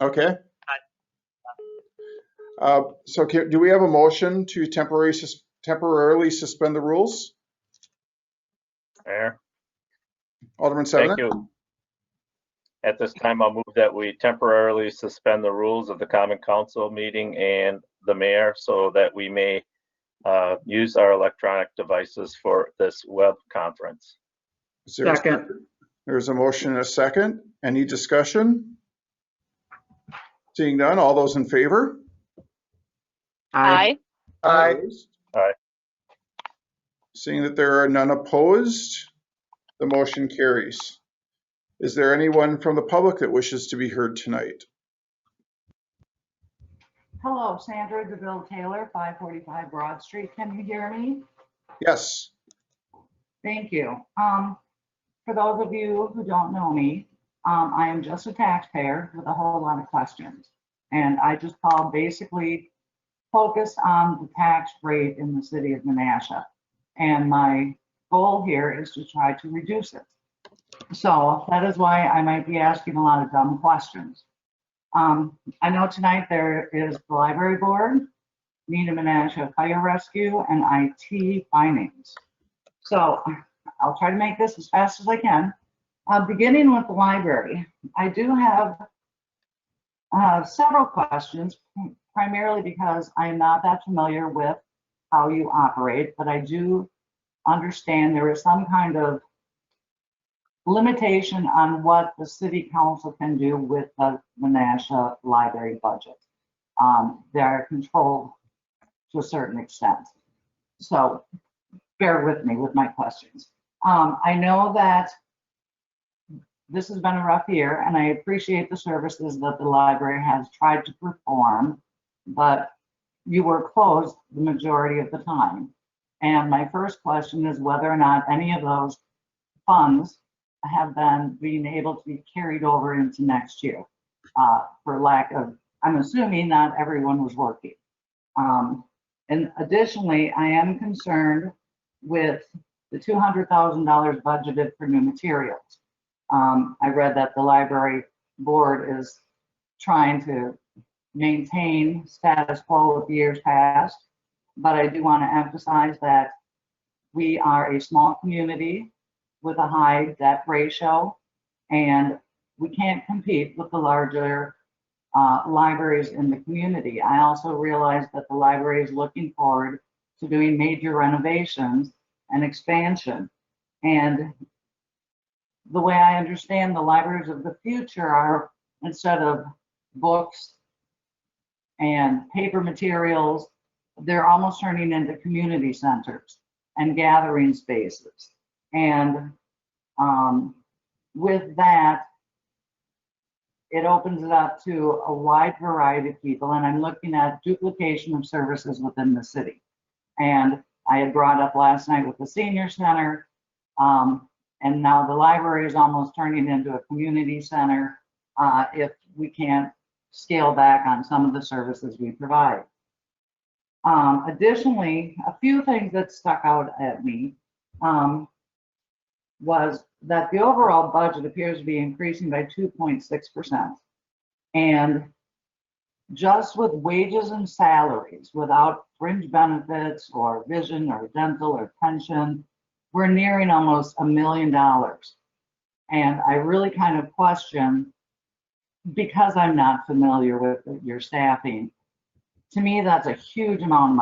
Okay. So do we have a motion to temporarily suspend the rules? Mayor, Alderman thank Seven. you. At this time, I'll move that we temporarily suspend the rules of the Common Council meeting and the mayor so that we may use our electronic devices for this web conference. Second. There's a motion and a second. Any discussion? Seeing none, all those in favor? Aye. Aye. Opposed? Aye. Seeing that there are none opposed, the motion carries. Is there anyone from the public that wishes to be heard tonight? Hello, Sandra DeVille Taylor, 545 Broad Street. Can you hear me? Yes. Thank you. For those of you who don't know me, I am just a taxpayer with a whole lot of questions. And I just called basically focused on the tax rate in the city of Menasha. And my goal here is to try to reduce it. So that is why I might be asking a lot of dumb questions. I know tonight there is the library board, Nina Menasha Fire Rescue, and IT Finance. So I'll try to make this as fast as I can. Beginning with the library, I do have several questions, primarily because I'm not that familiar with how you operate, but I do understand there is some kind of limitation on what the city council can do with the Menasha library budget. They're controlled to a certain extent. So bear with me with my questions. I know that this has been a rough year, and I appreciate the services that the library has tried to perform, but you were closed the majority of the time. And my first question is whether or not any of those funds have been being able to be carried over into next year, for lack of, I'm assuming not everyone was working. And additionally, I am concerned with the $200,000 budgeted for new materials. I read that the library board is trying to maintain status quo with years past, but I do want to emphasize that we are a small community with a high debt ratio, and we can't compete with the larger libraries in the community. I also realize that the library is looking forward to doing major renovations and expansion. And the way I understand the libraries of the future are, instead of books and paper materials, they're almost turning into community centers and gathering spaces. And with that, it opens it up to a wide variety of people. And I'm looking at duplication of services within the city. And I had brought up last night with the senior center, and now the library is almost turning into a community center if we can't scale back on some of the services we provide. Additionally, a few things that stuck out at me was that the overall budget appears to be increasing by 2.6%. And just with wages and salaries, without fringe benefits or vision or dental or pension, we're nearing almost $1 million. And I really kind of question, because I'm not familiar with your staffing, to me, that's a huge amount of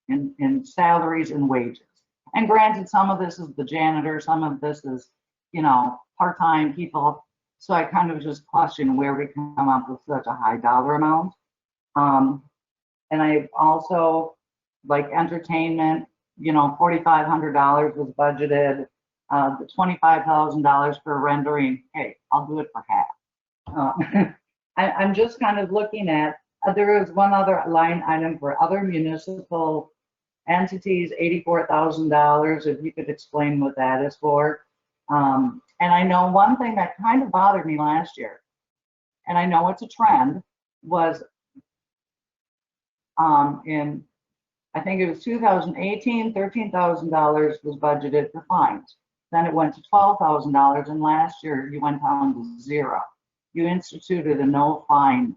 money in salaries and wages. And granted, some of this is the janitor, some of this is, you know, part-time people. So I kind of just question where we come up with such a high dollar amount. And I also, like entertainment, you know, $4,500 was budgeted. The $25,000 for rendering, hey, I'll do it for half. I'm just kind of looking at, there is one other line item for other municipal entities, $84,000, if you could explain what that is for. And I know one thing that kind of bothered me last year, and I know it's a trend, was in, I think it was 2018, $13,000 was budgeted for fines. Then it went to $12,000, and last year you went down to zero. you instituted a no fine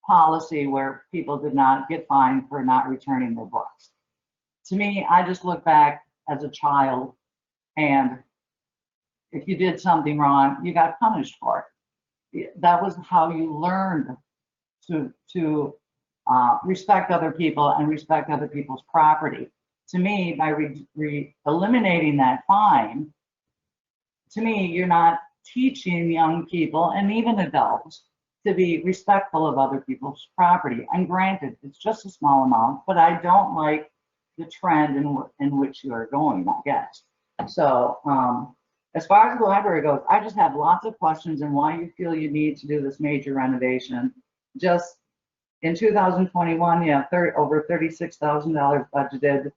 policy where people did not get fined for not returning their books. To me, I just look back as a child, and if you did something wrong, you got punished for it. That was how you learned to respect other people and respect other people's property. To me, by eliminating that fine, to me, you're not teaching young people and even adults to be respectful of other people's property. And granted, it's just a small amount, but I don't like the trend in which you are going, I guess. So as far as the library goes, I just have lots of questions on why you feel you need to do this major renovation. Just in 2021, you have over $36,000 budgeted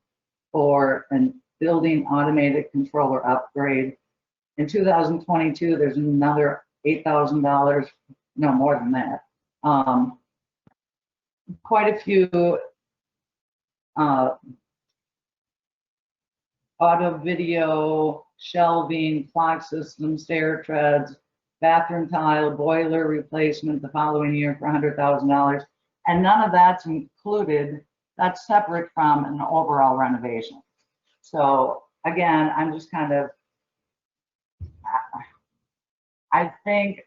for a building automated controller upgrade. In 2022, there's another $8,000, no more than that. Quite a few auto video, shelving, clock system, stair treads, bathroom tile, boiler replacement the following year for $100,000. And none of that's included, that's separate from an overall renovation. So again, I'm just kind of, I think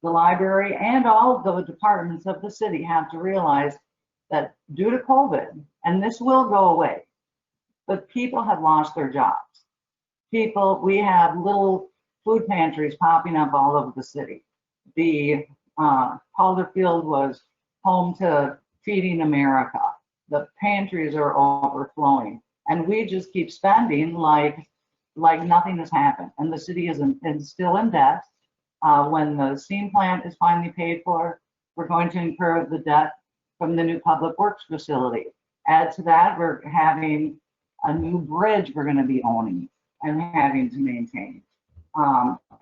the library and all of the departments of the city have to realize that due to COVID, and this will go away, but people have lost their jobs. People, we have little food pantries popping up all over the city. The Calder Field was home to Feeding America. The pantries are overflowing, and we just keep spending like nothing has happened. And the city is still in debt. When the steam plant is finally paid for, we're going to incur the debt from the new public works facility. Add to that, we're having a new bridge we're going to be owning and having to maintain.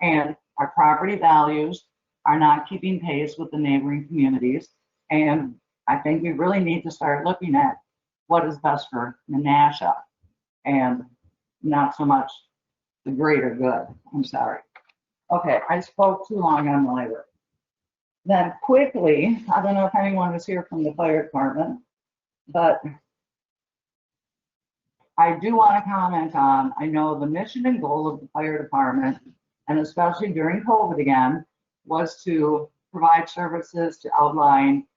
And our property values are not keeping pace with the neighboring communities. And I think we really need to start looking at what is best for Menasha and not so much the greater good. I'm sorry. Okay, I spoke too long on the library. Then quickly, I don't know if anyone was here from the fire department, but I do want to comment on, I know the mission and goal of the fire department, and especially during COVID again, was to provide services to outlying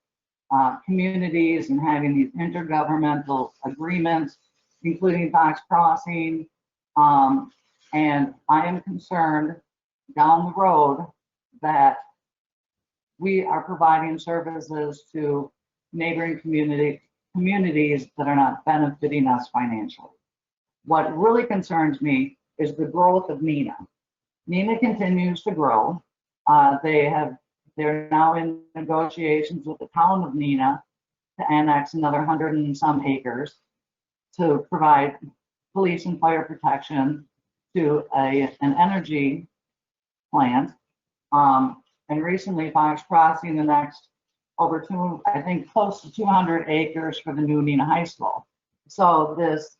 communities and having these intergovernmental agreements, including Fox Crossing. And I am concerned down the road that we are providing services to neighboring communities that are not benefiting us financially. What really concerns me is the growth of NENA. NENA continues to grow. They're now in negotiations with the town of NENA to annex another 100 and some acres to provide police and fire protection to an energy plant. And recently Fox Crossing the next I think close to 200 acres for the new NENA High School. So this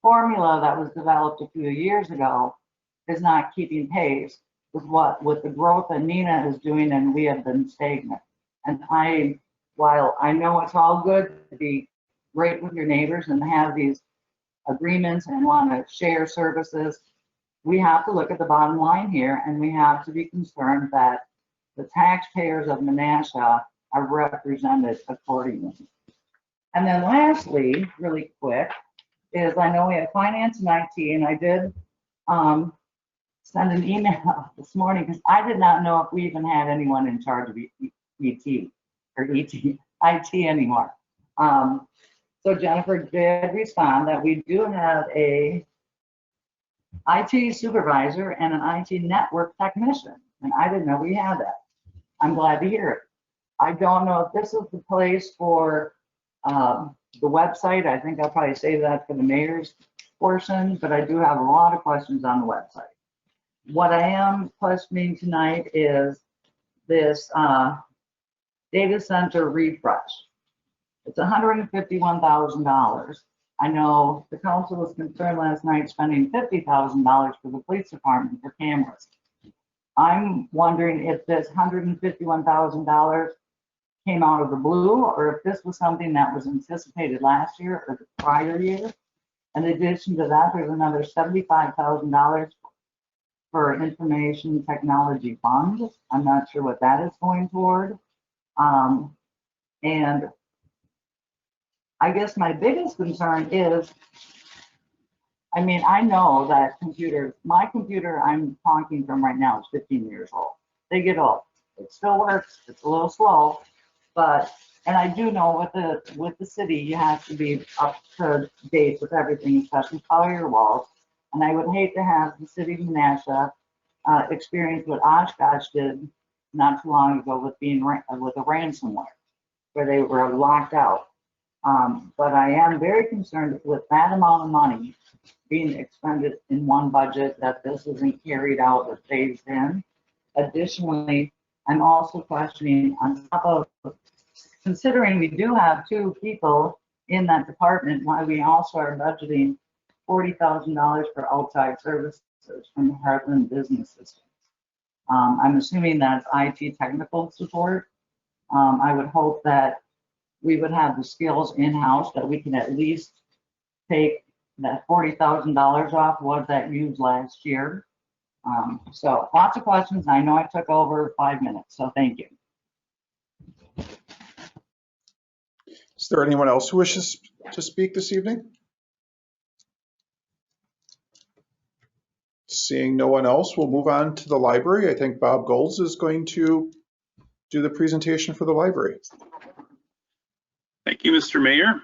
formula that was developed a few years ago is not keeping pace with the growth that NENA is doing, and we have been stagnant. And while I know it's all good to be great with your neighbors and have these agreements and want to share services, we have to look at the bottom line here, and we have to be concerned that the taxpayers of Menasha are represented accordingly. And then lastly, really quick, is I know we have finance and IT, and I did send an email this morning because I did not know if we even had anyone in charge of IT anymore. So Jennifer did respond that we do have a IT supervisor and an IT network technician, and I didn't know we had that. I'm glad to hear it. I don't know if this is the place for the website. I think I'll probably save that for the mayor's portion, but I do have a lot of questions on the website. What I am questioning tonight is this data center refresh. It's $151,000. I know the council was concerned last night spending $50,000 for the police department for cameras. I'm wondering if this $151,000 came out of the blue, or if this was something that was anticipated last year or the prior year. In addition to that, there's another $75,000 for information technology fund. I'm not sure what that is going toward. And I guess my biggest concern is, I mean, I know that my computer I'm talking from right now is 15 years old. They get old. It still works. It's a little slow, but, and I do know with the city, you have to be up to date with everything, especially firewalls. And I would hate to have the city of Menasha experience what Oshkosh did not too long ago with a ransomware, where they were locked out. But I am very concerned with that amount of money being expended in one budget, that this isn't carried out or phased in. Additionally, I'm also questioning, on top of considering we do have 2 people in that department, why we also are budgeting $40,000 for outside services from the Heartland Business Systems. I'm assuming that's IT technical support. I would hope that we would have the skills in-house that we can at least take that $40,000 off what that used last year. So lots of questions. I know I took over 5 minutes, so thank you. Is there anyone else who wishes to speak this evening? Seeing no one else, we'll move on to the library. I think Bob Golds is going to do the presentation for the library. Thank you, Mr. Mayor.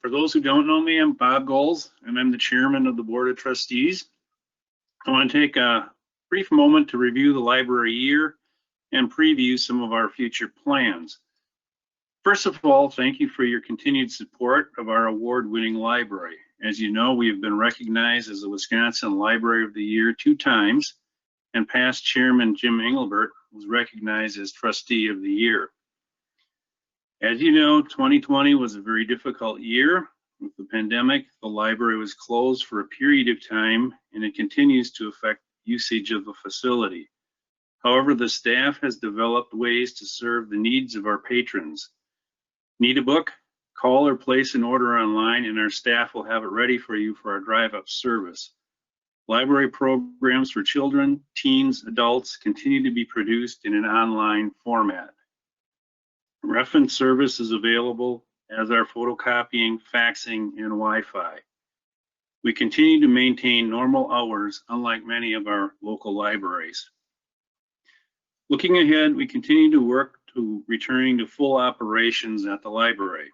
For those who don't know me, I'm Bob Golds, and I'm the chairman of the Board of Trustees. I want to take a brief moment to review the library year and preview some of our future plans. First of all, thank you for your continued support of our award-winning library. As you know, we have been recognized as the Wisconsin Library of the Year 2 times, and past chairman Jim Engelbert was recognized as Trustee of the Year. As you know, 2020 was a very difficult year. With the pandemic, the library was closed for a period of time, and it continues to affect usage of the facility. However, the staff has developed ways to serve the needs of our patrons. Need a book? Call or place an order online, and our staff will have it ready for you for our drive-up service. Library programs for children, teens, adults continue to be produced in an online format. Reference service is available, as are photocopying, faxing, and Wi-Fi. We continue to maintain normal hours, unlike many of our local libraries. Looking ahead, we continue to work to returning to full operations at the library.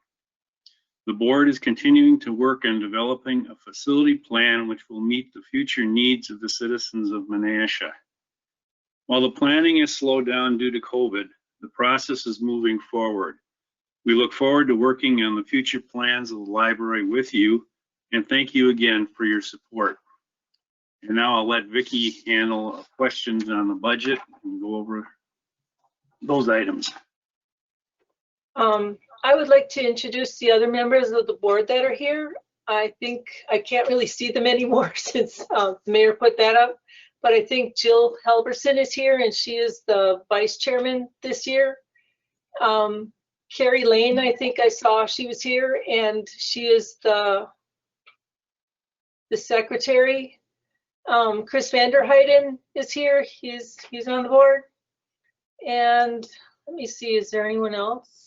The board is continuing to work on developing a facility plan which will meet the future needs of the citizens of Menasha. While the planning is slowed down due to COVID, the process is moving forward. We look forward to working on the future plans of the library with you, and thank you again for your support. And now I'll let Vicki handle questions on the budget and go over those items. I would like to introduce the other members of the board that are here. I think I can't really see them anymore since the mayor put that up, but I think Jill Helberson is here, and she is the vice chairman this year. Carrie Lane, I think I saw she was here, and she is the secretary. Chris Vanderheiden is here. He's on the board. And let me see, is there anyone else?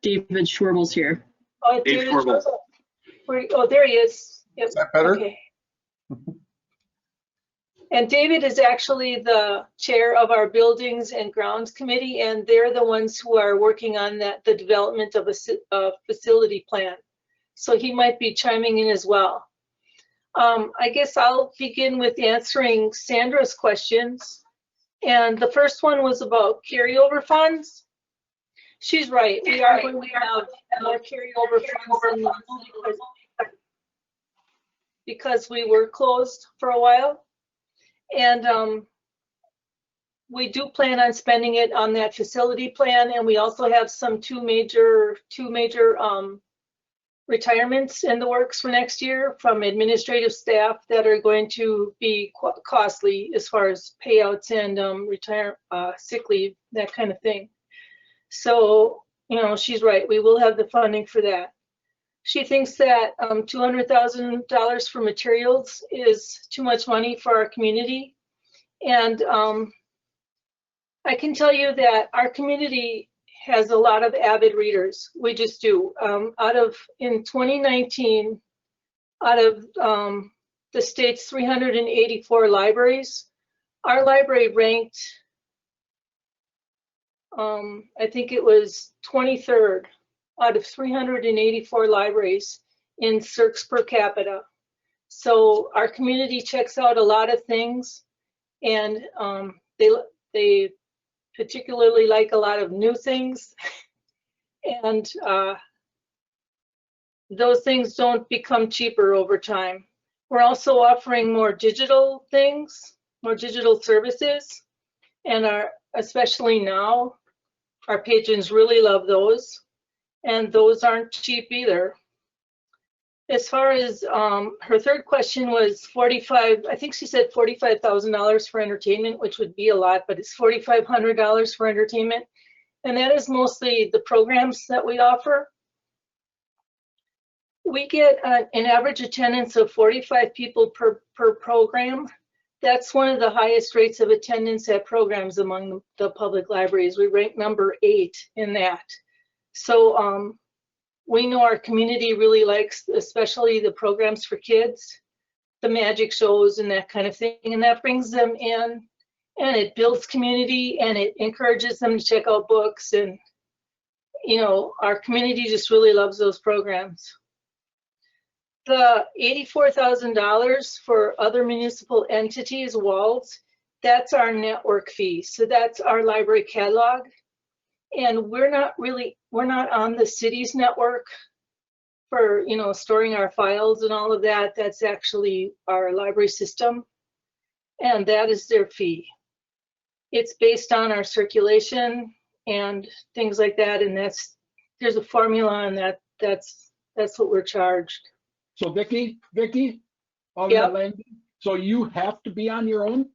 David Schwerbel's here. Oh, Dave Schwerbel. Oh, there he is. Yep. Is that better? Okay. And David is actually the chair of our Buildings and Grounds Committee, and they're the ones who are working on the development of a facility plan. So he might be chiming in as well. I guess I'll begin with answering Sandra's questions. And the first one was about carryover funds. She's right. We are going to have more carryover funds because we were closed for a while. And we do plan on spending it on that facility plan, and we also have some two major retirements in the works for next year from administrative staff that are going to be costly as far as payouts and sick leave, that kind of thing. So, you know, she's right. We will have the funding for that. She thinks that $200,000 for materials is too much money for our community. And I can tell you that our community has a lot of avid readers. We just do. In 2019, out of the state's 384 libraries, our library ranked, I think it was 23rd out of 384 libraries in CIRCS per capita. So our community checks out a lot of things, and they particularly like a lot of new things, and those things don't become cheaper over time. We're also offering more digital things, more digital services, and especially now, our patrons really love those, and those aren't cheap either. As far as her third question was I think she said $45,000 for entertainment, which would be a lot, but it's $4,500 for entertainment. And that is mostly the programs that we offer. We get an average attendance of 45 people per program. That's one of the highest rates of attendance at programs among the public libraries. We rank number 8 in that. So we know our community really likes, especially the programs for kids, the magic shows and that kind of thing. And that brings them in, and it builds community, and it encourages them to check out books. And, you know, our community just really loves those programs. The $84,000 for other municipal entities, WALDS, that's our network fee. So that's our library catalog. And we're not on the city's network for, you know, storing our files and all of that. That's actually our library system, and that is their fee. It's based on our circulation and things like that, and there's a formula, and that's what we're charged. So Vicki, on Yep. that landing, so you have to be on your own?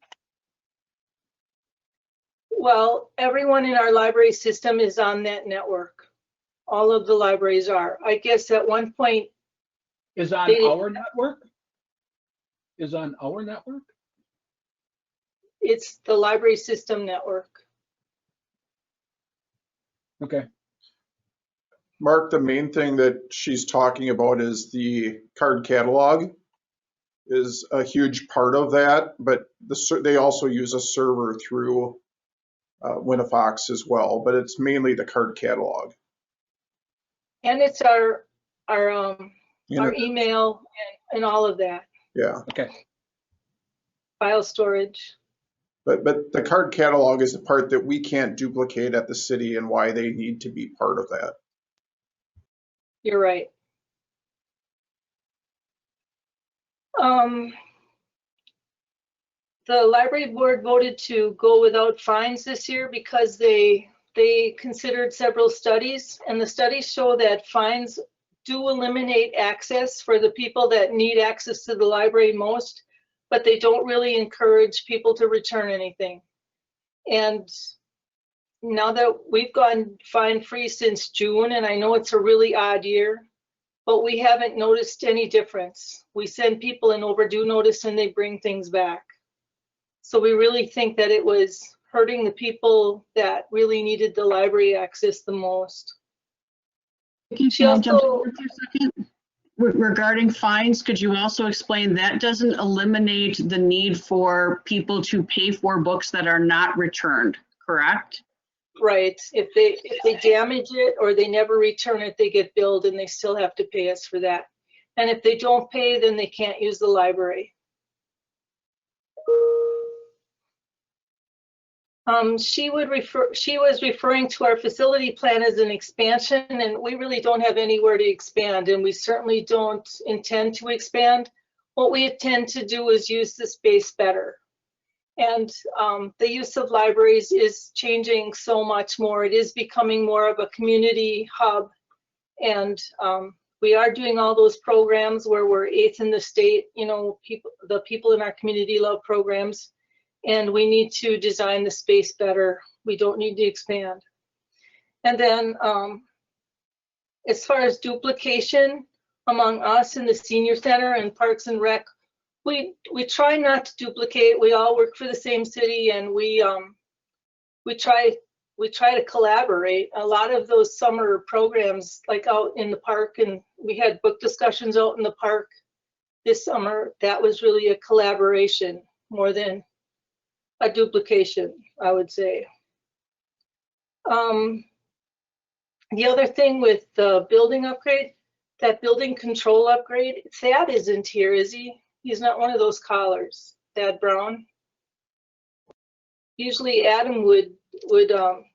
Well, everyone in our library system is on that network. All of the libraries are. I guess at one point. Is on our network? Is on our network? It's the library system network. Okay. Mark, the main thing that she's talking about is the card catalog is a huge part of that, but they also use a server through Winafox as well, but it's mainly the card catalog. And it's our email and all of that. Yeah. Okay. File storage. But the card catalog is the part that we can't duplicate at the city, and why they need to be part of that. You're right. The library board voted to go without fines this year because they considered several studies, and the studies show that fines do eliminate access for the people that need access to the library most, but they don't really encourage people to return anything. And now that we've gone fine-free since June, and I know it's a really odd year, but we haven't noticed any difference. We send people an overdue notice and they bring things back. So we really think that it was hurting the people that really needed the library access the most. Vicki, can I jump in for a second? Regarding fines, could you also explain that doesn't eliminate the need for people to pay for books that are not returned, correct? Right. If they damage it or they never return it, they get billed and they still have to pay us for that. And if they don't pay, then they can't use the library. She was referring to our facility plan as an expansion, and we really don't have anywhere to expand, and we certainly don't intend to expand. What we intend to do is use the space better. And the use of libraries is changing so much more. It is becoming more of a community hub, and We are doing all those programs where we're 8th in the state. You know, the people in our community love programs, and we need to design the space better. We don't need to expand. And then as far as duplication among us in the senior center and Parks and Rec, we try not to duplicate. We all work for the same city, and we try to collaborate. A lot of those summer programs, like out in the park, and we had book discussions out in the park this summer, that was really a collaboration more than a duplication, I would say. The other thing with the building upgrade, that building control upgrade, Thad isn't here, is he? He's not one of those callers, Thad Brown. Usually Adam would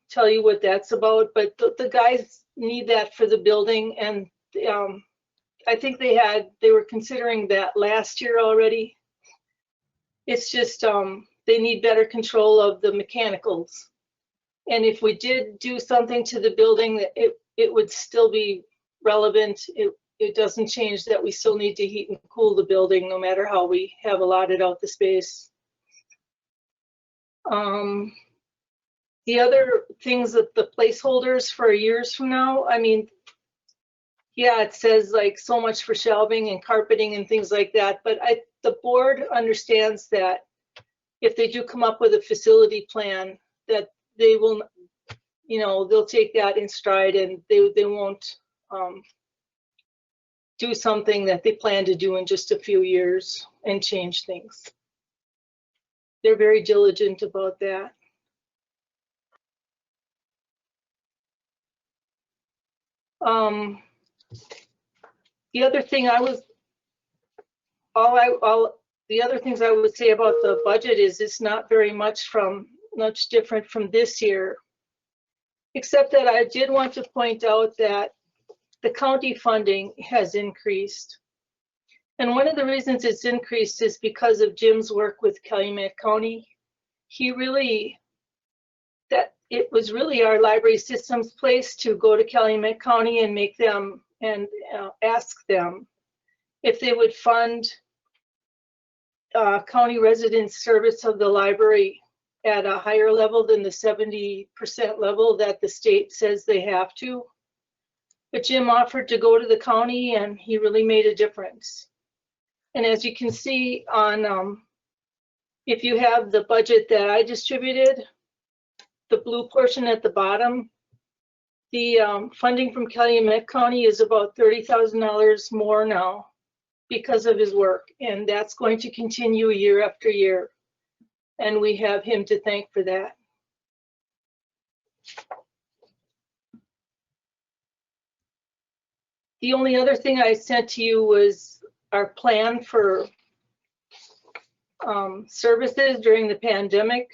tell you what that's about, but the guys need that for the building, and I think they were considering that last year already. It's just they need better control of the mechanicals. And if we did do something to the building, it would still be relevant. It doesn't change that we still need to heat and cool the building no matter how we have allotted out the space. The other things that the placeholders for years from now, I mean, yeah, it says like so much for shelving and carpeting and things like that, but the board understands that if they do come up with a facility plan, that they will, you know, they'll take that in stride, and they won't do something that they plan to do in just a few years and change things. They're very diligent about that. The other thing the other things I would say about the budget is it's not very much different from this year, except that I did want to point out that the county funding has increased. And one of the reasons it's increased is because of Jim's work with Calumet County. It was really our library system's place to go to Calumet County and make them and ask them if they would fund county residents' service of the library at a higher level than the 70% level that the state says they have to. But Jim offered to go to the county, and he really made a difference. And as you can see on, if you have the budget that I distributed, the blue portion at the bottom, the funding from Calumet County is about $30,000 more now because of his work, and that's going to continue year after year. And we have him to thank for that. The only other thing I sent to you was our plan for services during the pandemic.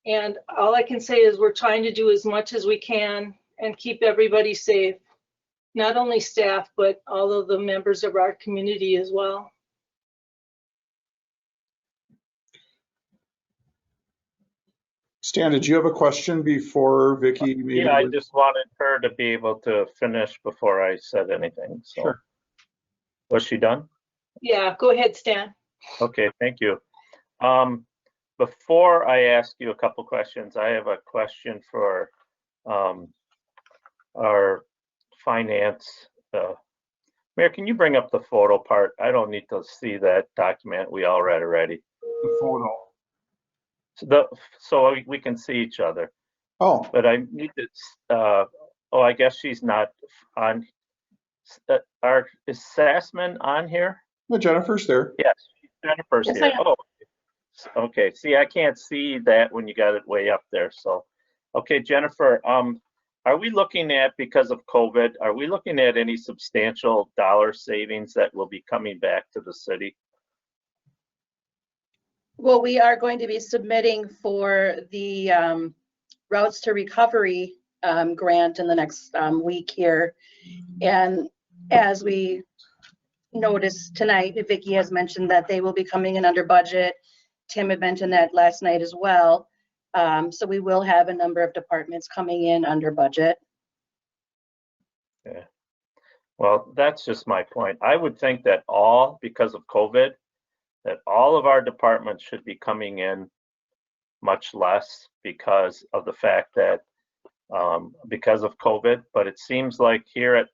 And all I can say is we're trying to do as much as we can and keep everybody safe, not only staff, but all of the members of our community as well. Stan, did you have a question before Vicky? Yeah, I just wanted her to be able to finish before I said anything. So. Sure. Was she done? Yeah, go ahead, Stan. Okay, thank you. Before I ask you a couple questions, I have a question for our finance. Mayor, can you bring up the photo part? I don't need to see that document. We all read already. The photo. So we can see each other. Oh. But I need to, I guess she's not on. Is Sassman on here? No, Jennifer's there. Yes, Jennifer's Yes, here. Oh, okay. See, I can't see that when you got it way up there. So, okay, Jennifer, are we looking at, because of COVID, are we looking at any substantial dollar savings that will be coming back to the city? Well, we are going to be submitting for the Routes to Recovery grant in the next week here. And as we noticed tonight, Vicki has mentioned that they will be coming in under budget. Tim had mentioned that last night as well. So we will have a number of departments coming in under budget. Yeah. Well, that's just my point. I would think that because of COVID, that all of our departments should be coming in much less because of the fact that because of COVID. But it seems like here at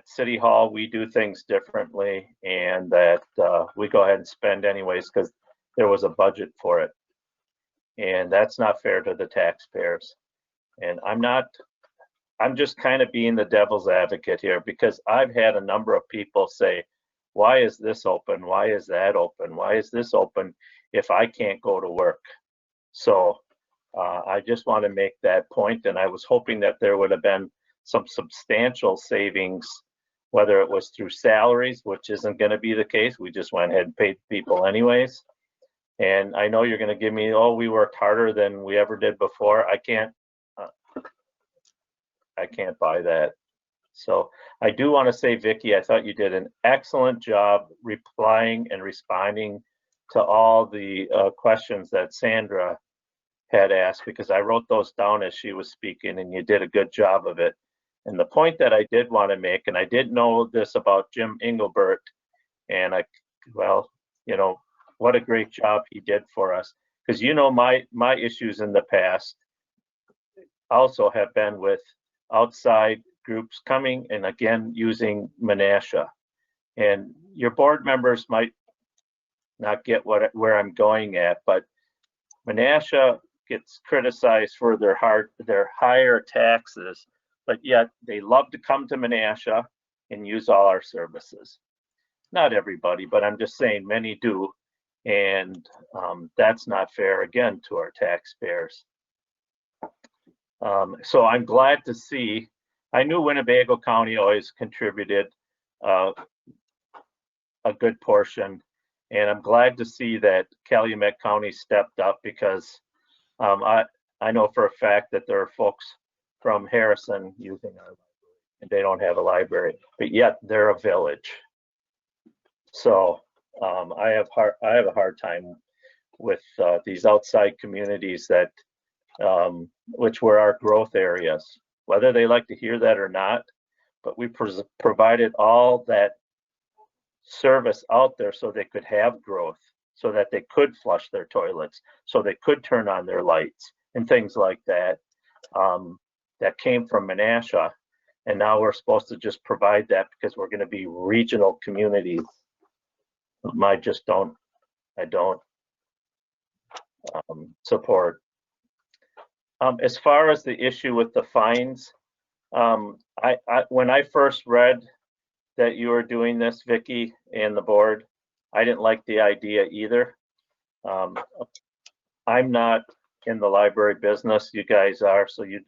City Hall, we do things differently, and that we go ahead and spend anyways because there was a budget for it. And that's not fair to the taxpayers. And I'm just kind of being the devil's advocate here because I've had a number of people say, why is this open? Why is that open? Why is this open if I can't go to work? So I just want to make that point, and I was hoping that there would have been some substantial savings, whether it was through salaries, which isn't going to be the case. We just went ahead and paid people anyways. And I know you're going to give me, oh, we worked harder than we ever did before. I can't buy that. So I do want to say, Vicki, I thought you did an excellent job replying and responding to all the questions that Sandra had asked, because I wrote those down as she was speaking, and you did a good job of it. And the point that I did want to make, and I did know this about Jim Engelbert, and well, you know, what a great job he did for us. Because you know, my issues in the past also have been with outside groups coming and again using Menasha. And your board members might not get where I'm going at, but Menasha gets criticized for their higher taxes, but yet they love to come to Menasha and use all our services. Not everybody, but I'm just saying many do. And that's not fair, again, to our taxpayers. So I'm glad to see, I knew Winnebago County always contributed a good portion, and I'm glad to see that Calumet County stepped up, because I know for a fact that there are folks from Harrison using our library, and they don't have a library, but yet they're a village. So I have a hard time with these outside communities that which were our growth areas, whether they like to hear that or not. But we provided all that service out there so they could have growth, so that they could flush their toilets, so they could turn on their lights and things like that. That came from Menasha, and now we're supposed to just provide that because we're going to be regional communities. I don't support. As far as the issue with the fines, when I first read that you were doing this, Vicki, and the board, I didn't like the idea either. I'm not in the library business, you guys are, so you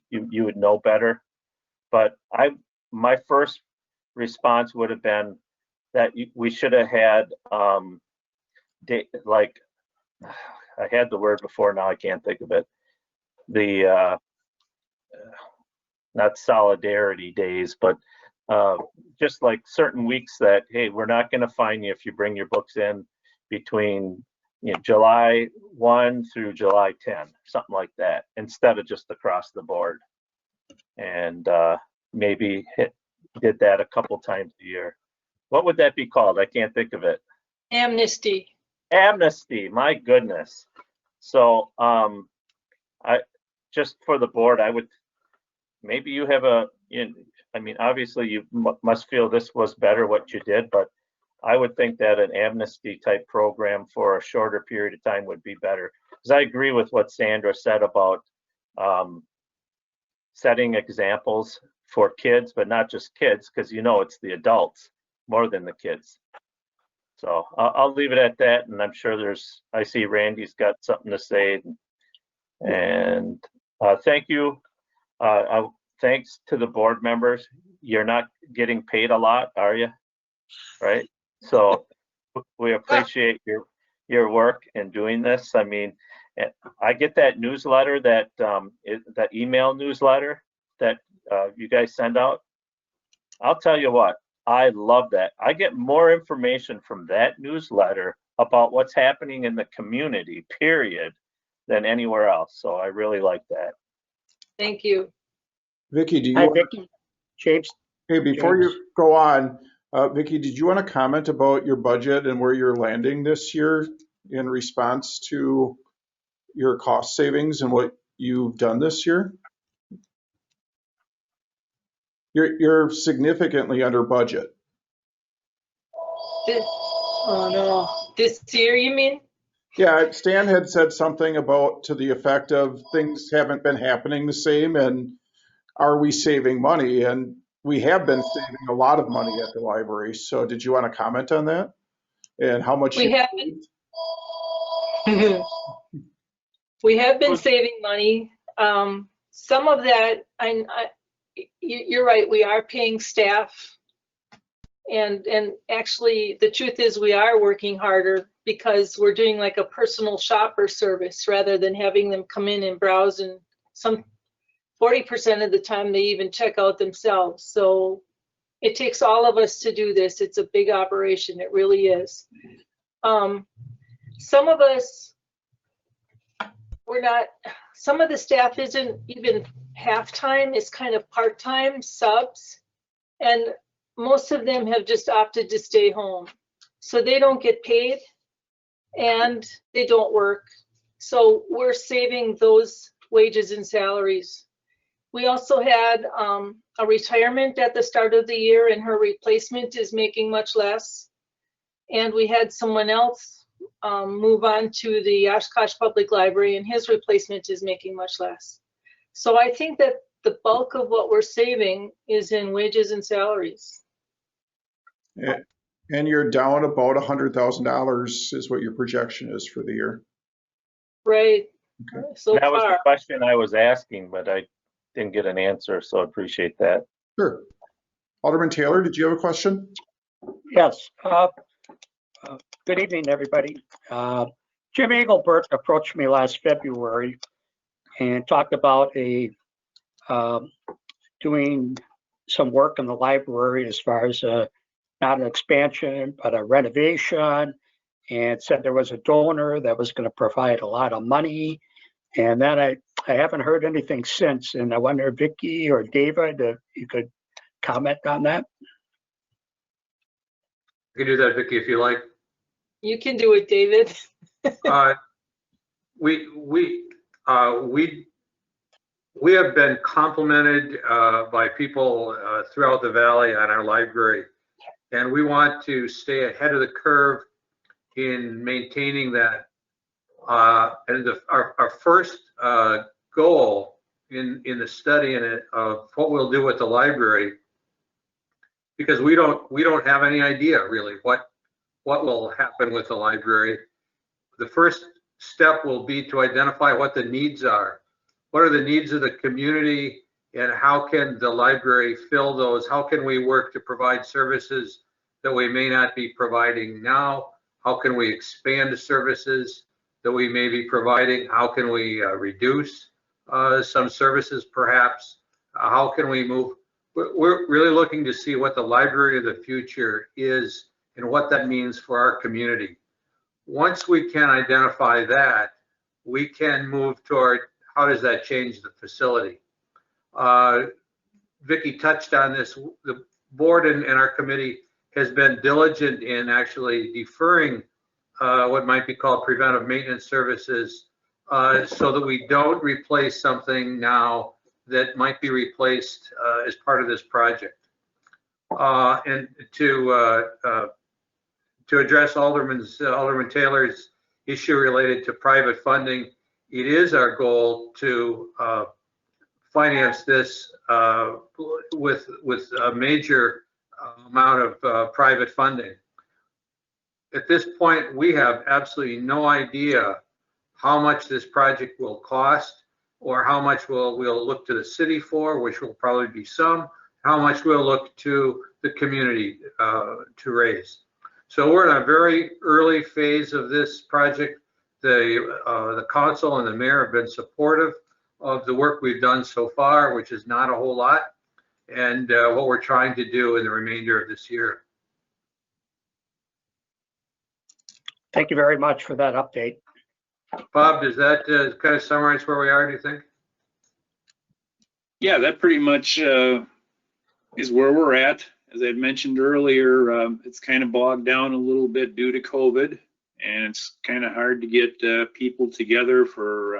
would know better. But my first response would have been that we should have had like, I had the word before, now I can't think of it. The not solidarity days, but just like certain weeks that, hey, we're not going to fine you if you bring your books in between July 1 through July 10, something like that, instead of just across the board. And maybe did that a couple times a year. What would that be called? I can't think of it. Amnesty. Amnesty, my goodness. So I just for the board, I would, maybe you have I mean, obviously you must feel this was better what you did, but I would think that an amnesty type program for a shorter period of time would be better. Because I agree with what Sandra said about setting examples for kids, but not just kids, because it's the adults more than the kids. So I'll leave it at that, and I'm sure I see Randy's got something to say. And thank you. Thanks to the board members. You're not getting paid a lot, are you? Right? So we appreciate your work in doing this. I mean, I get that newsletter, that email newsletter that you guys send out. I'll tell you what, I love that. I get more information from that newsletter about what's happening in the community, period, than anywhere else. So I really like that. Thank you. Vicki, do you Hi, want Vicki. James, Hey, before you go on, Vicky, did you want to comment about your budget and where you're landing this year in response to your cost savings and what you've done this year? You're significantly under budget. Oh no, this year you mean? Yeah, Stan had said something about to the effect of things haven't been happening the same and are we saving money? And we have been saving a lot of money at the library. So did you want to comment on that? And how much We you have been. We have been saving money. Some of that, you're right, we are paying staff. And actually, the truth is we are working harder because we're doing like a personal shopper service rather than having them come in and browse, and 40% of the time they even check out themselves. So it takes all of us to do this. It's a big operation, it really is. Some of us, some of the staff isn't even half-time, it's kind of part-time subs. And most of them have just opted to stay home. So they don't get paid and they don't work. So we're saving those wages and salaries. We also had a retirement at the start of the year, and her replacement is making much less. And we had someone else move on to the Oshkosh Public Library, and his replacement is making much less. So I think that the bulk of what we're saving is in wages and salaries. And you're down about $100,000 is what your projection is for the year. Right. Okay. So That was the far. question I was asking, but I didn't get an answer, so I appreciate that. Sure. Alderman Taylor, did you have a question? yes. Good evening, everybody. Jim Engelbert approached me last February and talked about doing some work in the library as far as not an expansion, but a renovation, and said there was a donor that was going to provide a lot of money. And then I haven't heard anything since. And I wonder, Vicky or David, if you could comment on that. You can do that, Vicky, if you like. You can do it, David. We have been complimented by people throughout the valley on our library, and we want to stay ahead of the curve in maintaining that. And our first goal in the study of what we'll do with the library, because we don't have any idea really what will happen with the library. The first step will be to identify what the needs are. What are the needs of the community, and how can the library fill those? How can we work to provide services that we may not be providing now? How can we expand the services that we may be providing? How can we reduce some services perhaps? How can we move? We're really looking to see what the library of the future is and what that means for our community. Once we can identify that, we can move toward how does that change the facility. Vicky touched on this. The board and our committee has been diligent in actually deferring what might be called preventive maintenance services so that we don't replace something now that might be replaced as part of this project. And to address Alderman Taylor's issue related to private funding, it is our goal to finance this with a major amount of private funding. At this point, we have absolutely no idea how much this project will cost, or how much we'll look to the city for, which will probably be some, how much we'll look to the community to raise. So we're in a very early phase of this project. The council and the mayor have been supportive of the work we've done so far, which is not a whole lot, and what we're trying to do in the remainder of this year. Thank you very much for that update. Bob, does that kind of summarize where we are, do you think? Yeah, that pretty much is where we're at. As I had mentioned earlier, it's kind of bogged down a little bit due to COVID, and it's kind of hard to get people together for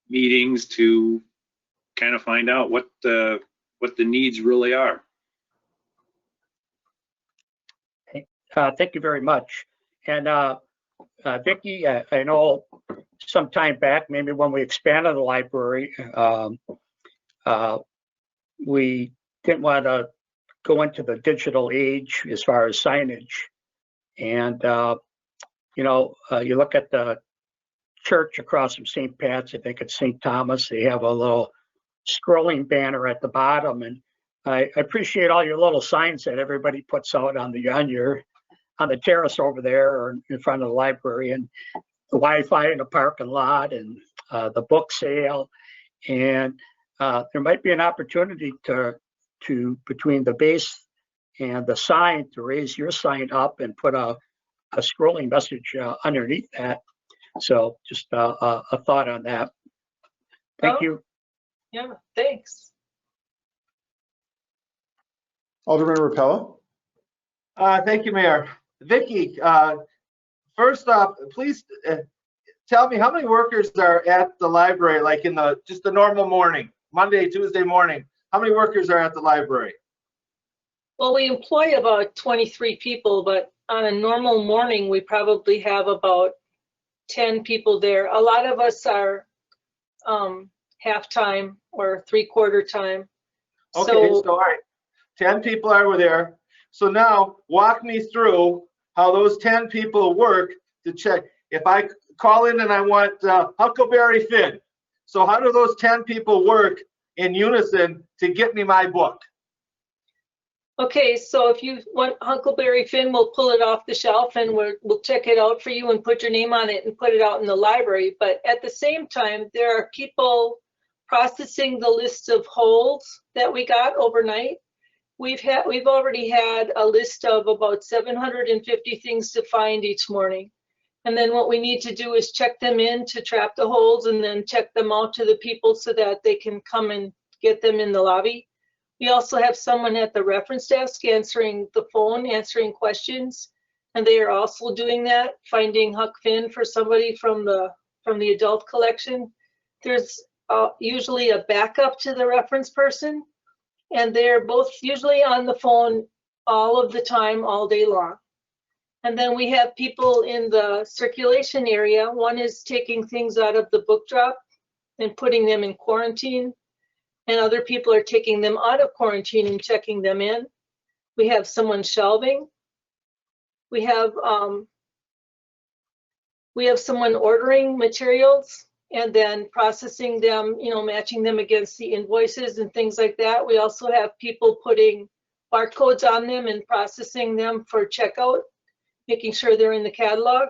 meetings to kind of find out what the needs really are. Thank you very much. And Vicki, I know some time back, maybe when we expanded the library, we didn't want to go into the digital age as far as signage. And, you know, you look at the church across from St. Pat's, I think it's St. Thomas, they have a little scrolling banner at the bottom. And I appreciate all your little signs that everybody puts out on the terrace over there or in front of the library, and the Wi-Fi in the parking lot, and the book sale. And there might be an opportunity to between the base and the sign to raise your sign up and put a scrolling message underneath that. So just a thought on that. Thank you. Yeah, thanks. Alderman Rapella? Thank you, Mayor. Vicki, first off, please tell me how many workers are at the library, like in just the normal morning, Monday, Tuesday morning. How many workers are at the library? Well, we employ about 23 people, but on a normal morning, we probably have about 10 people there. A lot of us are half-time or three-quarter time. Okay, so all right, 10 people are there. So now walk me through how those 10 people work to check. If I call in and I want Huckleberry Finn, so how do those 10 people work in unison to get me my book? Okay, so if you want Huckleberry Finn, we'll pull it off the shelf and we'll check it out for you and put your name on it and put it out in the library. But at the same time, there are people processing the list of holds that we got overnight. We've already had a list of about 750 things to find each morning. And then what we need to do is check them in to trap the holds and then check them out to the people so that they can come and get them in the lobby. We also have someone at the reference desk answering the phone, answering questions. And they are also doing that, finding Huck Finn for somebody from the adult collection. There's usually a backup to the reference person. And they're both usually on the phone all of the time, all day long. And then we have people in the circulation area. One is taking things out of the book drop and putting them in quarantine. And other people are taking them out of quarantine and checking them in. We have someone shelving. We have someone ordering materials and then processing them, you know, matching them against the invoices and things like that. We also have people putting barcodes on them and processing them for checkout, making sure they're in the catalog.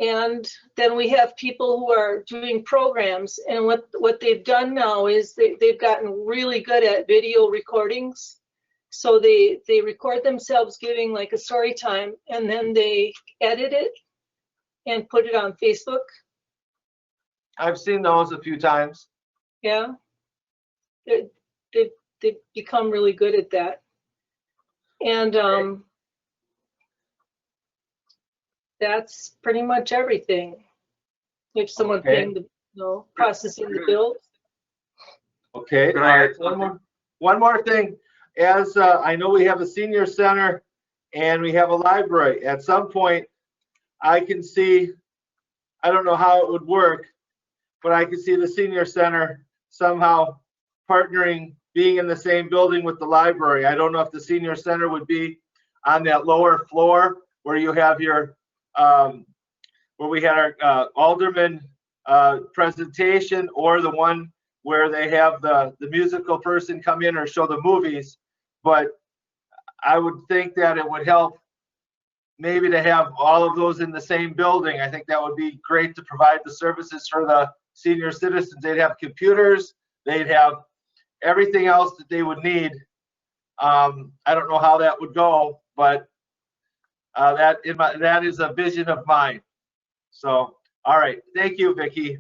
And then we have people who are doing programs, and what they've done now is they've gotten really good at video recordings. So they record themselves giving like a story time, and then they edit it and put it on Facebook. I've seen those a few times. Yeah, they've become really good at that. And that's pretty much everything. If someone paying the, you know, processing the bills. Okay, all right. One more thing. As I know we have a senior center and we have a library. At some point, I can see, I don't know how it would work, but I can see the senior center somehow partnering, being in the same building with the library. I don't know if the senior center would be on that lower floor where you have your, where we had our alderman presentation, or the one where they have the musical person come in or show the movies. But I would think that it would help maybe to have all of those in the same building. I think that would be great to provide the services for the senior citizens. They'd have computers, they'd have everything else that they would need. I don't know how that would go, but that is a vision of mine. So, all right, thank you, Vicki.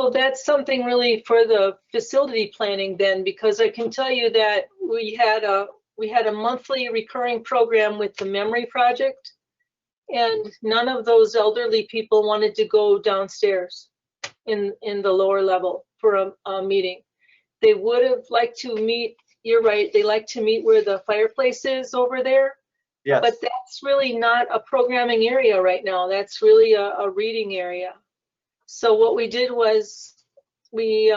Well, that's something really for the facility planning then, because I can tell you that we had a monthly recurring program with the Memory Project, and none of those elderly people wanted to go downstairs in the lower level for a meeting. They would have liked to meet, you're right, they like to meet where the fireplace is over there. Yes. But that's really not a programming area right now. That's really a reading area. So what we did was we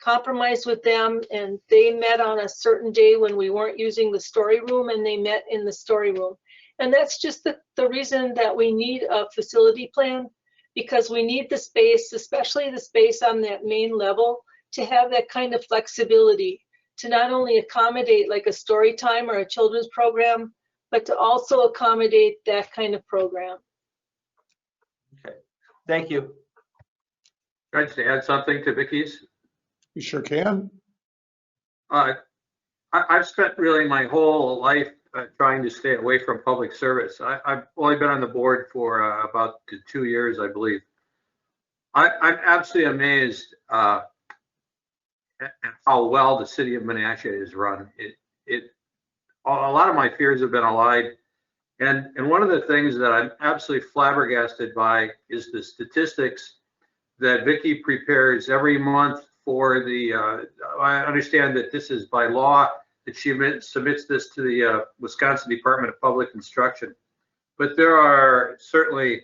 compromised with them, and they met on a certain day when we weren't using the story room, and they met in the story room. And that's just the reason that we need a facility plan, because we need the space, especially the space on that main level, to have that kind of flexibility, to not only accommodate like a story time or a children's program, but to also accommodate that kind of program. Okay, thank you. Can I just add something to Vicky's? You sure can. I've spent really my whole life trying to stay away from public service. I've only been on the board for about 2 years, I believe. I'm absolutely amazed at how well the city of Menasha is run. A lot of my fears have been allayed. And one of the things that I'm absolutely flabbergasted by is the statistics that Vicky prepares every month for the, I understand that this is by law, that she submits this to the Wisconsin Department of Public Instruction. But there are certainly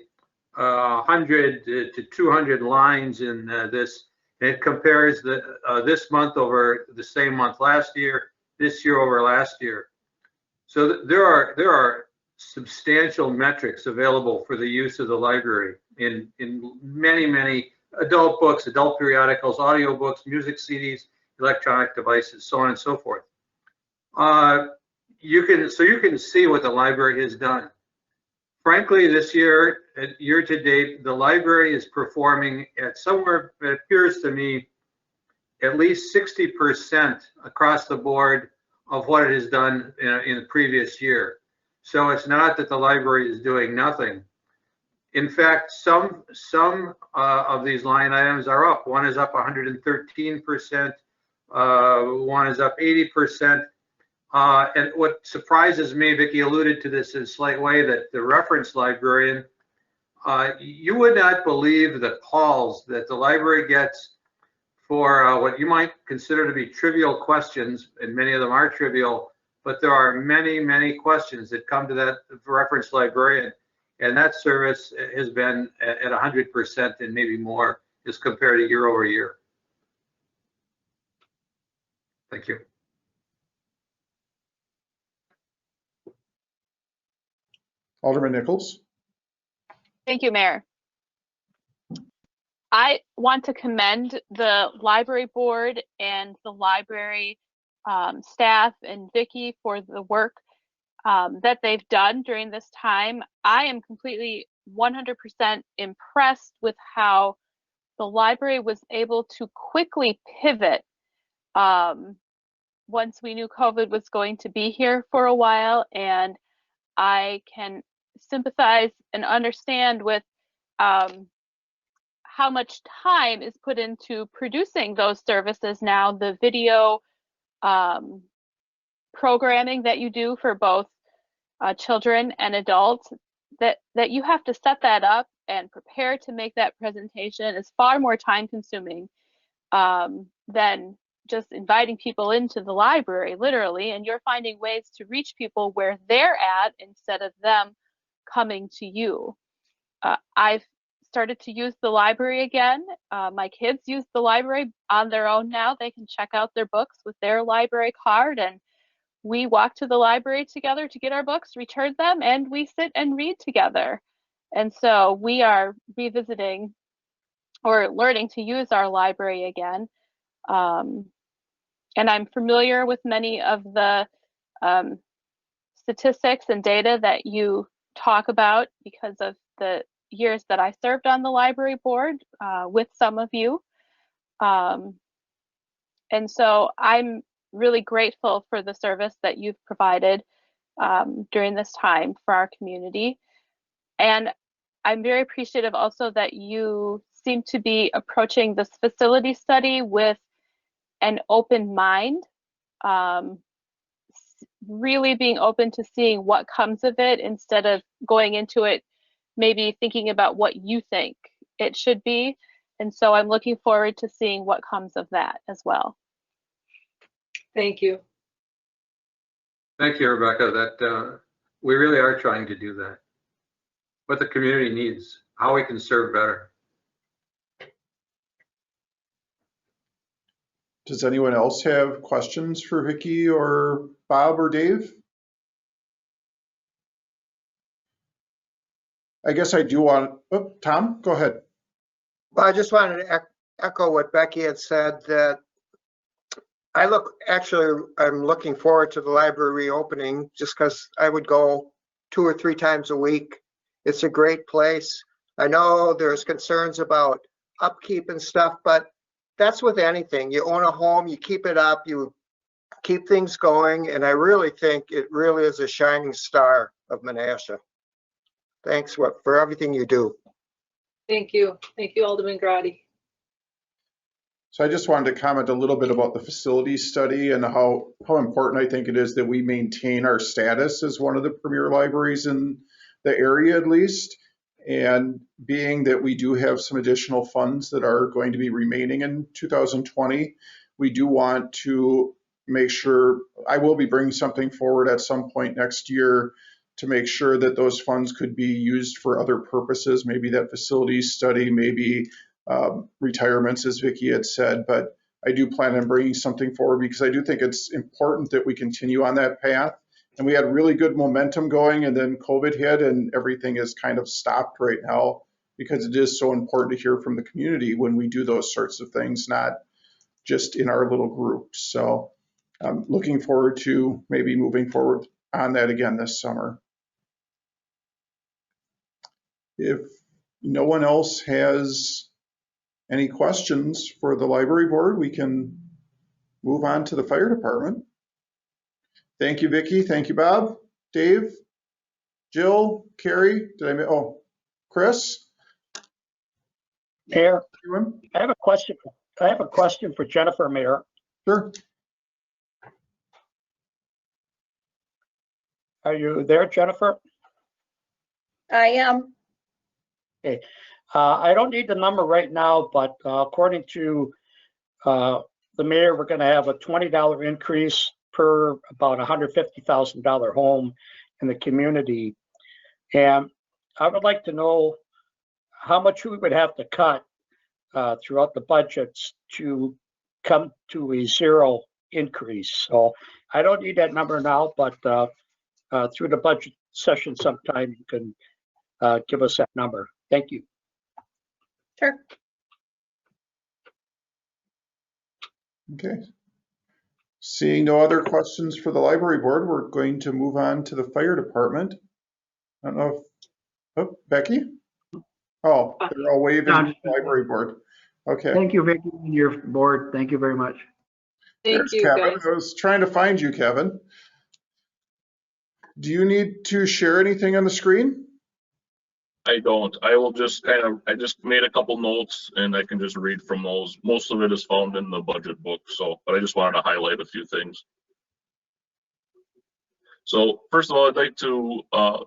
100 to 200 lines in this. And it compares this month over the same month last year, this year over last year. So there are substantial metrics available for the use of the library in many adult books, adult periodicals, audiobooks, music CDs, electronic devices, so on and so forth. You can see what the library has done. Frankly, this year to date, the library is performing at somewhere, it appears to me, at least 60% across the board of what it has done in the previous year. So it's not that the library is doing nothing. In fact, some of these line items are up. One is up 113%, one is up 80%. And what surprises me, Vicki alluded to this in a slight way, that the reference librarian, you would not believe the calls that the library gets for what you might consider to be trivial questions, and many of them are trivial, but there are many questions that come to that reference librarian, and that service has been at 100% and maybe more as compared to year over year. Thank you. Alderman Nichols. Thank you, Mayor. I want to commend the library board and the library staff and Vicki for the work that they've done during this time. I am completely 100% impressed with how the library was able to quickly pivot once we knew COVID was going to be here for a while, and I can sympathize and understand with how much time is put into producing those services now, the video programming that you do for both children and adults, that you have to set that up and prepare to make that presentation is far more time consuming than just inviting people into the library, literally, and you're finding ways to reach people where they're at instead of them coming to you. I've started to use the library again. My kids use the library on their own now. They can check out their books with their library card, and we walk to the library together to get our books, return them, and we sit and read together. And so we are revisiting or learning to use our library again. And I'm familiar with many of the statistics and data that you talk about because of the years that I served on the library board with some of you. And so I'm really grateful for the service that you've provided during this time for our community. And I'm very appreciative also that you seem to be approaching this facility study with an open mind, really being open to seeing what comes of it instead of going into it maybe thinking about what you think it should be. And so I'm looking forward to seeing what comes of that as well. Thank you. Thank you, Rebecca. That we really are trying to do that. What the community needs, how we can serve better. Does anyone else have questions for Vicki or Bob or Dave? I guess I do want, oh, Tom, go ahead. Well, I just wanted to echo what Becky had said, that I'm looking forward to the library reopening just because I would go 2 or 3 times a week. It's a great place. I know there's concerns about upkeep and stuff, but that's with anything. You own a home, you keep it up, you keep things going, and I really think it really is a shining star of Menasha. Thanks for everything you do. Thank you. Thank you, Alderman Grady. So I just wanted to comment a little bit about the facility study and how important I think it is that we maintain our status as one of the premier libraries in the area, at least. And being that we do have some additional funds that are going to be remaining in 2020, we do want to make sure, I will be bringing something forward at some point next year to make sure that those funds could be used for other purposes, maybe that facilities study, maybe retirements, as Vicki had said. But I do plan on bringing something forward because I do think it's important that we continue on that path. And we had really good momentum going, and then COVID hit and everything is kind of stopped right now because it is so important to hear from the community when we do those sorts of things, not just in our little group. So I'm looking forward to maybe moving forward on that again this summer. If no one else has any questions for the library board, we can move on to the fire department. Thank you, Vicki. Thank you, Bob, Dave, Jill, Carrie. Chris? Mayor, I have a question. I have a question for Jennifer, Mayor. Sure. Are you there, Jennifer? I am. Okay. I don't need the number right now, but according to the mayor, we're going to have a $20 increase per about $150,000 home in the community. And I would like to know how much we would have to cut throughout the budgets to come to a zero increase. So I don't need that number now, but through the budget session sometime you can give us that number. Thank you. Sure. Okay. Seeing no other questions for the library board, we're going to move on to the fire department. I don't know if, oh, Becky? Oh, they're all waving to the library board. Okay. Thank you, Vicki, and your board. Thank you very much. Thank you, Kevin. guys. I was trying to find you, Kevin. Do you need to share anything on the screen? I don't. I will just I just made a couple notes and I can just read from those. Most of it is found in the budget book, but I just wanted to highlight a few things. So first of all, I'd like to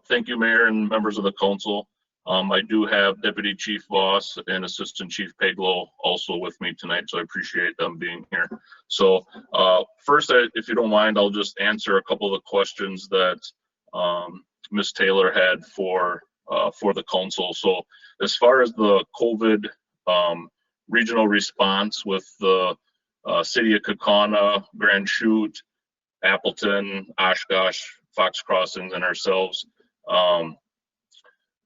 thank you, Mayor, and members of the council. I do have Deputy Chief Voss and Assistant Chief Peglow also with me tonight, so I appreciate them being here. So first, if you don't mind, I'll just answer a couple of the questions that Ms. Taylor had for the council. So as far as the COVID regional response with the city of Kaukauna, Grand Chute, Appleton, Oshkosh, Fox Crossings, and ourselves,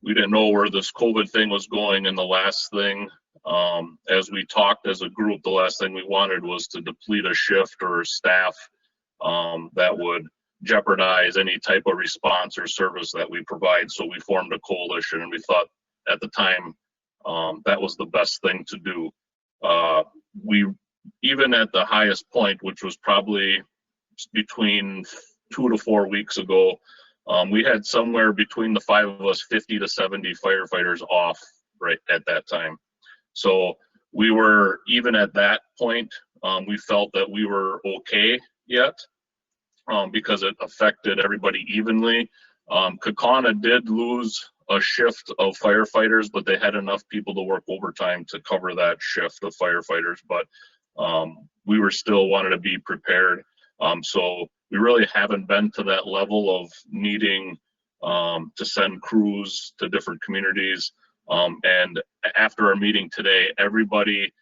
we didn't know where this COVID thing was going. And the last thing, as we talked as a group, the last thing we wanted was to deplete a shift or staff that would jeopardize any type of response or service that we provide. So we formed a coalition, and we thought at the time that was the best thing to do. We, even at the highest point, which was probably between 2 to 4 weeks ago, we had somewhere between the 5 of us 50 to 70 firefighters off right at that time. So we were, even at that point, we felt that we were okay yet, because it affected everybody evenly. Kaukauna did lose a shift of firefighters, but they had enough people to work overtime to cover that shift of firefighters. But we were still wanted to be prepared. So we really haven't been to that level of needing to send crews to different communities. And after our meeting today, everybody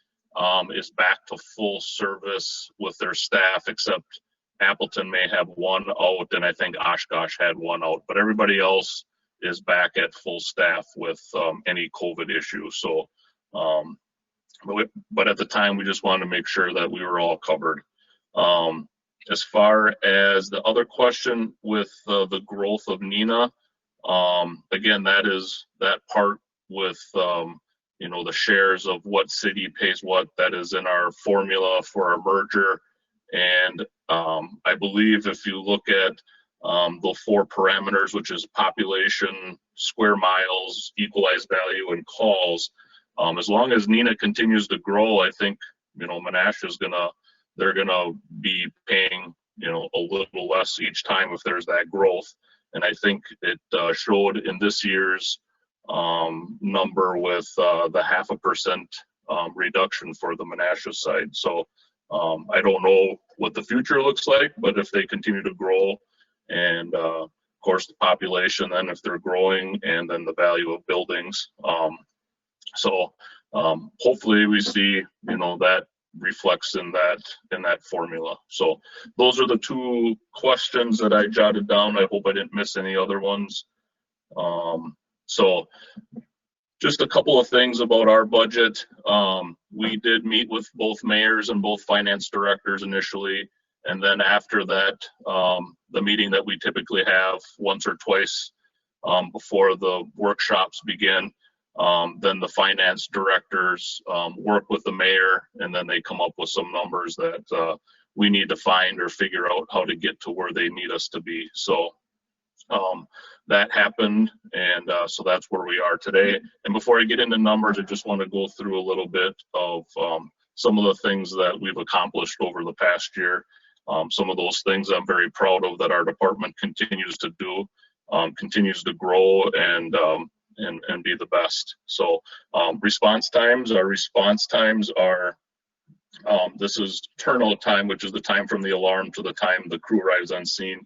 is back to full service with their staff, except Appleton may have one out, and I think Oshkosh had one out, but everybody else is back at full staff with any COVID issues. So, but at the time, we just wanted to make sure that we were all covered. As far as the other question with the growth of NINA, again, that is that part with you know, the shares of what city pays what. That is in our formula for our merger. And I believe if you look at the 4 parameters, which is population, square miles, equalized value, and calls, as long as NINA continues to grow, I think, you know, Menasha is they're gonna be paying, you know, a little less each time if there's that growth. And I think it showed in this year's number with the 0.5% reduction for the Menasha side. So I don't know what the future looks like, but if they continue to grow, and of course the population, then if they're growing, and then the value of buildings, so hopefully we see, you know, that reflects in that formula. So those are the 2 questions that I jotted down. I hope I didn't miss any other ones. So just a couple of things about our budget. We did meet with both mayors and both finance directors initially, and then after that, the meeting that we typically have once or twice before the workshops begin, then the finance directors work with the mayor, and then they come up with some numbers that we need to find or figure out how to get to where they need us to be. So that happened, and so that's where we are today. And before I get into numbers, I just want to go through a little bit of some of the things that we've accomplished over the past year. Some of those things I'm very proud of that our department continues to do, continues to grow, and be the best. So response times, our response times are, this is turnout time, which is the time from the alarm to the time the crew arrives on scene,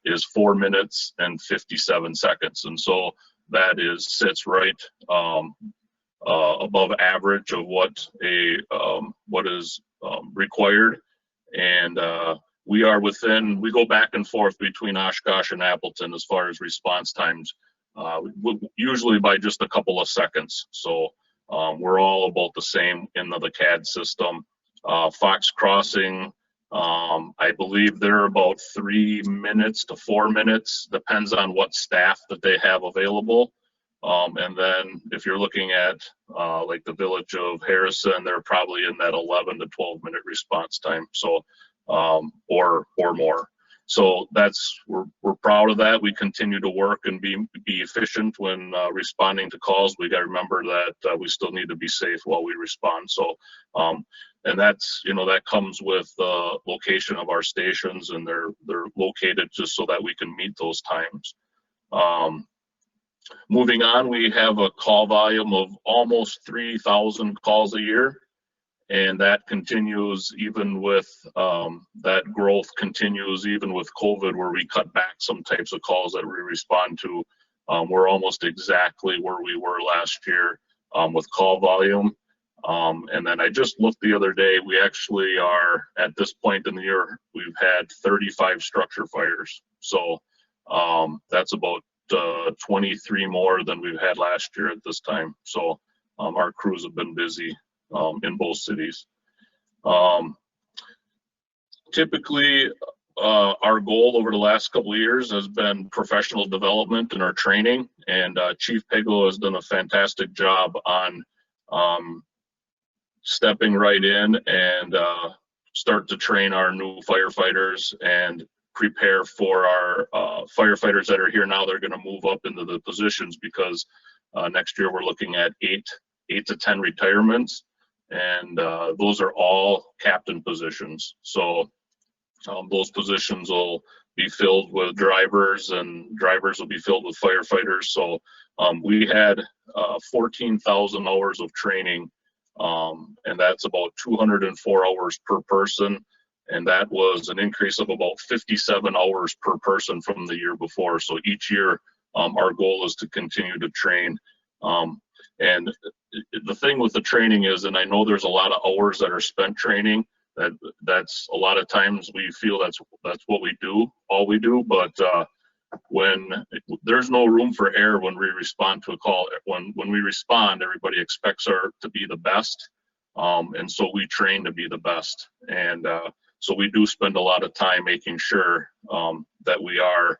is 4 minutes and 57 seconds. And so that sits right above average of what is required. And we go back and forth between Oshkosh and Appleton as far as response times, usually by just a couple of seconds. So we're all about the same in the CAD system. Fox Crossing, I believe they're about 3 minutes to 4 minutes, depends on what staff that they have available. And then if you're looking at like the village of Harrison, they're probably in that 11 to 12 minute response time. So or more. So we're proud of that. We continue to work and be efficient when responding to calls. We got to remember that we still need to be safe while we respond. So and that's, you know, that comes with the location of our stations, and they're located just so that we can meet those times. Moving on, we have a call volume of almost 3,000 calls a year. And that continues even with that growth continues even with COVID, where we cut back some types of calls that we respond to. We're almost exactly where we were last year with call volume. And then I just looked the other day, we actually are at this point in the year, we've had 35 structure fires. So that's about 23 more than we've had last year at this time. So our crews have been busy in both cities. Typically, our goal over the last couple of years has been professional development in our training, and Chief Peglo has done a fantastic job on stepping right in and start to train our new firefighters and prepare for our firefighters that are here now. They're going to move up into the positions, because next year we're looking at 8 8 to 10 retirements, and those are all captain positions. So those positions will be filled with drivers, and drivers will be filled with firefighters. So we had 14,000 hours of training, and that's about 204 hours per person. And that was an increase of about 57 hours per person from the year before. So each year, our goal is to continue to train. And the thing with the training is, and I know there's a lot of hours that are spent training, that's a lot of times we feel that's what we do, all we do, but when there's no room for error when we respond to a call. When we respond, everybody expects to be the best, and so we train to be the best. And so we do spend a lot of time making sure that we are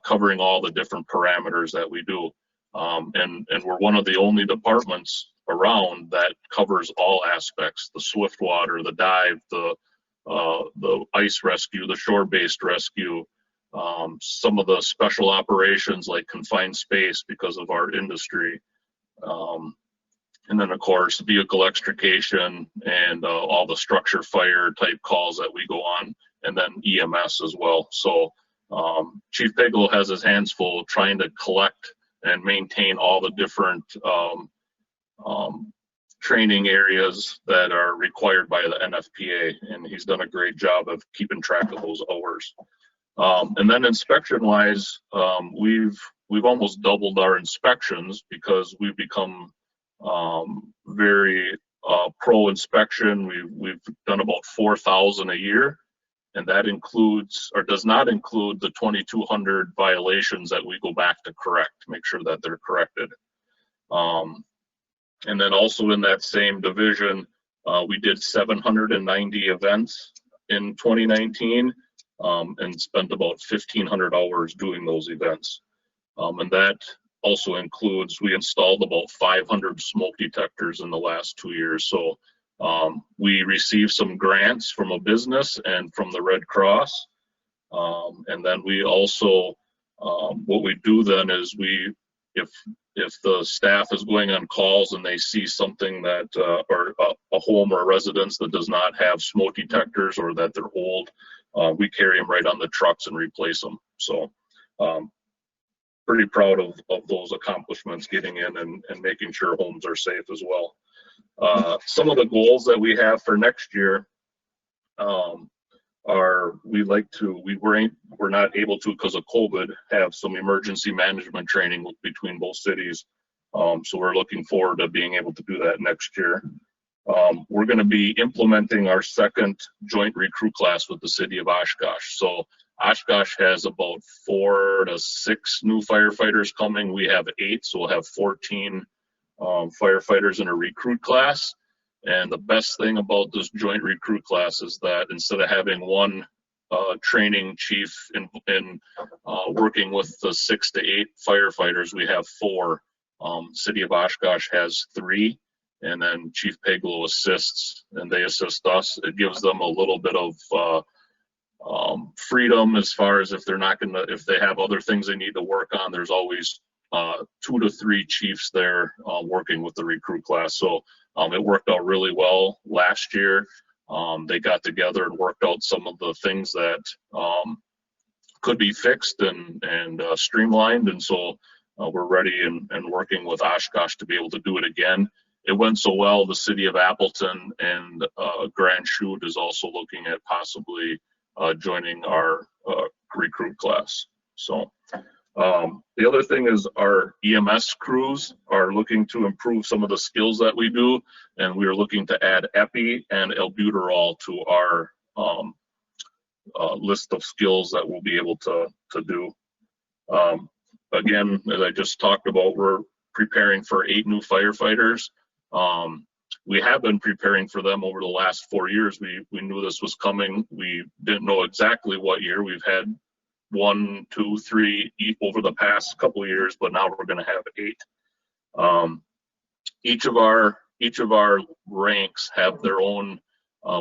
covering all the different parameters that we do. And we're one of the only departments around that covers all aspects: the swift water, the dive, the ice rescue, the shore-based rescue, some of the special operations like confined space because of our industry. And then of course, vehicle extrication and all the structure fire type calls that we go on, and then EMS as well. So Chief Peglow has his hands full trying to collect and maintain all the different training areas that are required by the NFPA, and he's done a great job of keeping track of those hours. And then inspection wise, we've almost doubled our inspections because we've become very pro inspection. We've done about 4,000 a year, and that includes, or does not include, the 2,200 violations that we go back to correct, make sure that they're corrected. And then also in that same division, we did 790 events in 2019 and spent about 1,500 hours doing those events. And that also includes, we installed about 500 smoke detectors in the last 2 years. So we received some grants from a business and from the Red Cross. And then we also, what we do then is if the staff is going on calls and they see something that, or a home or a residence that does not have smoke detectors or that they're old, we carry them right on the trucks and replace them. So pretty proud of those accomplishments, getting in and making sure homes are safe as well. Some of the goals that we have for next year are, we're not able to, because of COVID, have some emergency management training between both cities. So we're looking forward to being able to do that next year. We're going to be implementing our second joint recruit class with the city of Oshkosh. So Oshkosh has about 4 to 6 new firefighters coming. We have 8, so we'll have 14 firefighters in a recruit class. And the best thing about this joint recruit class is that instead of having one training chief in working with the 6 to 8 firefighters, we have 4. City of Oshkosh has 3, and then Chief Peglow assists, and they assist us. It gives them a little bit of freedom as far as if they have other things they need to work on. There's always 2 to 3 chiefs there working with the recruit class. So it worked out really well last year. They got together and worked out some of the things that could be fixed and streamlined. And so we're ready and working with Oshkosh to be able to do it again. It went so well, the city of Appleton and Grand Chute is also looking at possibly joining our recruit class. So the other thing is our EMS crews are looking to improve some of the skills that we do, and we are looking to add epi and albuterol to our list of skills that we'll be able to do. Again, as I just talked about, we're preparing for 8 new firefighters. We have been preparing for them over the last 4 years. We knew this was coming. We didn't know exactly what year. We've had 1, 2, 3 over the past couple of years, but now we're going to have 8. Each of our ranks have their own.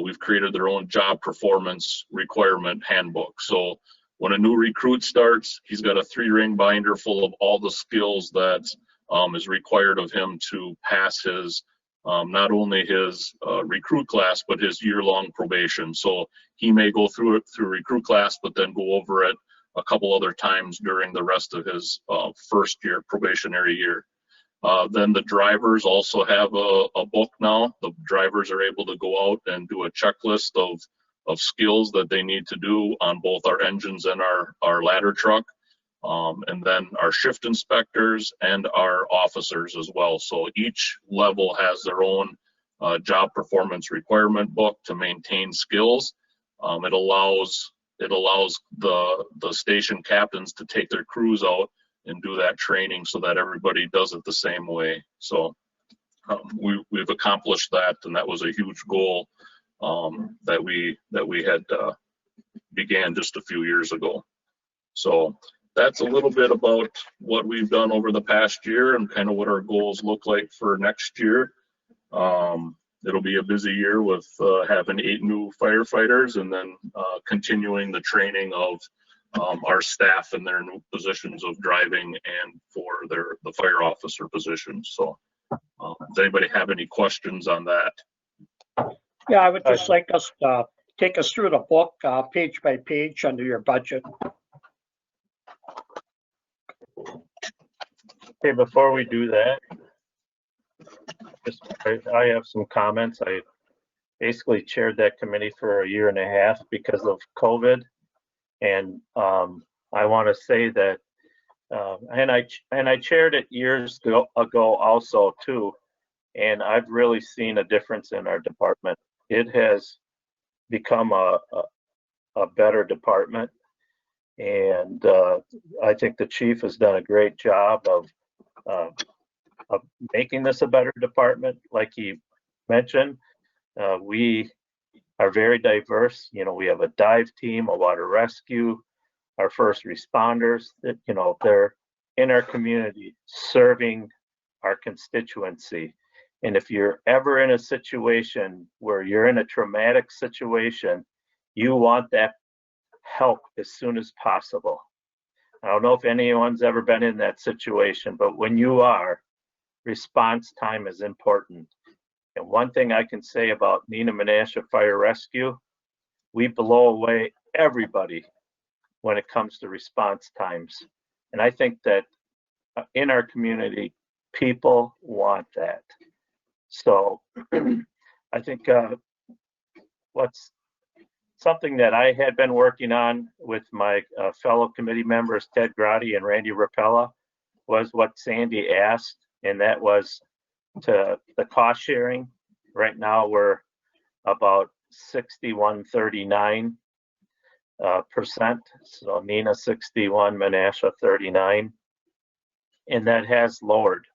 We've created their own job performance requirement handbook. So when a new recruit starts, he's got a 3-ring binder full of all the skills that is required of him to pass his not only his recruit class, but his year-long probation. So he may go through it through recruit class, but then go over it a couple other times during the rest of his first year probationary year. Then the drivers also have a book now. The drivers are able to go out and do a checklist of skills that they need to do on both our engines and our ladder truck. And then our shift inspectors and our officers as well. So each level has their own job performance requirement book to maintain skills. It allows the station captains to take their crews out and do that training so that everybody does it the same way. So we've accomplished that, and that was a huge goal that we had began just a few years ago. So that's a little bit about what we've done over the past year and kind of what our goals look like for next year. It'll be a busy year with having 8 new firefighters and then continuing the training of our staff in their new positions of driving and for the fire officer positions. So does anybody have any questions on that? Yeah, I would just like us to take us through the book page by page under your budget. Okay, before we do that, I have some comments. I basically chaired that committee for a year and a half because of COVID. And I want to say that, and I chaired it years ago also too, and I've really seen a difference in our department. It has become a better department, and I think the chief has done a great job of making this a better department. Like he mentioned, we are very diverse. You know, we have a dive team, a water rescue, our first responders that, you know, they're in our community serving our constituency. And if you're ever in a situation where you're in a traumatic situation, you want that help as soon as possible. I don't know if anyone's ever been in that situation, but when you are, response time is important. And one thing I can say about Menasha Fire Rescue, we blow away everybody when it comes to response times. And I think that in our community, people want that. So I think what's something that I had been working on with my fellow committee members, Ted Grotti and Randy Rapella, was what Sandy asked, and that was to the cost sharing. Right now we're about 61-39%. So Nina 61, Menasha 39, and that has lowered.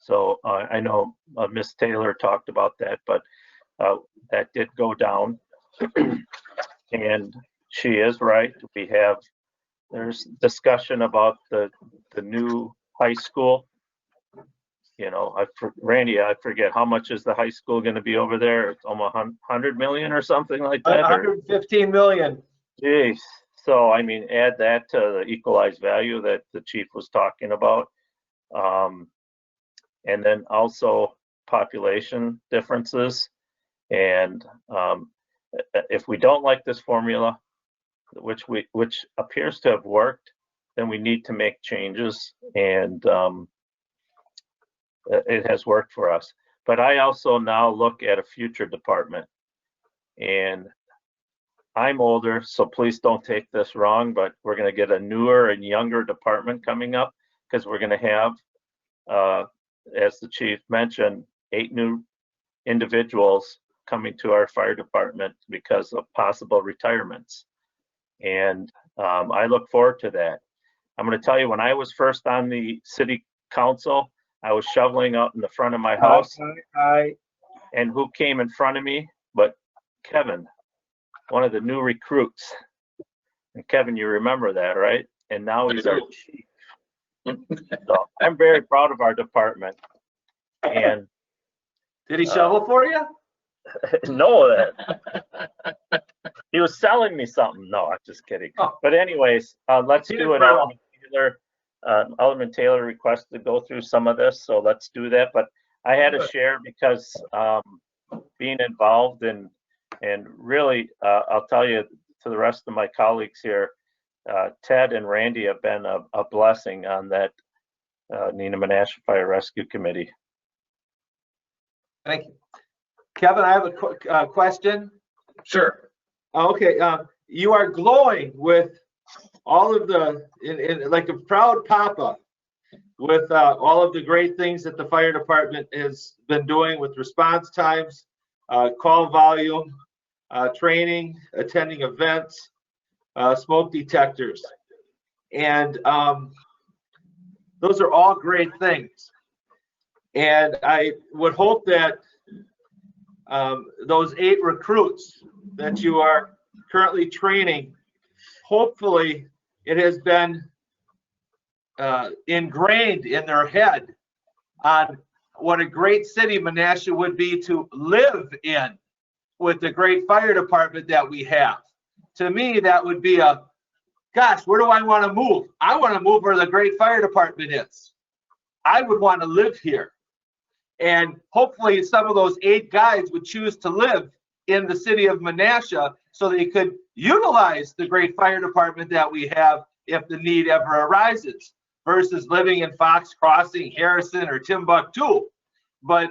So I know Miss Taylor talked about that, but that did go down. And she is right. There's discussion about the new high school. You know, Randy, I forget how much is the high school going to be over there. It's almost 100 million or something like that. 115 million. Jeez. So I mean, add that to the equalized value that the chief was talking about, and then also population differences. And if we don't like this formula, which appears to have worked, then we need to make changes, and it has worked for us. But I also now look at a future department, and I'm older, so please don't take this wrong, but we're going to get a newer and younger department coming up, because we're going to have, as the chief mentioned, 8 new individuals coming to our fire department because of possible retirements. And I look forward to that. I'm going to tell you, when I was first on the city council, I was shoveling out in the front of my house. And who came in front of me but Kevin, one of the new recruits. And Kevin, you remember that, right? And now he's our chief. So I'm very proud of our department. And did he shovel for you? No, he was selling me something. No, I'm just kidding. Oh. But anyways, let's do it all together. Alderman Taylor requested to go through some of this, so let's do that. But I had to share because being involved and really, I'll tell you to the rest of my colleagues here, Ted and Randy have been a blessing on that Neenah Menasha Fire Rescue Committee. Thank you. Kevin, I have a question. Sure. Okay, you are glowing with all of the, like a proud papa, with all of the great things that the fire department has been doing with response times, call volume, training, attending events, smoke detectors. And those are all great things. And I would hope that those 8 recruits that you are currently training, hopefully it has been ingrained in their head on what a great city Menasha would be to live in with the great fire department that we have. To me, that would be a, gosh, where do I want to move? I want to move where the great fire department is. I would want to live here. And hopefully some of those 8 guys would choose to live in the city of Menasha so they could utilize the great fire department that we have if the need ever arises, versus living in Fox Crossing, Harrison, or Timbuktu. But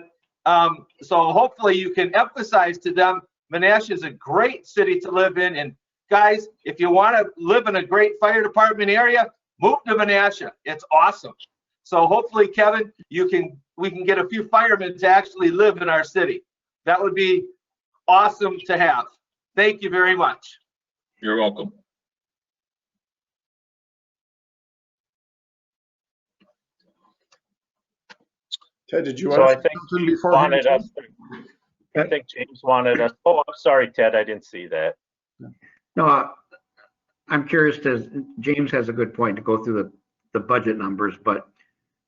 so hopefully you can emphasize to them, Menasha is a great city to live in. And guys, if you want to live in a great fire department area, move to Menasha. It's awesome. So hopefully, Kevin, we can get a few firemen to actually live in our city. That would be awesome to have. Thank you very much. You're welcome. Ted, did you So want I to say think something James before? wanted us. I think James wanted us. Oh, I'm sorry, Ted. I didn't see that. No, I'm curious James has a good point to go through the budget numbers, but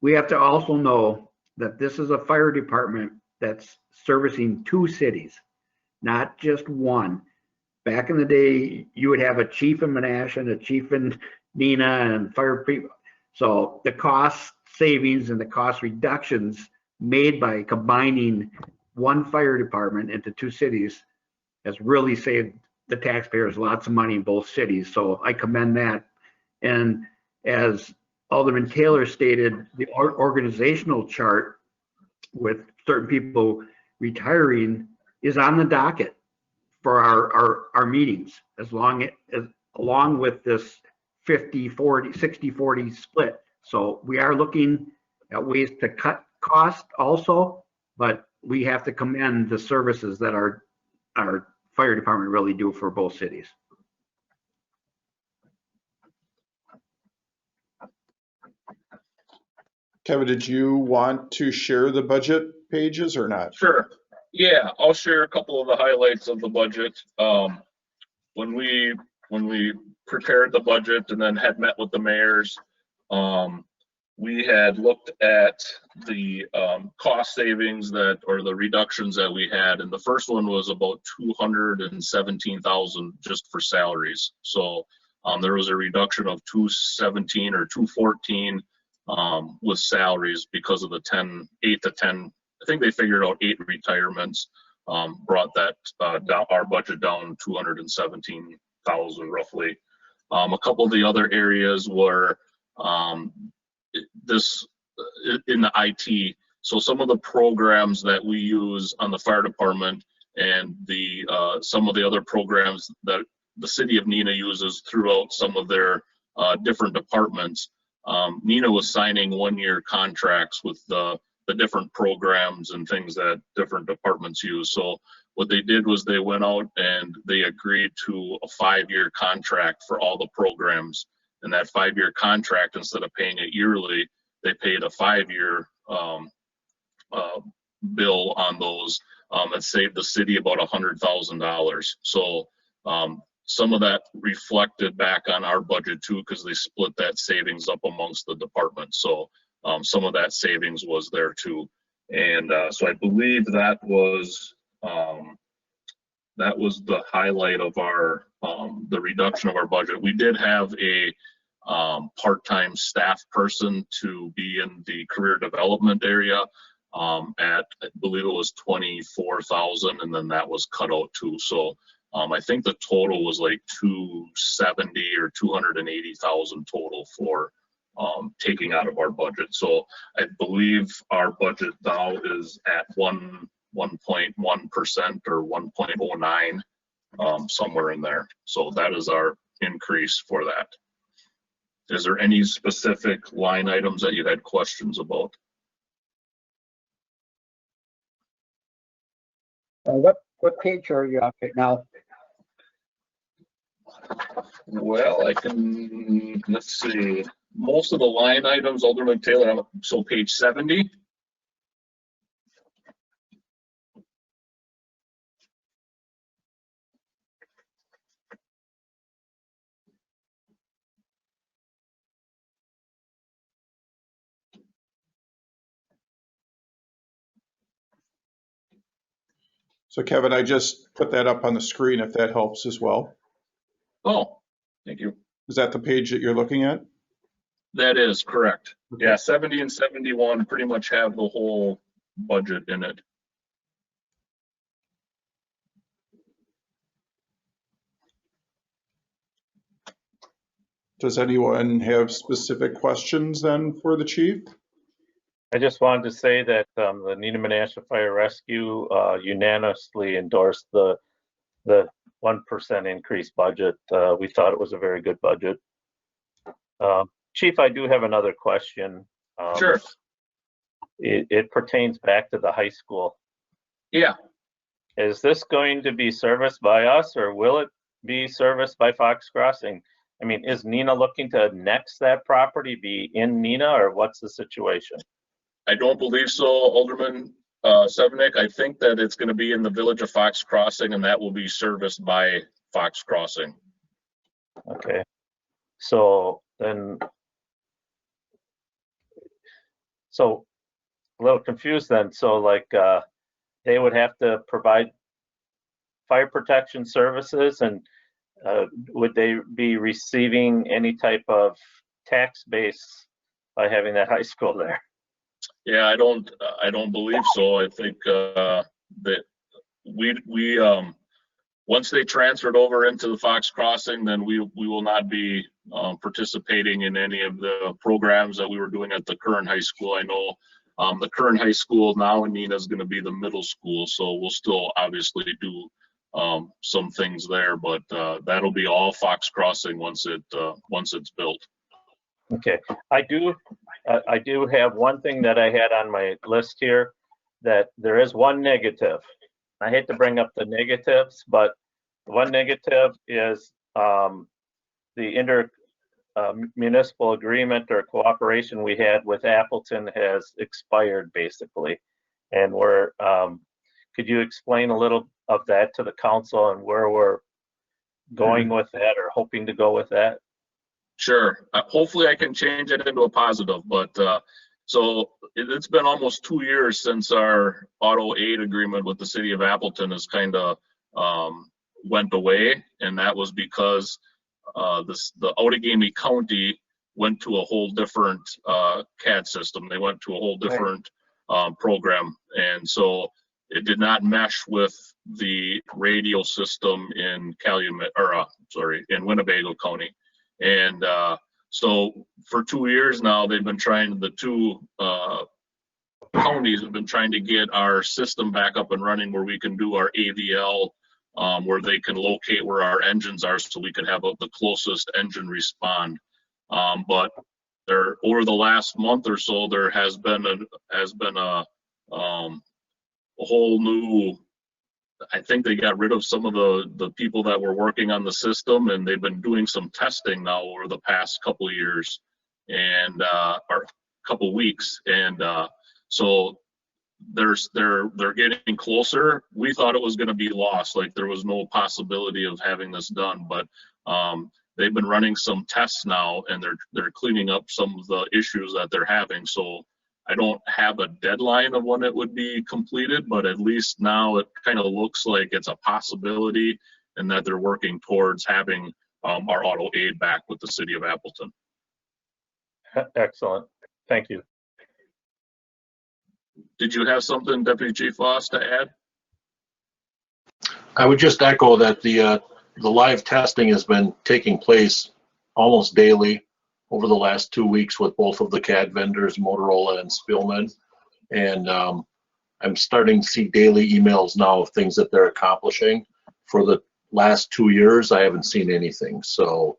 we have to also know that this is a fire department that's servicing 2 cities, not just one. Back in the day, you would have a chief in Menasha and a chief in Neenah and fire people. So the cost savings and the cost reductions made by combining one fire department into 2 cities has really saved the taxpayers lots of money in both cities. So I commend that. And as Alderman Taylor stated, the organizational chart with certain people retiring is on the docket for our meetings, along with this 50-40, 60-40 split. So we are looking at ways to cut cost also, but we have to commend the services that our fire department really do for both cities. Kevin, did you want to share the budget pages or not? Sure. Yeah, I'll share a couple of the highlights of the budget. When we prepared the budget and then had met with the mayors, we had looked at the cost savings or the reductions that we had, and the first one was about 217,000 just for salaries. So there was a reduction of 217 or 214 with salaries because of the 8 to 10. I think they figured out 8 retirements, brought that down, our budget down 217,000 roughly. A couple of the other areas were this in the IT. So some of the programs that we use on the fire department and the some of the other programs that the city of Neenah uses throughout some of their different departments. Neenah was signing 1-year contracts with the different programs and things that different departments use. So what they did was they went out and they agreed to a 5-year contract for all the programs. And that 5-year contract, instead of paying it yearly, they paid a 5-year bill on those. It saved the city about $100,000. So some of that reflected back on our budget too, because they split that savings up amongst the departments. So some of that savings was there too. And so I believe that was the highlight of our the reduction of our budget. We did have a part-time staff person to be in the career development area at, I believe it was 24,000, and then that was cut out too. So I think the total was like 270 or 280,000 total for taking out of our budget. So I believe our budget now is at 1.1% or 1.09, somewhere in there. So that is our increase for that. Is there any specific line items that you had questions about? What page are you on right now? Well, I can, let's see, most of the line items, Alderman Taylor, so page 70. So Kevin, I just put that up on the screen if that helps as well. Oh, thank you. Is that the page that you're looking at? That is correct. Okay. Yeah, 70 and 71 pretty much have the whole budget in it. Does anyone have specific questions then for the chief? I just wanted to say that the Menasha Fire Rescue unanimously endorsed the 1% increased budget. We thought it was a very good budget. Chief, I do have another question. Sure. It pertains back to the high school. Yeah. Is this going to be serviced by us, or will it be serviced by Fox Crossing? I mean, is Neenah looking to annex that property, be in Neenah, or what's the situation? I don't believe so, Alderman Sevenick. I think that it's going to be in the village of Fox Crossing, and that will be serviced by Fox Crossing. Okay. So then, so a little confused then. So like they would have to provide fire protection services, and would they be receiving any type of tax base by having that high school there? Yeah, I don't believe so. I think that we once they transferred over into the Fox Crossing, then we will not be participating in any of the programs that we were doing at the current high school. I know the current high school now in Neenah is going to be the middle school, so we'll still obviously do some things there, but that'll be all Fox Crossing once it's built. Okay, I do have one thing that I had on my list here, that there is one negative. I hate to bring up the negatives, but one negative is the municipal agreement or cooperation we had with Appleton has expired basically. And could you explain a little of that to the council and where we're going with that or hoping to go with that? Sure. Hopefully I can change it into a positive, but so it's been almost 2 years since our auto aid agreement with the city of Appleton has kind of went away, and that was because the Outagamie County went to a whole different CAD system. They went to a whole different program, and so it did not mesh with the radio system in in Winnebago County. And so for 2 years now, they've been trying, the two counties have been trying to get our system back up and running where we can do our AVL, where they can locate where our engines are so we can have the closest engine respond. But over the last month or so, there has been a whole new, I think they got rid of some of the people that were working on the system, and they've been doing some testing now over the past couple of years and or couple weeks, and so they're getting closer. We thought it was going to be lost, like there was no possibility of having this done, but they've been running some tests now, and they're cleaning up some of the issues that they're having. So I don't have a deadline of when it would be completed, but at least now it kind of looks like it's a possibility, and that they're working towards having our auto aid back with the city of Appleton. Excellent. Thank you. Did you have something, Deputy Chief Voss, to add? I would just echo that the live testing has been taking place almost daily over the last 2 weeks with both of the CAD vendors, Motorola and Spielman. And I'm starting to see daily emails now of things that they're accomplishing. For the last 2 years, I haven't seen anything. So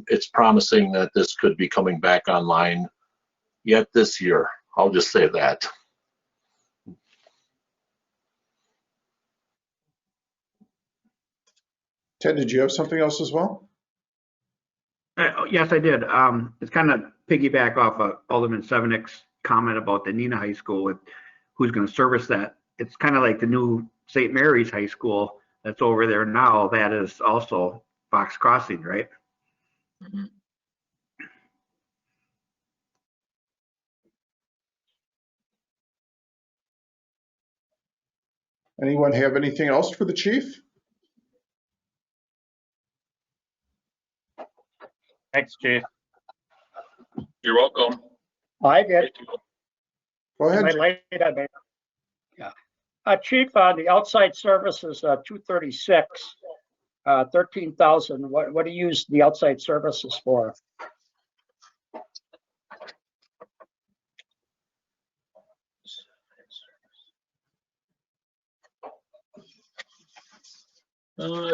it's promising that this could be coming back online yet this year. I'll just say that. Ted, did you have something else as well? Yes, I did. It's kind of piggyback off of Alderman Sevenick's comment about the Neenah High School with who's going to service that. It's kind of like the new St. Mary's High School that's over there now. That is also Fox Crossing, right? Mm-hmm. Anyone have anything else for the chief? Thanks, Chief. You're welcome. I did. Go ahead. Am I late? Yeah. Chief, the outside services, 236, 13,000. What do you use the outside services for?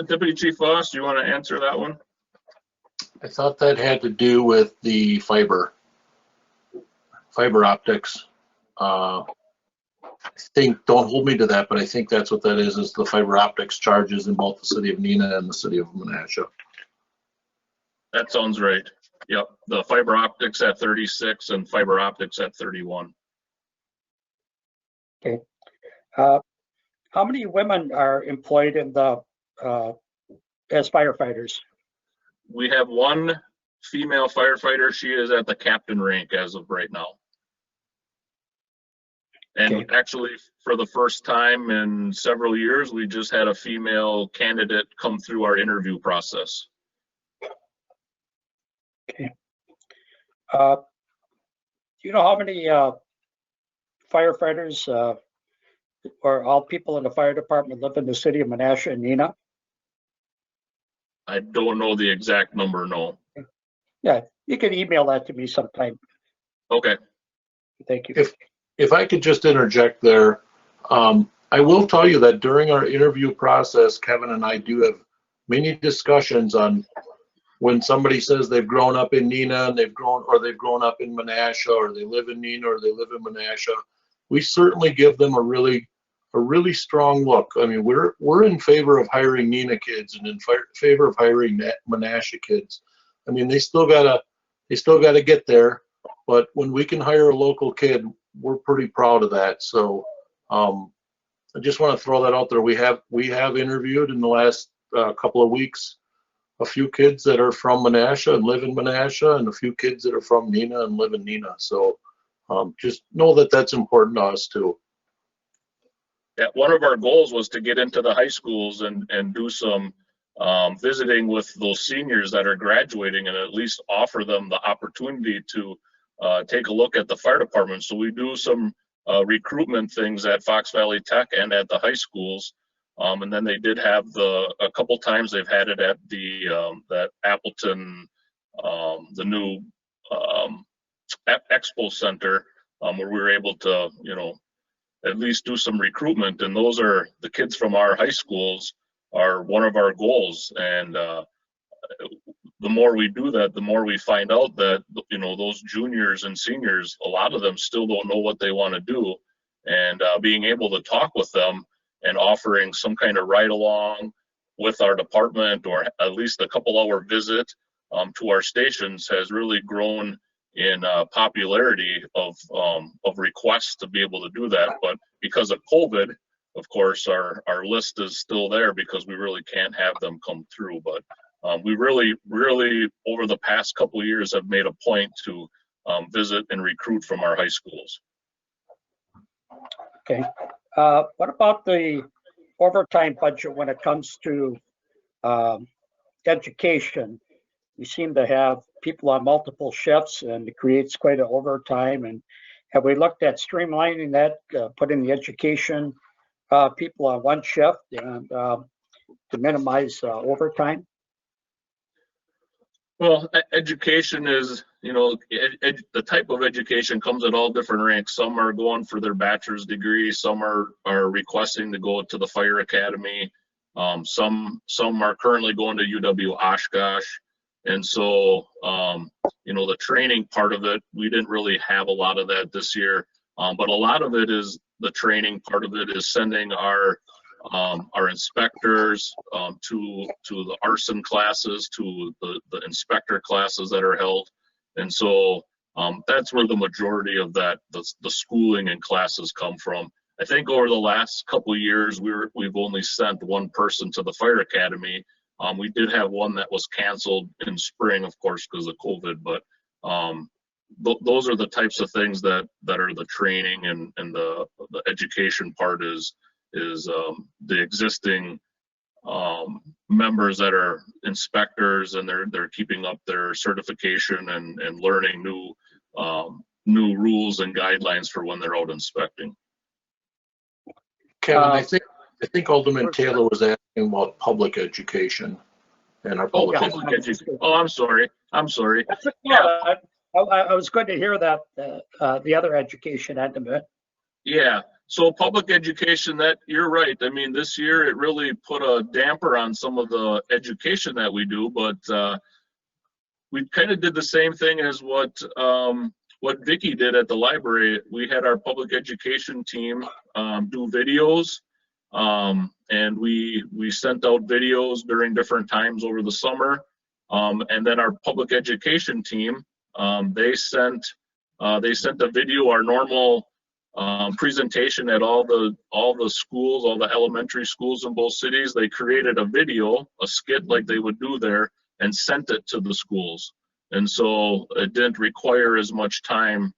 Deputy Chief Voss, do you want to answer that one? I thought that had to do with the fiber optics. I think, don't hold me to that, but I think that's what that is the fiber optics charges in both the city of Neenah and the city of Menasha. That sounds right. Yep, the fiber optics at 36 and fiber optics at 31. Okay. How many women are employed in the as firefighters? We have one female firefighter. She is at the captain rank as of right now. And actually, for the first time in several years, we just had a female candidate come through our interview process. Okay. Do you know how many firefighters or all people in the fire department live in the city of Menasha and Neenah? I don't know the exact number, no. Yeah, you can email that to me sometime. Okay. Thank you. If I could just interject there, I will tell you that during our interview process, Kevin and I do have many discussions on when somebody says they've grown up in Neenah and they've grown up in Menasha, or they live in Neenah or they live in Menasha. We certainly give them a really strong look. I mean, we're in favor of hiring Neenah kids and in favor of hiring Menasha kids. I mean, they still gotta get there, but when we can hire a local kid, we're pretty proud of that. So I just want to throw that out there. We have interviewed in the last couple of weeks a few kids that are from Menasha and live in Menasha, and a few kids that are from Neenah and live in Neenah. So just know that that's important to us too. Yeah, one of our goals was to get into the high schools and do some visiting with those seniors that are graduating, and at least offer them the opportunity to take a look at the fire department. So we do some recruitment things at Fox Valley Tech and at the high schools. And then they did have a couple times they've had it at the that Appleton, the new Expo Center, where we were able to, at least do some recruitment. And those are the kids from our high schools are one of our goals. And the more we do that, the more we find out that, those juniors and seniors, a lot of them still don't know what they want to do. And being able to talk with them and offering some kind of ride along with our department, or at least a couple-hour visit to our stations, has really grown in popularity of requests to be able to do that. But because of COVID, of course, our list is still there because we really can't have them come through. But we really, over the past couple of years, have made a point to visit and recruit from our high schools. Okay. What about the overtime budget when it comes to education? We seem to have people on multiple shifts, and it creates quite an overtime. And have we looked at streamlining that, putting the education people on one shift and to minimize overtime? Well, education is, you know, the type of education comes at all different ranks. Some are going for their bachelor's degree. Some are requesting to go to the fire academy. Some are currently going to UW Oshkosh. And so, you know, the training part of it, we didn't really have a lot of that this year. But a lot of it is, the training part of it is sending our inspectors to the arson classes, to the inspector classes that are held. And so that's where the majority of that, the schooling and classes come from. I think over the last couple of years, we've only sent one person to the fire academy. We did have one that was canceled in spring, of course, because of COVID, but those are the types of things that are the training, and the education part is the existing members that are inspectors, and they're keeping up their certification and learning new rules and guidelines for when they're out inspecting. Kevin, I think Alderman Taylor was asking about public education and our public education. Oh, I'm sorry. Yeah. I was good to hear that, the other education end of it. Yeah, so public education, that you're right. I mean, this year it really put a damper on some of the education that we do, but we kind of did the same thing as what Vicky did at the library. We had our public education team do videos, and we sent out videos during different times over the summer, and then our public education team, they sent a video, our normal presentation at all the schools, all the elementary schools in both cities. They created a video, a skit like they would do there, and sent it to the schools. And so it didn't require as much time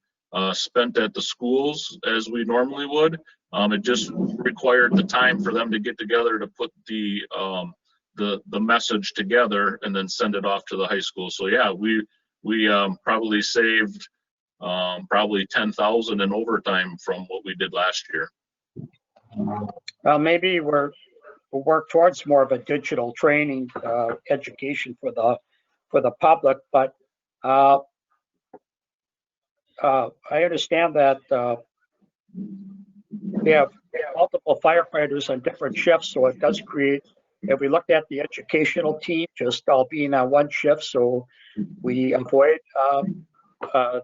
spent at the schools as we normally would. It just required the time for them to get together to put the message together and then send it off to the high school. So yeah, we probably saved probably 10,000 in overtime from what we did last year. Well, maybe we'll work towards more of a digital training education for the public, but I understand that we have multiple firefighters on different shifts, so it does create. If we looked at the educational team just all being on one shift, so we avoid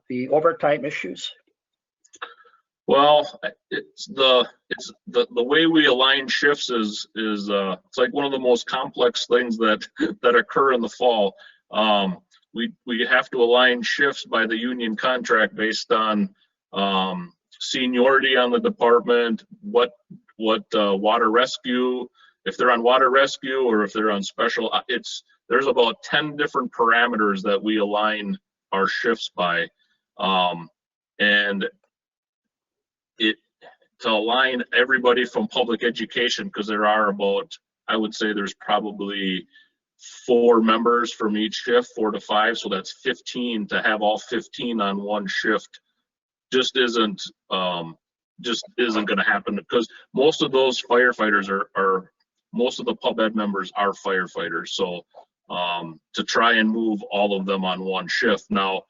the overtime issues. Well, it's the way we align shifts is it's like one of the most complex things that occur in the fall. We have to align shifts by the union contract based on seniority on the department, what water rescue, if they're on water rescue or if they're on special. There's about 10 different parameters that we align our shifts by, and to align everybody from public education, because there are about, I would say there's probably 4 members from each shift, 4 to 5, so that's 15. To have all 15 on one shift just isn't going to happen, because most of those firefighters are most of the pub ed members are firefighters. So to try and move all of them on one shift. Now,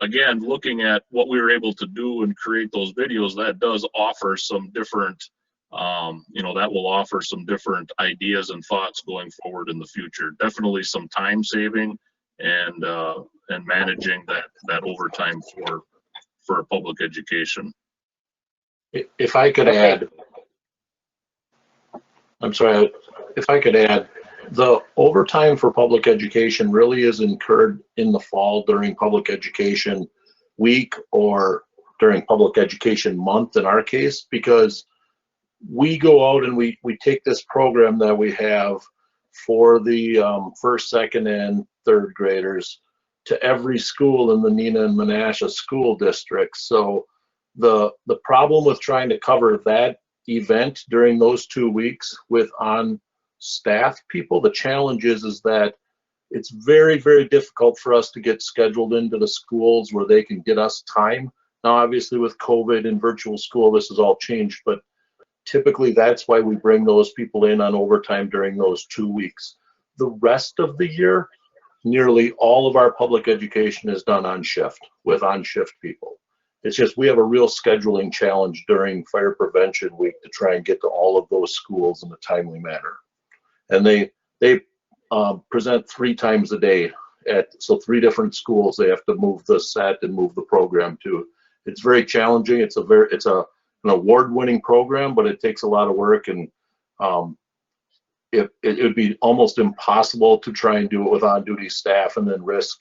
again, looking at what we were able to do and create those videos, that does offer some different, that will offer some different ideas and thoughts going forward in the future. Definitely some time saving and managing that overtime for public education. If I could add, I'm sorry, if I could add, the overtime for public education really is incurred in the fall during public education week or during public education month in our case, because we go out and we take this program that we have for the first, second, and third graders to every school in the Neenah and Menasha school districts. So the problem with trying to cover that event during those 2 weeks with on staff people, the challenge is that it's very, very difficult for us to get scheduled into the schools where they can get us time. Now, obviously with COVID and virtual school, this has all changed, but typically that's why we bring those people in on overtime during those 2 weeks. The rest of the year, nearly all of our public education is done on shift with on-shift people. It's just we have a real scheduling challenge during Fire Prevention Week to try and get to all of those schools in a timely manner. And they present 3 times a day so 3 different schools they have to move the set and move the program to. It's very challenging. It's an award-winning program, but it takes a lot of work, and it would be almost impossible to try and do it with on-duty staff and then risk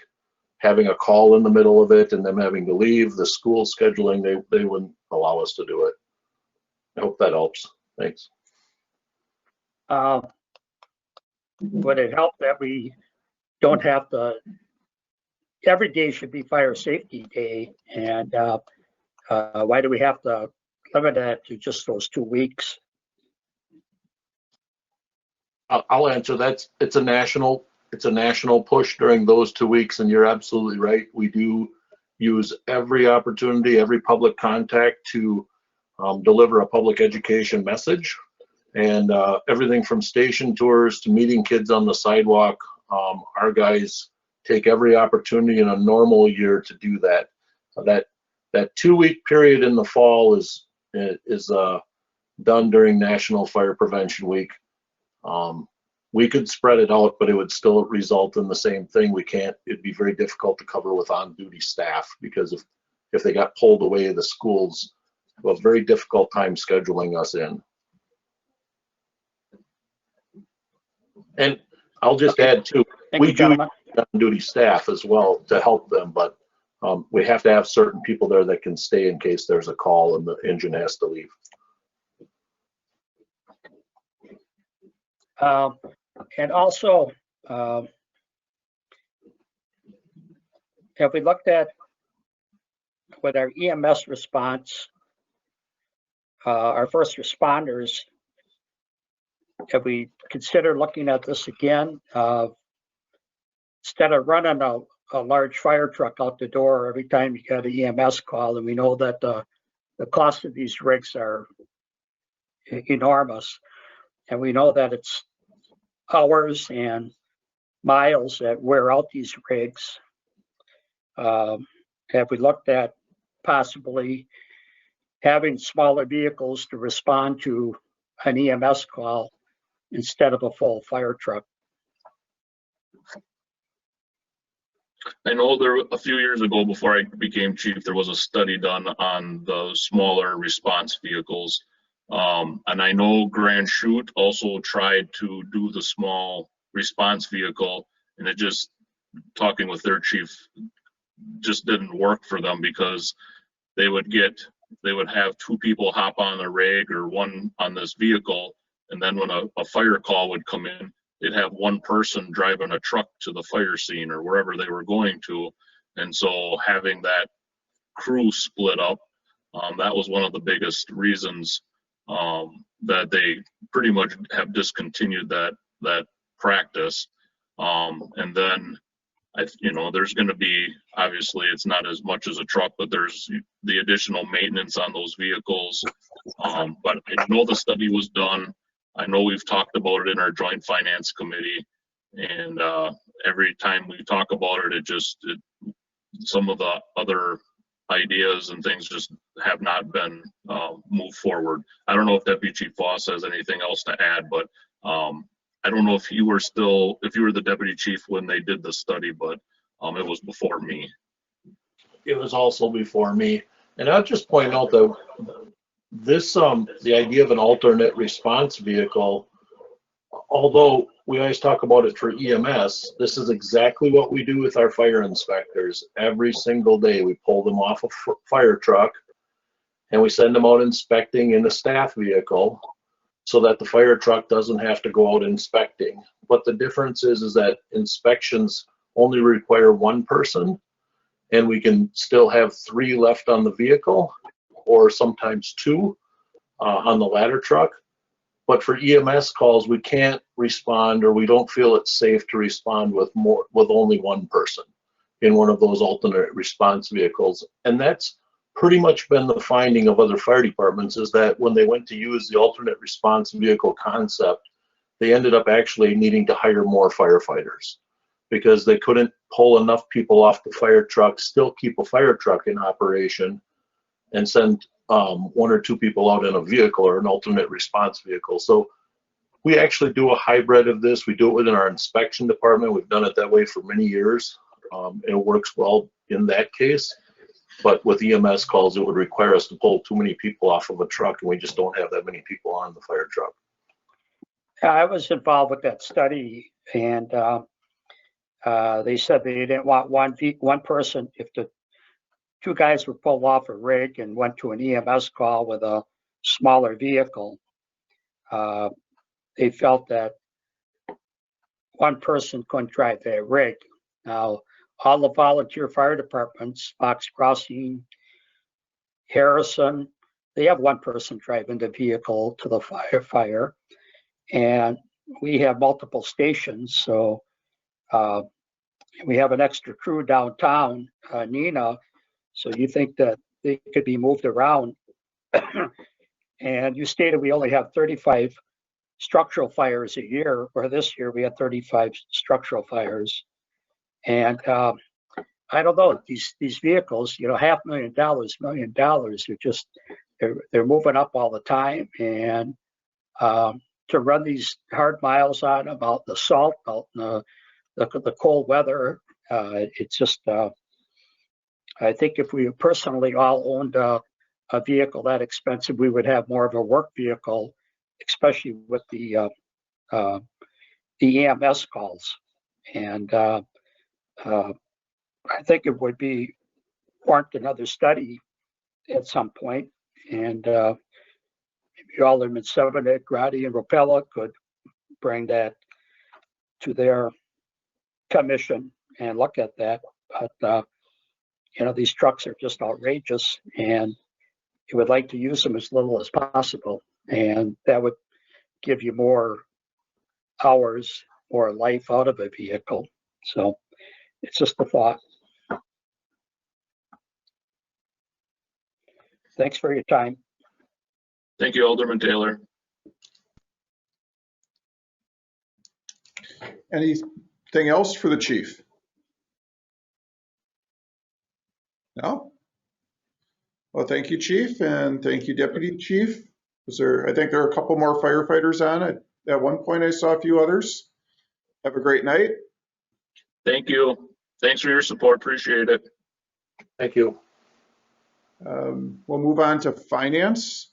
having a call in the middle of it and them having to leave. The school scheduling, they wouldn't allow us to do it. I hope that helps. Thanks. Would it help that we don't have to, every day should be fire safety day, and why do we have to limit that to just those 2 weeks? I'll answer that. It's a national push during those 2 weeks, and you're absolutely right. We do use every opportunity, every public contact to deliver a public education message, and everything from station tours to meeting kids on the sidewalk. Our guys take every opportunity in a normal year to do that. That 2 week period in the fall is done during National Fire Prevention Week. We could spread it out, but it would still result in the same thing. We can't, it'd be very difficult to cover with on-duty staff, because if they got pulled away, the schools have a very difficult time scheduling us in. And I'll just add too, we do on-duty staff as well to help them, but we have to have certain people there that can stay in case there's a call and the engine has to leave. And also, have we looked at with our EMS response, our first responders, have we considered looking at this again? Instead of running a large fire truck out the door every time you get an EMS call, and we know that the cost of these rigs are enormous, and we know that it's hours and miles that wear out these rigs. Have we looked at possibly having smaller vehicles to respond to an EMS call instead of a full fire truck? I know there a few years ago, before I became chief, there was a study done on the smaller response vehicles. And I know Grand Chute also tried to do the small response vehicle, and it just, talking with their chief, just didn't work for them, because they would have 2 people hop on a rig or 1 on this vehicle, and then when a fire call would come in, they'd have 1 person driving a truck to the fire scene or wherever they were going to. And so having that crew split up, that was one of the biggest reasons that they pretty much have discontinued that practice. And then there's going to be, obviously it's not as much as a truck, but there's the additional maintenance on those vehicles. But I know the study was done. I know we've talked about it in our joint finance committee, and every time we talk about it, some of the other ideas and things just have not been moved forward. I don't know if Deputy Chief Voss has anything else to add, but I don't know if you were the Deputy Chief when they did the study, but it was before me. It was also before me. And I'll just point out that this, the idea of an alternate response vehicle, although we always talk about it for EMS, this is exactly what we do with our fire inspectors. Every single day we pull them off a fire truck and we send them out inspecting in a staff vehicle so that the fire truck doesn't have to go out inspecting. But the difference is that inspections only require 1 person, and we can still have 3 left on the vehicle, or sometimes 2 on the ladder truck. But for EMS calls, we can't respond, or we don't feel it's safe to respond with only one person in one of those alternate response vehicles. And that's pretty much been the finding of other fire departments, is that when they went to use the alternate response vehicle concept, they ended up actually needing to hire more firefighters because they couldn't pull enough people off the fire truck, still keep a fire truck in operation, and send one or two people out in a vehicle or an alternate response vehicle. So we actually do a hybrid of this. We do it within our inspection department. We've done it that way for many years. It works well in that case. But with EMS calls, it would require us to pull too many people off of a truck, and we just don't have that many people on the fire truck. I was involved with that study, and they said they didn't want one person. If the two guys were pulled off a rig and went to an EMS call with a smaller vehicle, they felt that one person couldn't drive that rig. Now, all the volunteer fire departments, Fox Crossing, Harrison, they have one person driving the vehicle to the fire. And we have multiple stations, so we have an extra crew downtown, Nina. So you think that they could be moved around. And you stated we only have 35 structural fires a year, where this year we had 35 structural fires. And I don't know, these vehicles, you know, $500,000, $1 million, they're moving up all the time. And to run these hard miles on them, out in the salt, out in the cold weather, it's just, I think if we personally all owned a vehicle that expensive, we would have more of a work vehicle, especially with the EMS calls. And I think it would be warrant another study at some point. And maybe Alderman Sevenet, Grady, and Rapella could bring that to their commission and look at that. But you know, these trucks are just outrageous, and you would like to use them as little as possible, and that would give you more hours or life out of a vehicle. So it's just a thought. Thanks for your time. Thank you, Alderman Taylor. Anything else for the chief? No? Well, thank you, Chief, and thank you, Deputy Chief. I think there are a couple more firefighters on. At one point, I saw a few others. Have a great night. Thank you. Thanks for your support. Appreciate it. Thank you. We'll move on to finance.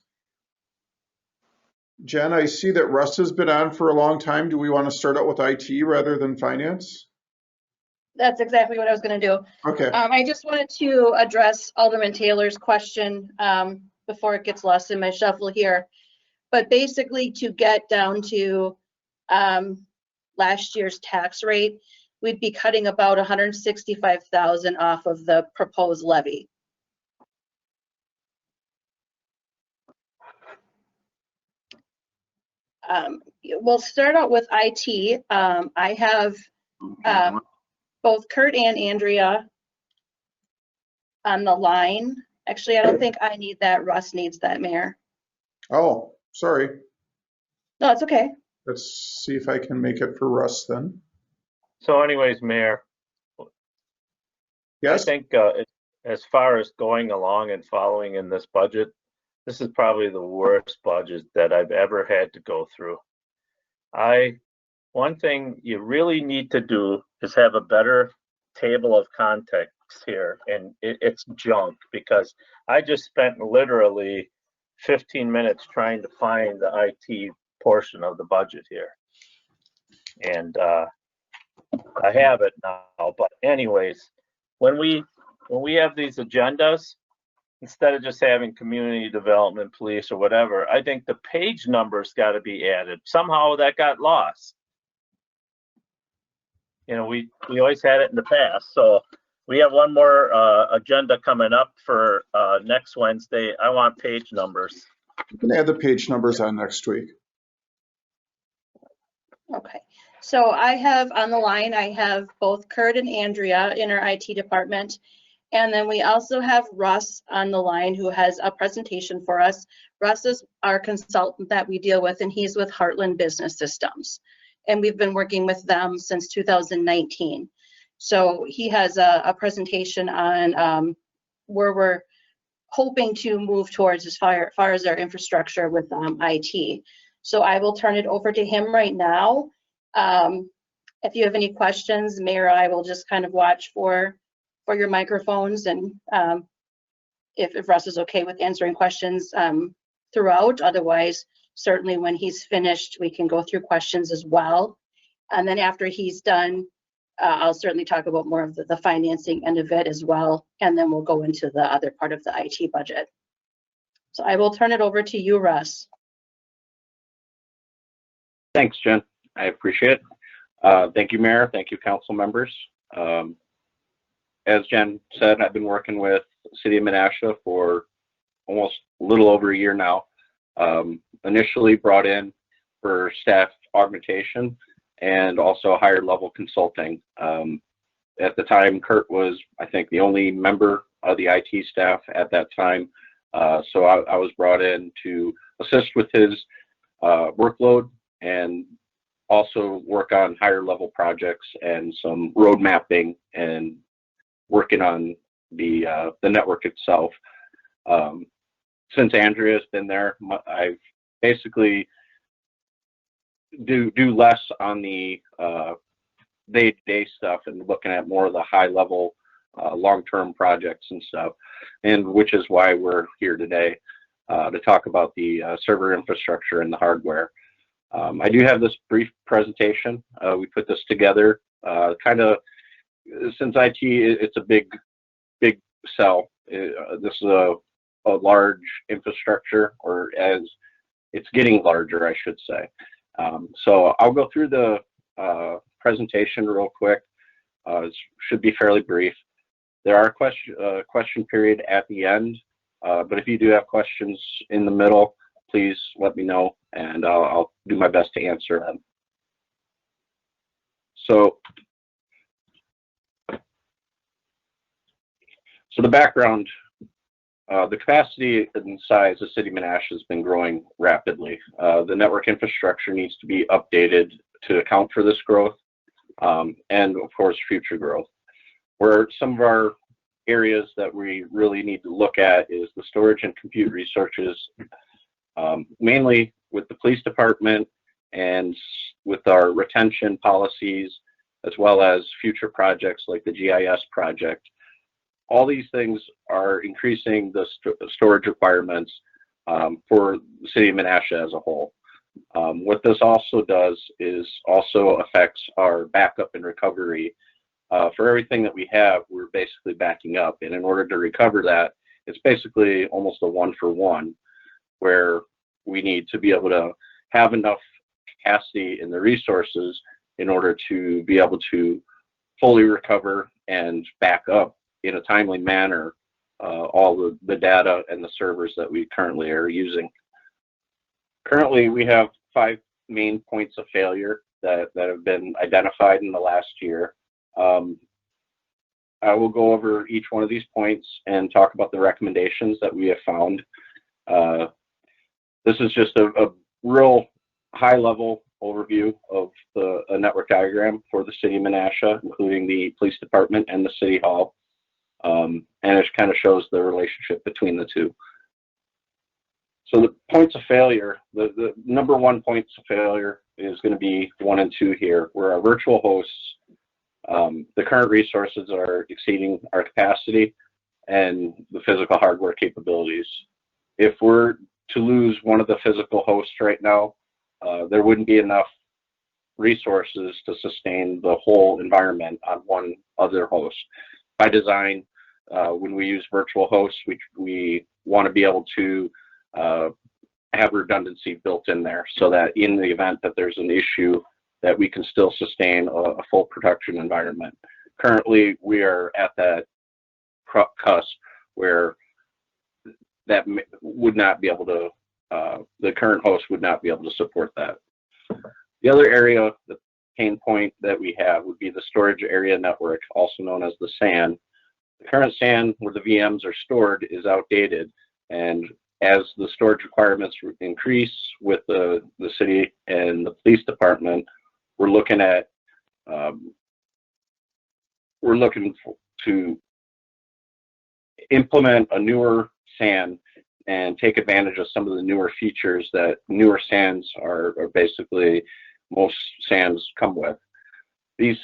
Jen, I see that Russ has been on for a long time. Do we want to start out with IT rather than finance? That's exactly what I was going to do. Okay. I just wanted to address Alderman Taylor's question before it gets lost in my shuffle here. But basically, to get down to last year's tax rate, we'd be cutting about $165,000 off of the proposed levy. We'll start out with IT. I have both Kurt and Andrea on the line. Actually, I don't think I need that. Russ needs that, Mayor. Oh, sorry. No, it's okay. Let's see if I can make it for Russ then. So anyways, Mayor, Yes? I think as far as going along and following in this budget, this is probably the worst budget that I've ever had to go through. One thing you really need to do is have a better table of contents here, and it's junk, because I just spent literally 15 minutes trying to find the IT portion of the budget here. And I have it now, but anyways, when we have these agendas, instead of just having community development, police, or whatever, I think the page numbers got to be added. Somehow that got lost. You know, we always had it in the past. So we have one more agenda coming up for next Wednesday. I want page numbers. You can add the page numbers on next week. Okay, so I have on the line, I have both Kurt and Andrea in our IT department. And then we also have Russ on the line who has a presentation for us. Russ is our consultant that we deal with, and he's with Heartland Business Systems. And we've been working with them since 2019. So he has a presentation on where we're hoping to move towards as far as our infrastructure with IT. So I will turn it over to him right now. If you have any questions, Mayor, I will just kind of watch for your microphones, and if Russ is okay with answering questions throughout. Otherwise, certainly when he's finished, we can go through questions as well. And then after he's done, I'll certainly talk about more of the financing end of it as well. And then we'll go into the other part of the IT budget. So I will turn it over to you, Russ. Thanks, Jen. I appreciate it. Thank you, Mayor. Thank you, council members. As Jen said, I've been working with the City of Menasha for almost a little over a year now. Initially brought in for staff augmentation and also higher level consulting. At the time, Kurt was, I think, the only member of the IT staff at that time. So I was brought in to assist with his workload and also work on higher level projects and some road mapping and working on the network itself. Since Andrea's been there, I've basically do less on the day-to-day stuff and looking at more of the high level long-term projects and stuff, and which is why we're here today to talk about the server infrastructure and the hardware. I do have this brief presentation. We put this together kind of, since IT, it's a big sell. This is a large infrastructure, or as it's getting larger, I should say. So I'll go through the presentation real quick. It should be fairly brief. There are question period at the end, but if you do have questions in the middle, please let me know, and I'll do my best to answer them. So the background, the capacity and size of City of Menasha has been growing rapidly. The network infrastructure needs to be updated to account for this growth, and of course, future growth. Where some of our areas that we really need to look at is the storage and compute resources, mainly with the police department and with our retention policies, as well as future projects like the GIS project. All these things are increasing the storage requirements for the City of Menasha as a whole. What this also does is also affects our backup and recovery. For everything that we have, we're basically backing up. And in order to recover that, it's basically almost a one-for-one, where we need to be able to have enough capacity in the resources in order to be able to fully recover and back up in a timely manner all the data and the servers that we currently are using. Currently, we have 5 main points of failure that have been identified in the last year. I will go over each one of these points and talk about the recommendations that we have found. This is just a real high-level overview of a network diagram for the City of Menasha, including the police department and the City Hall. And it kind of shows the relationship between the two. So the points of failure, the number 1 points of failure is going to be 1 and 2 here, where our virtual hosts, the current resources are exceeding our capacity and the physical hardware capabilities. If we're to lose one of the physical hosts right now, there wouldn't be enough resources to sustain the whole environment on one other host. By design, when we use virtual hosts, we want to be able to have redundancy built in there, so that in the event that there's an issue, that we can still sustain a full production environment. Currently, we are at that cusp where that would not be able to, the current host would not be able to support that. The other area, the pain point that we have would be the storage area network, also known as the SAN. The current SAN where the VMs are stored is outdated, and as the storage requirements increase with the city and the police department, we're looking to implement a newer SAN and take advantage of some of the newer features that newer SANs are basically most SANs come with. These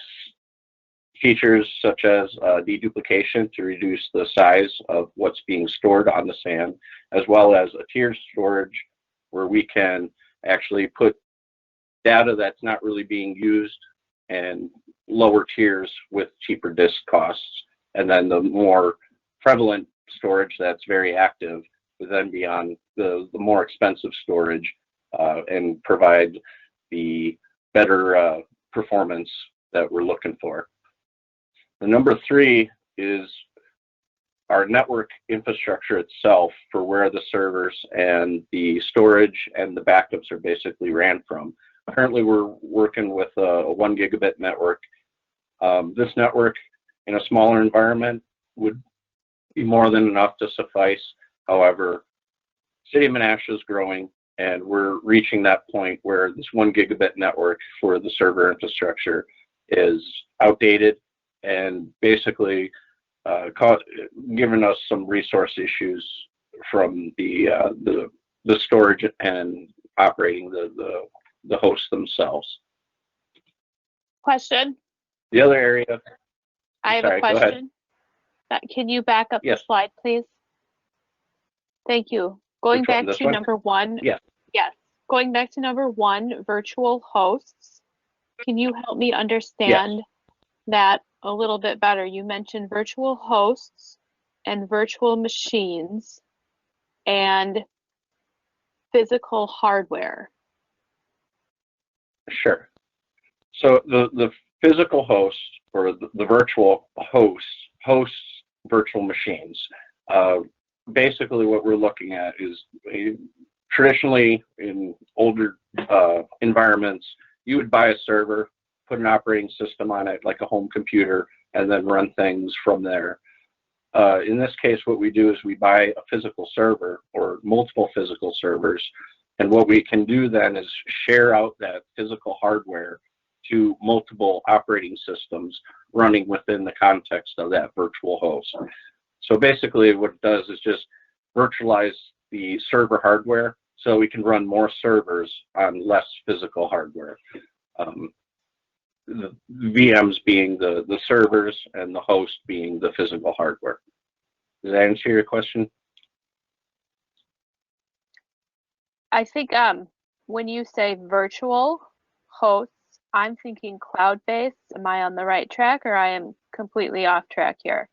features such as deduplication to reduce the size of what's being stored on the SAN, as well as a tiered storage where we can actually put data that's not really being used and lower tiers with cheaper disk costs. And then the more prevalent storage that's very active would then be on the more expensive storage and provide the better performance that we're looking for. The number 3 is our network infrastructure itself for where the servers and the storage and the backups are basically ran from. Currently, we're working with a 1 gigabit network. This network in a smaller environment would be more than enough to suffice. However, City of Menasha is growing, and we're reaching that point where this 1 gigabit network for the server infrastructure is outdated and basically giving us some resource issues from the storage and operating the hosts themselves. Question. The other area. I have sorry, a question. Can you back up Yes. the slide, please? Thank you. Going Which one? back This to one? number 1. Yes. Yes. Going back to number 1, virtual hosts. Can you help me understand that a little bit better? You mentioned virtual hosts and virtual machines and physical hardware. Sure. So the physical host or the virtual hosts virtual machines. Basically what we're looking at is traditionally in older environments, you would buy a server, put an operating system on it like a home computer, and then run things from there. In this case, what we do is we buy a physical server or multiple physical servers, and what we can do then is share out that physical hardware to multiple operating systems running within the context of that virtual host. So basically what it does is just virtualize the server hardware so we can run more servers on less physical hardware. The VMs being the servers and the host being the physical hardware. Does that answer your question? I think when you say virtual hosts, I'm thinking cloud-based. Am I on the right track, or I am completely off track here?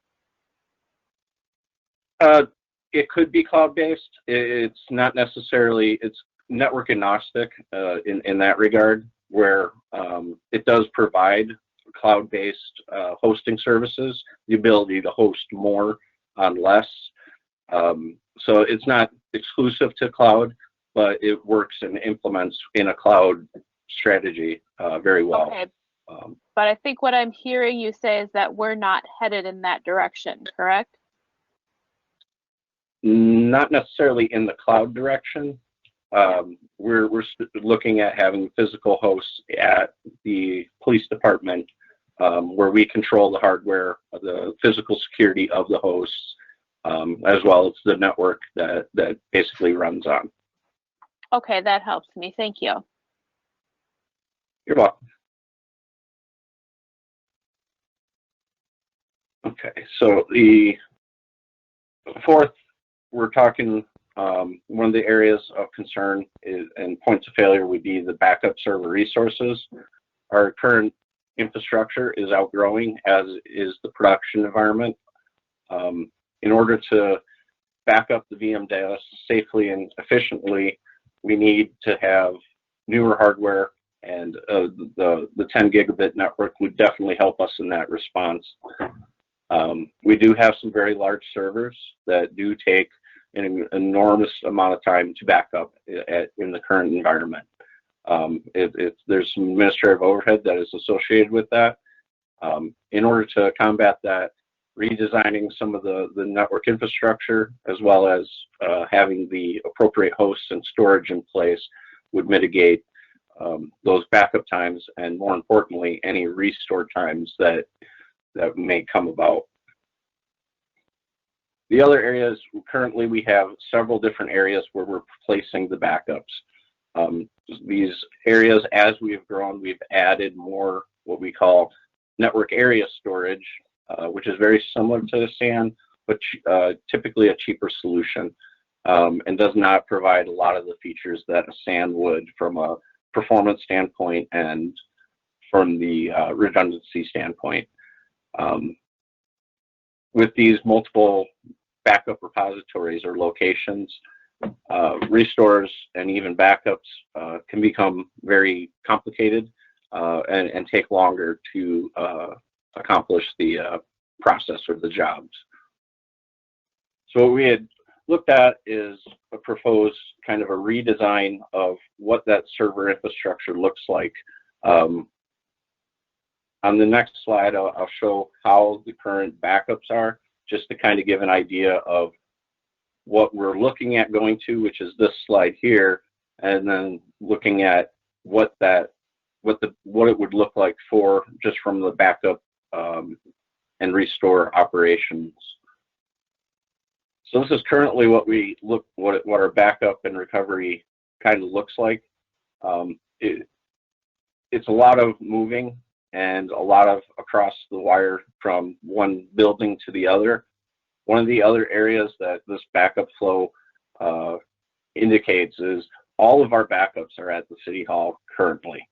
It could be cloud-based. It's not necessarily, it's network agnostic in that regard, where it does provide cloud-based hosting services, the ability to host more on less. So it's not exclusive to cloud, but it works and implements in a cloud strategy very well. Okay. But I think what I'm hearing you say is that we're not headed in that direction, correct? Not necessarily in the cloud direction. We're looking at having physical hosts at the police department where we control the hardware, the physical security of the hosts, as well as the network that basically runs on. Okay, that helps me. Thank you. You're welcome. Okay, so the fourth, we're talking, one of the areas of concern is, and points of failure would be the backup server resources. Our current infrastructure is outgrowing, as is the production environment. In order to back up the VM data safely and efficiently, we need to have newer hardware, and the 10 gigabit network would definitely help us in that response. We do have some very large servers that do take an enormous amount of time to back up in the current environment. There's some administrative overhead that is associated with that. In order to combat that, redesigning some of the network infrastructure, as well as having the appropriate hosts and storage in place, would mitigate those backup times, and more importantly, any restore times that may come about. The other areas, currently we have several different areas where we're placing the backups. These areas, as we have grown, we've added more what we call network area storage, which is very similar to the SAN, but typically a cheaper solution, and does not provide a lot of the features that a SAN would from a performance standpoint and from the redundancy standpoint. With these multiple backup repositories or locations, restores and even backups can become very complicated and take longer to accomplish the process or the jobs. So what we had looked at is a proposed kind of a redesign of what that server infrastructure looks like. On the next slide, I'll show how the current backups are, just to kind of give an idea of what we're looking at going to, which is this slide here, and then looking at what it would look like for just from the backup and restore operations. So this is currently what our backup and recovery kind of looks like. It's a lot of moving and a lot of across the wire from one building to the other. One of the other areas that this backup flow indicates is all of our backups are at the City Hall currently,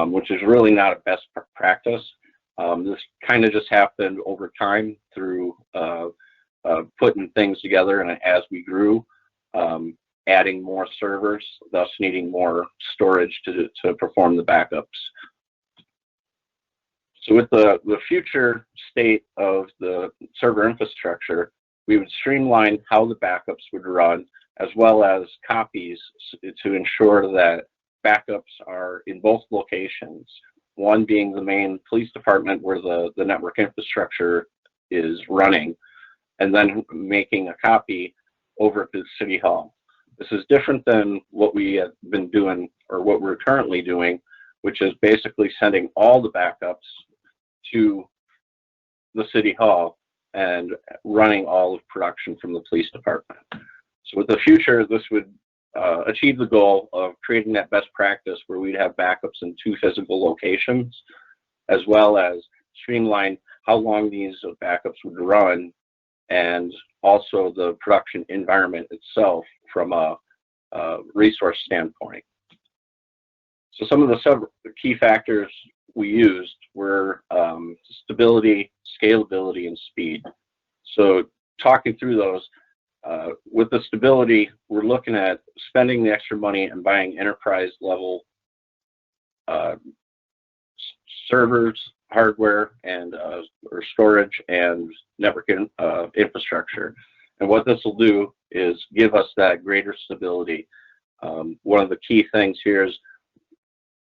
which is really not a best practice. This kind of just happened over time through putting things together, and as we grew, adding more servers, thus needing more storage to perform the backups. So with the future state of the server infrastructure, we would streamline how the backups would run, as well as copies, to ensure that backups are in both locations, one being the main police department where the network infrastructure is running, and then making a copy over to City Hall. This is different than what we have been doing, or what we're currently doing, which is basically sending all the backups to the City Hall and running all of production from the police department. So with the future, this would achieve the goal of creating that best practice where we'd have backups in 2 physical locations, as well as streamline how long these backups would run, and also the production environment itself from a resource standpoint. So some of the key factors we used were stability, scalability, and speed. So talking through those, with the stability, we're looking at spending the extra money and buying enterprise level servers, hardware, and or storage and network infrastructure. And what this will do is give us that greater stability. One of the key things here is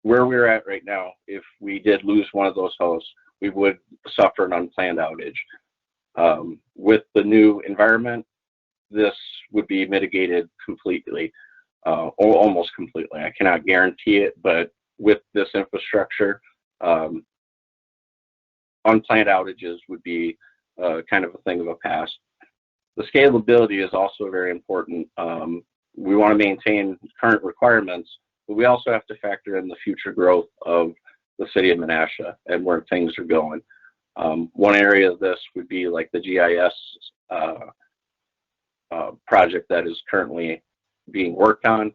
where we're at right now. If we did lose one of those hosts, we would suffer an unplanned outage. With the new environment, this would be mitigated completely, or almost completely. I cannot guarantee it, but with this infrastructure, unplanned outages would be kind of a thing of a past. The scalability is also very important. We want to maintain current requirements, but we also have to factor in the future growth of the city of Menasha and where things are going. One area of this would be like the GIS project that is currently being worked on.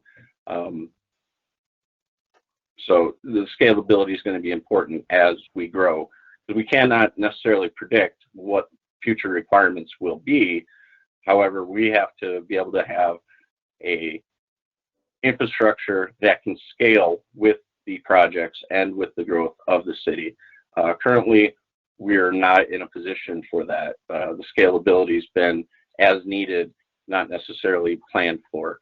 So the scalability is going to be important as we grow, because we cannot necessarily predict what future requirements will be. However, we have to be able to have a infrastructure that can scale with the projects and with the growth of the city. Currently, we're not in a position for that. The scalability has been as needed, not necessarily planned for.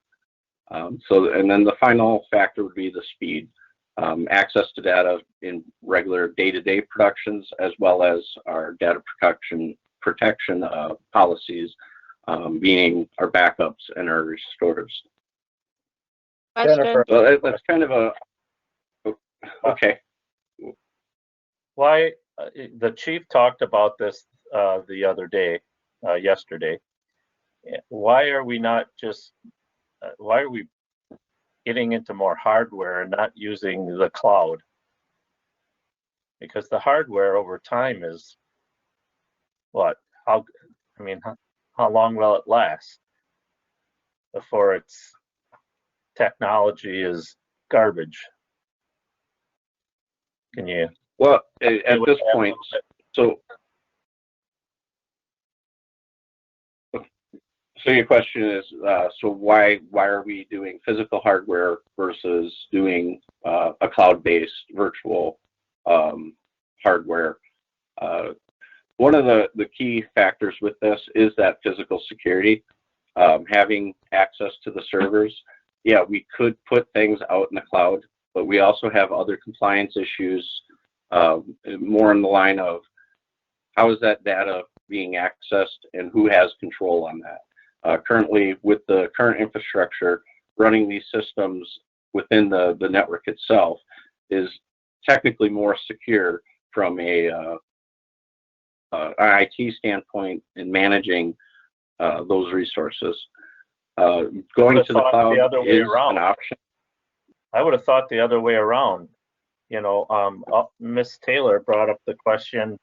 And then the final factor would be the speed. Access to data in regular day-to-day productions, as well as our data protection policies, meaning our backups and our restores. Jennifer, So that's kind of a, okay. Why, the chief talked about this the other day, yesterday. Why are we not just, why are we getting into more hardware and not using the cloud? Because the hardware over time is what? How, I mean, how long will it last before its technology is garbage? Can you? Well, at this point, so your question is, so why are we doing physical hardware versus doing a cloud-based virtual hardware? One of the key factors with this is that physical security. Having access to the servers, yeah, we could put things out in the cloud, but we also have other compliance issues, more in the line of how is that data being accessed and who has control on that. Currently, with the current infrastructure, running these systems within the network itself is technically more secure from an IT standpoint in managing those resources. Going to the cloud is an option. I would have thought the other way around. You know, Miss Taylor brought up the question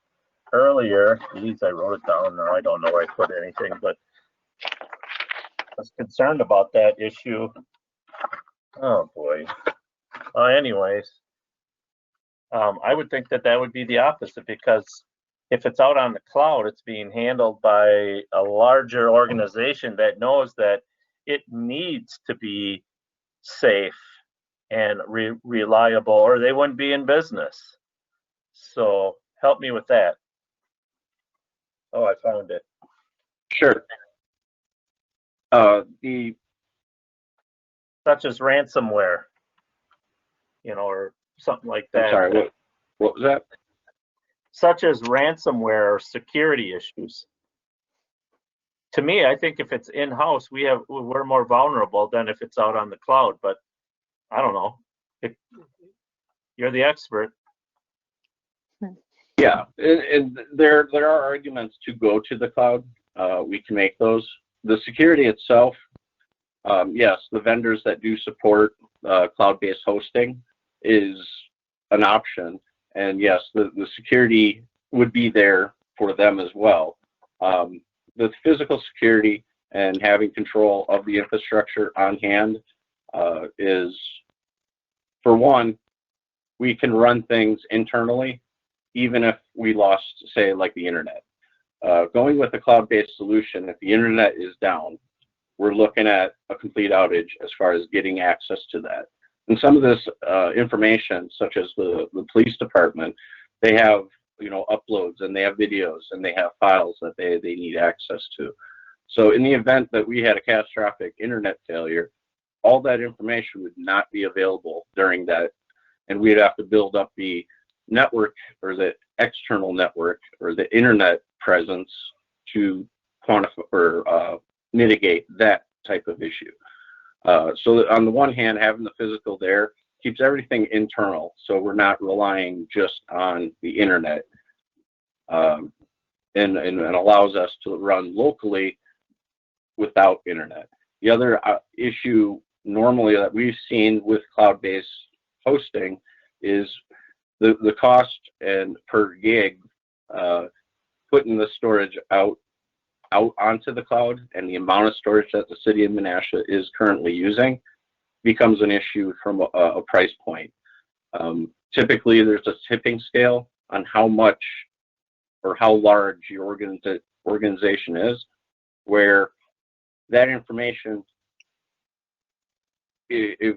earlier. Geez, I wrote it down, or I don't know where I put anything, but I was concerned about that issue. Oh boy. Anyways, I would think that that would be the opposite, because if it's out on the cloud, it's being handled by a larger organization that knows that it needs to be safe and reliable, or they wouldn't be in business. So help me with that. Oh, I found it. Sure. Such as ransomware, you know, or something like that. I'm sorry, what was that? Such as ransomware or security issues. To me, I think if it's in-house, we're more vulnerable than if it's out on the cloud. But I don't know. You're the expert. Yeah, and there are arguments to go to the cloud. We can make those. The security itself, yes, the vendors that do support cloud-based hosting is an option. And yes, the security would be there for them as well. The physical security and having control of the infrastructure on hand is, for one, we can run things internally, even if we lost, say, like the internet. Going with a cloud-based solution, if the internet is down, we're looking at a complete outage as far as getting access to that. And some of this information, such as the police department, they have, you know, uploads, and they have videos, and they have files that they need access to. So in the event that we had a catastrophic internet failure, all that information would not be available during that, and we'd have to build up the network or the external network or the internet presence to quantify or mitigate that type of issue. So on the one hand, having the physical there keeps everything internal, so we're not relying just on the internet, and allows us to run locally without internet. The other issue normally that we've seen with cloud-based hosting is the cost and per gig, putting the storage out onto the cloud, and the amount of storage that the city of Menasha is currently using becomes an issue from a price point. Typically, there's a tipping scale on how much or how large your organization is, where that information,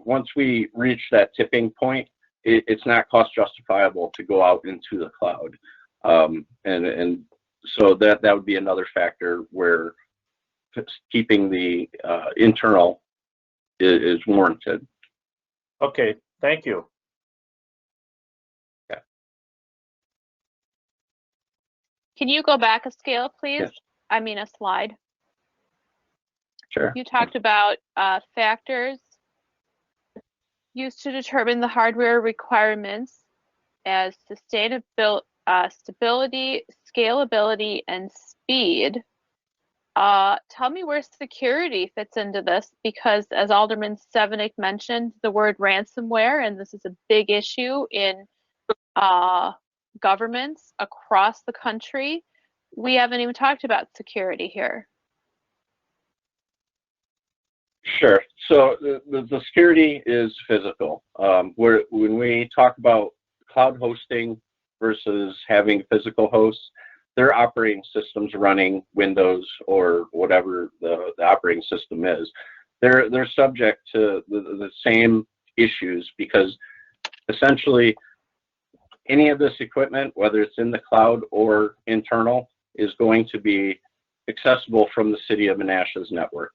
once we reach that tipping point, it's not cost justifiable to go out into the cloud. And so that would be another factor where keeping the internal is warranted. Okay, thank you. Can you go back a scale, please? Yes. I mean, a slide. Sure. You talked about factors used to determine the hardware requirements as stability, scalability, and speed. Tell me where security fits into this, because as Alderman Stevanik mentioned, the word ransomware, and this is a big issue in governments across the country. We haven't even talked about security here. Sure. So the security is physical. When we talk about cloud hosting versus having physical hosts, their operating systems running Windows or whatever the operating system is, they're subject to the same issues, because essentially any of this equipment, whether it's in the cloud or internal, is going to be accessible from the city of Menasha's network.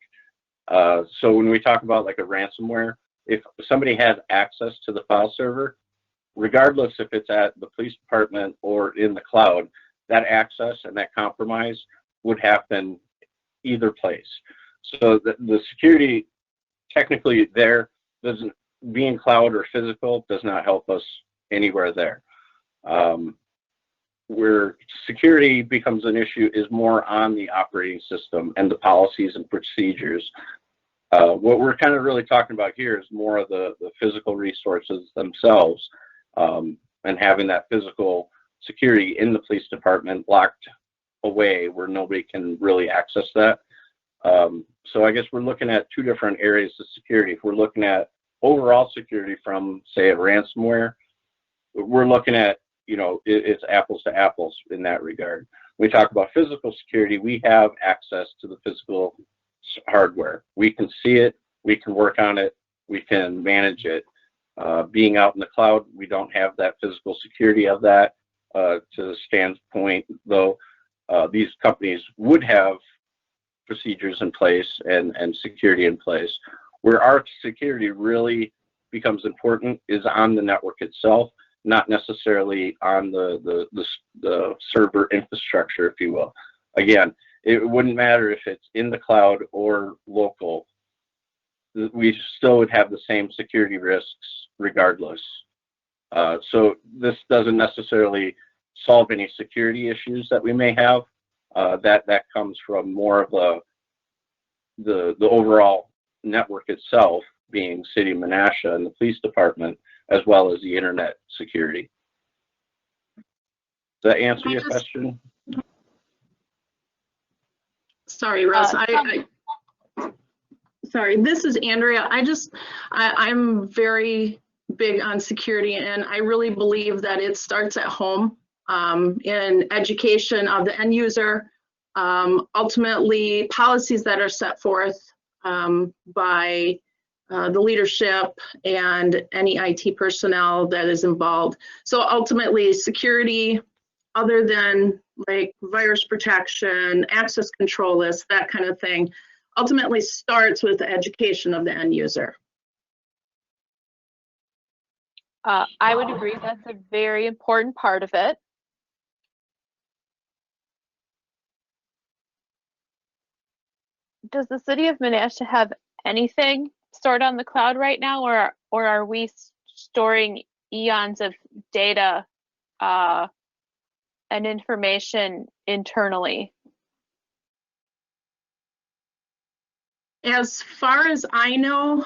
So when we talk about like a ransomware, if somebody has access to the file server, regardless if it's at the police department or in the cloud, that access and that compromise would happen either place. So the security technically there doesn't, being cloud or physical does not help us anywhere there. Where security becomes an issue is more on the operating system and the policies and procedures. What we're kind of really talking about here is more of the physical resources themselves, and having that physical security in the police department locked away where nobody can really access that. So I guess we're looking at two different areas of security. If we're looking at overall security from, say, a ransomware, we're looking at, you know, it's apples to apples in that regard. When we talk about physical security, we have access to the physical hardware. We can see it, we can work on it, we can manage it. Being out in the cloud, we don't have that physical security of that. To Stan's point, though, these companies would have procedures in place and security in place. Where our security really becomes important is on the network itself, not necessarily on the server infrastructure, if you will. Again, it wouldn't matter if it's in the cloud or local. We still would have the same security risks regardless. So this doesn't necessarily solve any security issues that we may have. That comes from more of the overall network itself, being City of Menasha and the police department, as well as the internet security. Does that answer your question? Sorry, Russ. Sorry, this is Andrea. I'm very big on security, and I really believe that it starts at home, in education of the end user, ultimately policies that are set forth by the leadership and any IT personnel that is involved. So ultimately, security, other than like virus protection, access control lists, that kind of thing, ultimately starts with the education of the end user. I would agree, that's a very important part of it. Does the city of Menasha have anything stored on the cloud right now, or are we storing eons of data and information internally? As far as I know,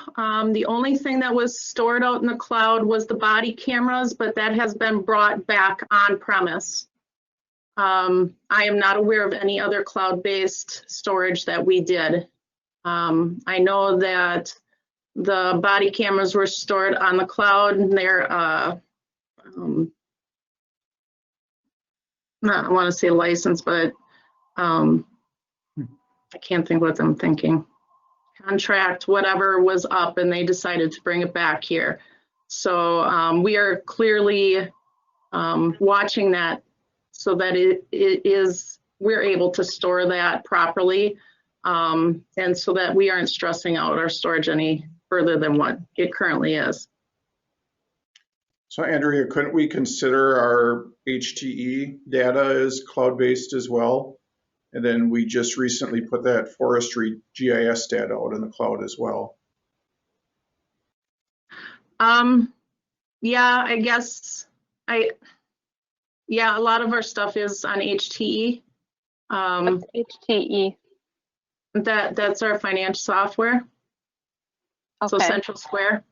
the only thing that was stored out in the cloud was the body cameras, but that has been brought back on premise. I am not aware of any other cloud-based storage that we did. I know that the body cameras were stored on the cloud, and they're, I want to say license, but I can't think what I'm thinking. Contract, whatever was up, and they decided to bring it back here. So we are clearly watching that so that we're able to store that properly, and so that we aren't stressing out our storage any further than what it currently is. So Andrea, couldn't we consider our HTE data as cloud-based as well? And then we just recently put that forestry GIS data out in the cloud as well. Yeah, I guess yeah, a lot of our stuff is on HTE. What's HTE? That's our financial software. So Okay. Central Square.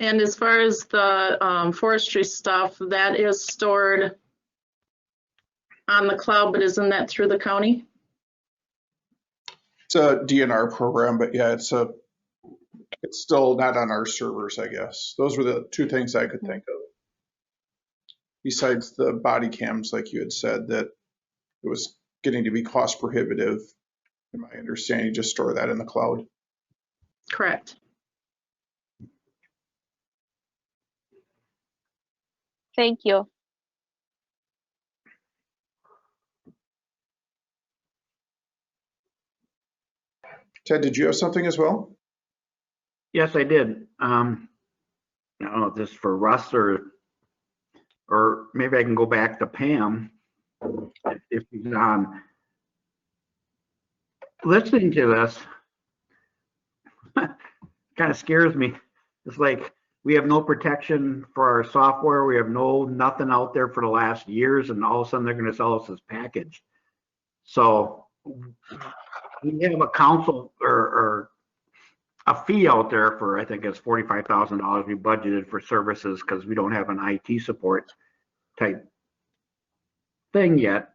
And as far as the forestry stuff, that is stored on the cloud, but isn't that through the county? It's a DNR program, but yeah, it's still not on our servers, I guess. Those were the two things I could think of. Besides the body cams, like you had said, that it was getting to be cost prohibitive, in my understanding, just store that in the cloud. Correct. Thank you. Ted, did you have something as well? Yes, I did. I don't know if this is for Russ or maybe I can go back to Pam if he's on. Listening to this kind of scares me. It's like we have no protection for our software. We have nothing out there for the last years, and all of a sudden they're going to sell us this package. So we have a council or a fee out there for, I think it's $45,000 we budgeted for services because we don't have an IT support type thing yet.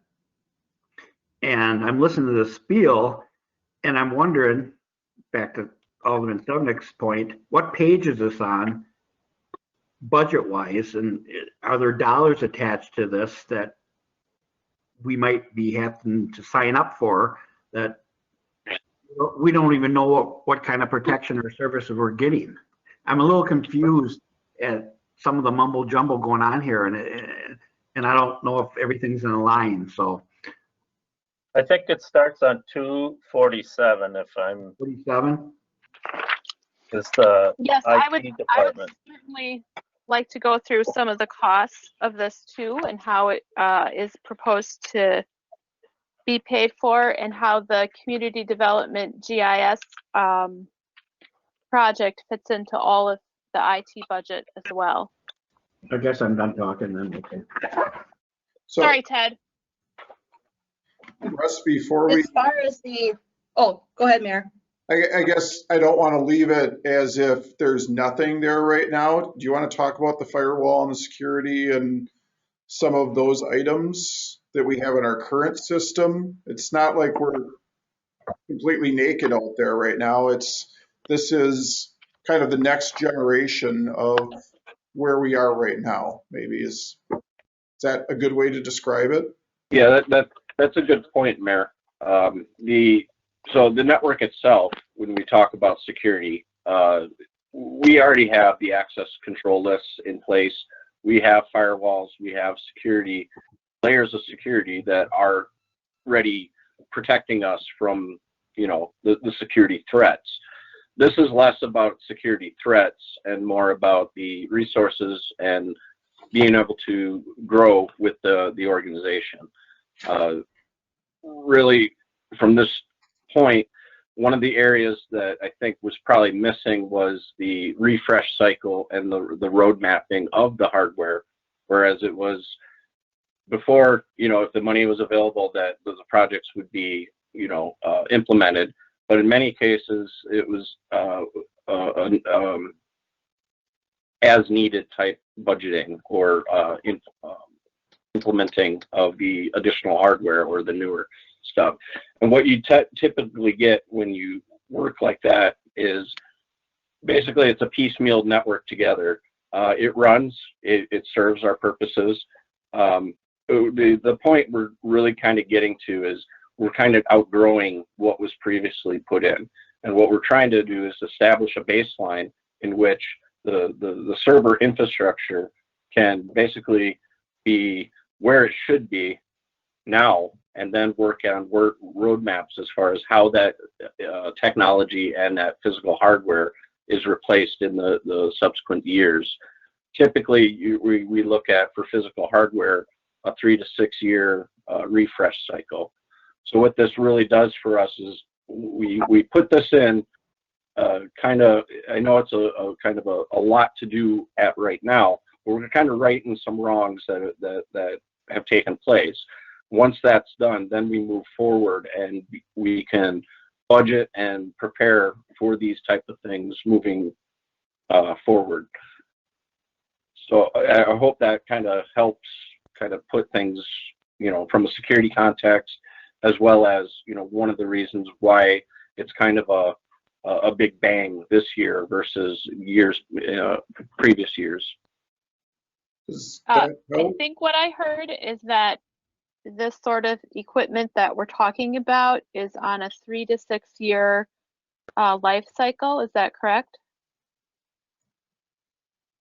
And I'm listening to the spiel and I'm wondering, back to Alderman Stubnick's point, what page is this on budget wise? And are there dollars attached to this that we might be having to sign up for that we don't even know what kind of protection or services we're getting? I'm a little confused at some of the mumbo jumbo going on here, and I don't know if everything's in line. So I think it starts on 247. If I'm 47. It's the Yes, IT I would department. certainly like to go through some of the costs of this too, and how it is proposed to be paid for, and how the community development GIS project fits into all of the IT budget as well. I guess I'm done talking then. Okay. So, Sorry, Ted. Russ, before we, As far as oh, go ahead, Mayor. I guess I don't want to leave it as if there's nothing there right now. Do you want to talk about the firewall and the security and some of those items that we have in our current system? It's not like we're completely naked out there right now. This is kind of the next generation of where we are right now, maybe. Is that a good way to describe it? Yeah, that's a good point, Mayor. So the network itself, when we talk about security, we already have the access control lists in place. We have firewalls, we have security, layers of security that are ready protecting us from, the security threats. This is less about security threats and more about the resources and being able to grow with the organization. Really, from this point, one of the areas that I think was probably missing was the refresh cycle and the road mapping of the hardware, whereas it was before, if the money was available, that the projects would be, implemented. But in many cases, it was as needed type budgeting or implementing of the additional hardware or the newer stuff. And what you typically get when you work like that is basically it's a piecemeal network together. It runs, it serves our purposes. The point we're really kind of getting to is we're kind of outgrowing what was previously put in. And what we're trying to do is establish a baseline in which the server infrastructure can basically be where it should be now and then work on roadmaps as far as how that technology and that physical hardware is replaced in the subsequent years. Typically, we look at, for physical hardware, a 3 to 6 year refresh cycle. So what this really does for us is we put this in kind of, I know it's a kind of a lot to do at right now, but we're kind of righting some wrongs that have taken place. Once that's done, then we move forward and we can budget and prepare for these type of things moving forward. So I hope that kind of helps kind of put things, you know, from a security context, as well as, you know, one of the reasons why it's kind of a big bang this year versus years, previous years. I think what I heard is that this sort of equipment that we're talking about is on a 3 to 6 year life cycle. Is that correct?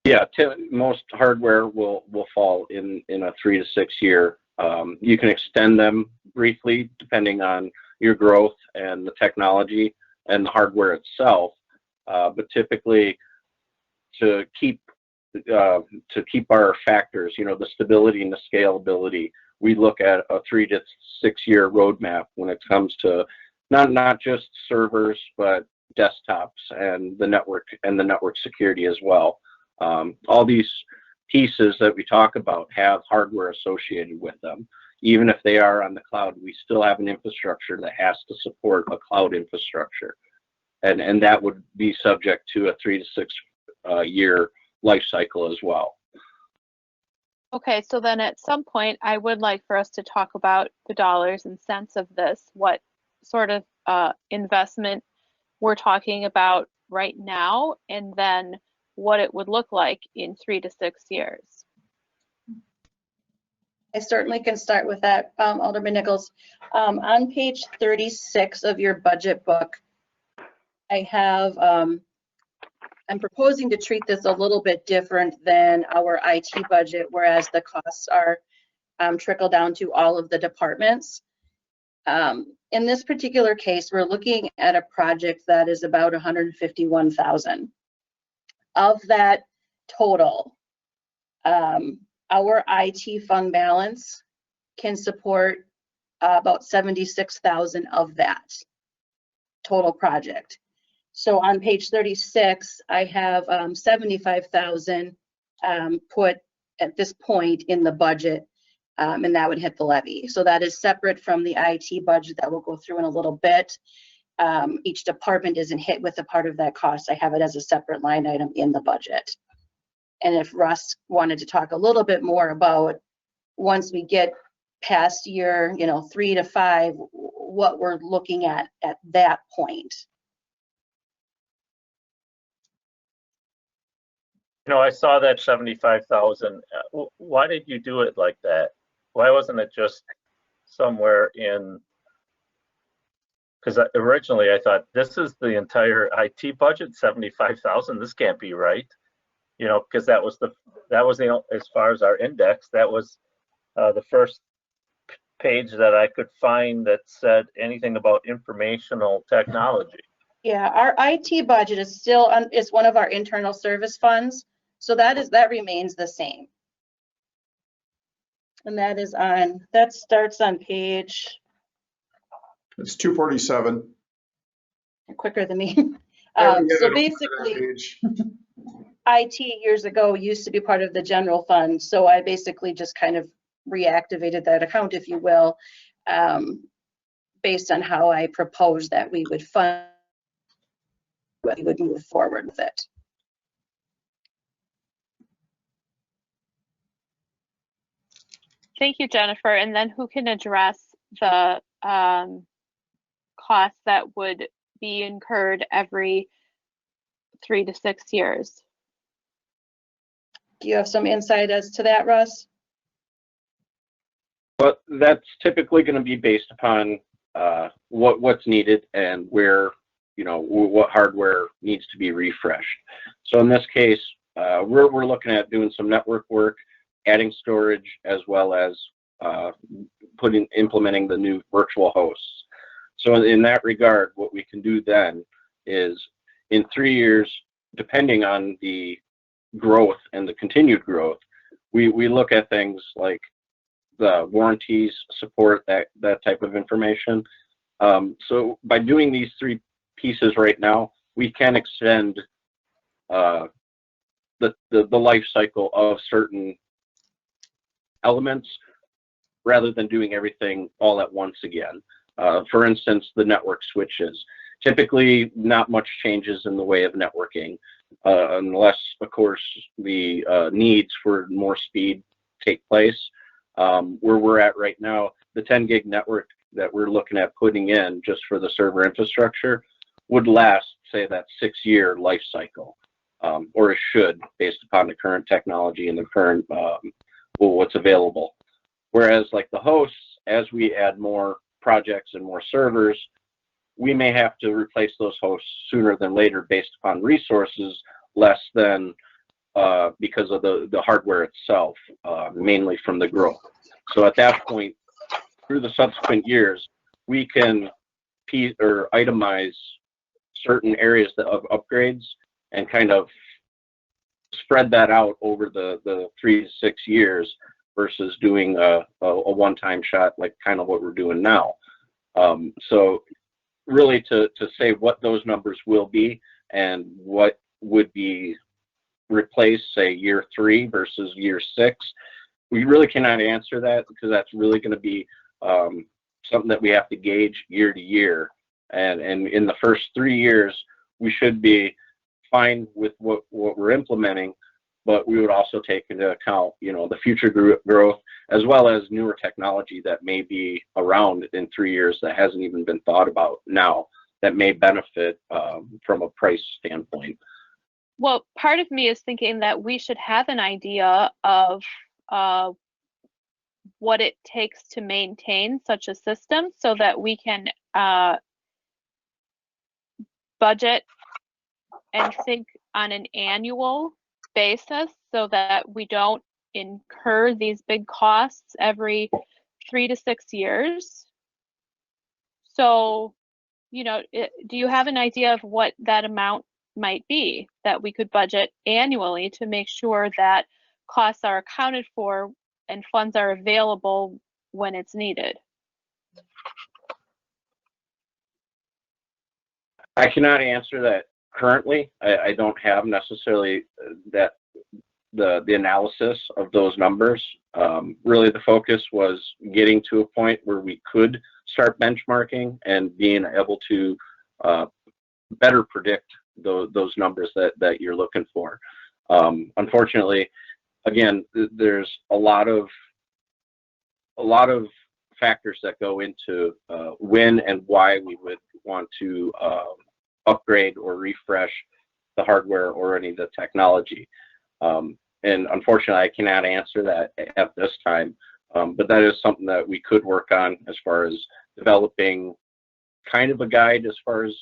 Yeah, most hardware will fall in a 3 to 6 year. You can extend them briefly depending on your growth and the technology and the hardware itself, but typically to keep our factors, you know, the stability and the scalability, we look at a 3 to 6 year roadmap when it comes to not just servers, but desktops and the network security as well. All these pieces that we talk about have hardware associated with them. Even if they are on the cloud, we still have an infrastructure that has to support a cloud infrastructure. And that would be subject to a 3 to 6 year life cycle as well. Okay, so then at some point, I would like for us to talk about the dollars and cents of this, what sort of investment we're talking about right now, and then what it would look like in 3 to 6 years. I certainly can start with that, Alderman Nichols. On page 36 of your budget book, I have, I'm proposing to treat this a little bit different than our IT budget, whereas the costs are trickle down to all of the departments. In this particular case, we're looking at a project that is about $151,000. Of that total, our IT fund balance can support about $76,000 of that total project. So on page 36, I have $75,000 put at this point in the budget, and that would hit the levy. So that is separate from the IT budget that we'll go through in a little bit. Each department isn't hit with a part of that cost. I have it as a separate line item in the budget. And if Russ wanted to talk a little bit more about, once we get past year, 3 to 5, what we're looking at that point. You know, I saw that 75,000. Why did you do it like that? Why wasn't it just somewhere in? Because originally I thought this is the entire IT budget, 75,000. This can't be right, because that was the as far as our index, that was the first page that I could find that said anything about informational technology. Yeah, our IT budget is still is one of our internal service funds, so that remains the same. And that starts on page. It's 247. Quicker than me. So basically, IT years ago used to be part of the general fund, so I basically just kind of reactivated that account, if you will, based on how I proposed that we would fund, we would move forward with it. Thank you, Jennifer. And then who can address the costs that would be incurred every 3 to 6 years? Do you have some insight as to that, Russ? But that's typically going to be based upon what's needed and where, what hardware needs to be refreshed. So in this case, we're looking at doing some network work, adding storage, as well as implementing the new virtual hosts. So in that regard, what we can do then is in 3 years, depending on the growth and the continued growth, we look at things like the warranties, support, that type of information. So by doing these 3 pieces right now, we can extend the life cycle of certain elements rather than doing everything all at once again. For instance, the network switches. Typically, not much changes in the way of networking, unless, of course, the needs for more speed take place. Where we're at right now, the 10 gig network that we're looking at putting in just for the server infrastructure would last, say, that 6-year life cycle, or it should, based upon the current technology and the current what's available. Whereas, like the hosts, as we add more projects and more servers, we may have to replace those hosts sooner than later based upon resources, less than because of the hardware itself, mainly from the growth. So at that point, through the subsequent years, we can itemize certain areas of upgrades and kind of spread that out over the 3 to 6 years versus doing a one-time shot like kind of what we're doing now. So really to say what those numbers will be and what would be replaced, say, year 3 versus year 6, we really cannot answer that because that's really going to be something that we have to gauge year to year. And in the first 3 years, we should be fine with what we're implementing, but we would also take into account, the future growth as well as newer technology that may be around in 3 years that hasn't even been thought about now that may benefit from a price standpoint. Well, part of me is thinking that we should have an idea of what it takes to maintain such a system so that we can budget and think on an annual basis so that we don't incur these big costs every 3 to 6 years. So, do you have an idea of what that amount might be that we could budget annually to make sure that costs are accounted for and funds are available when it's needed? I cannot answer that currently. I don't have necessarily the analysis of those numbers. Really, the focus was getting to a point where we could start benchmarking and being able to better predict those numbers that you're looking for. Unfortunately, again, there's a lot of factors that go into when and why we would want to upgrade or refresh the hardware or any of the technology. And unfortunately, I cannot answer that at this time, but that is something that we could work on as far as developing kind of a guide as far as,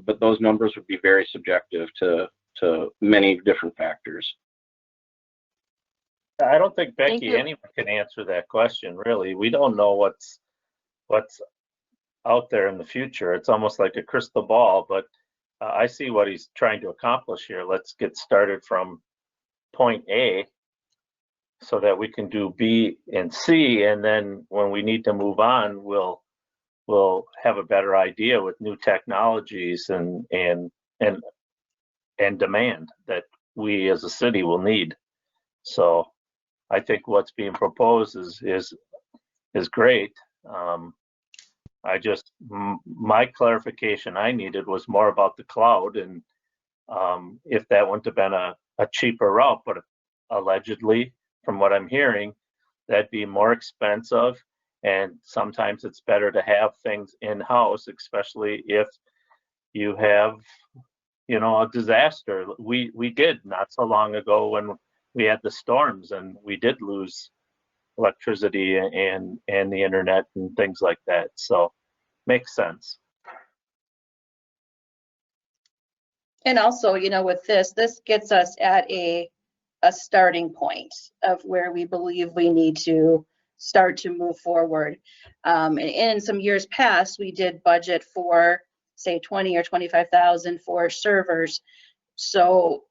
but those numbers would be very subjective to many different factors. I don't think, Becky, anyone can answer that question, really. We don't know what's out there in the future. It's almost like a crystal ball, but I see what he's trying to accomplish here. Let's get started from point A so that we can do B and C, and then when we need to move on, we'll have a better idea with new technologies and demand that we as a city will need. So I think what's being proposed is great. My clarification I needed was more about the cloud, and if that wouldn't have been a cheaper route, but allegedly, from what I'm hearing, that'd be more expensive, and sometimes it's better to have things in-house, especially if you have, a disaster. We did not so long ago when we had the storms, and we did lose electricity and the internet and things like that. So makes sense. And also, with this gets us at a starting point of where we believe we need to start to move forward. And in some years past, we did budget for, say, 20 or 25,000 for servers. So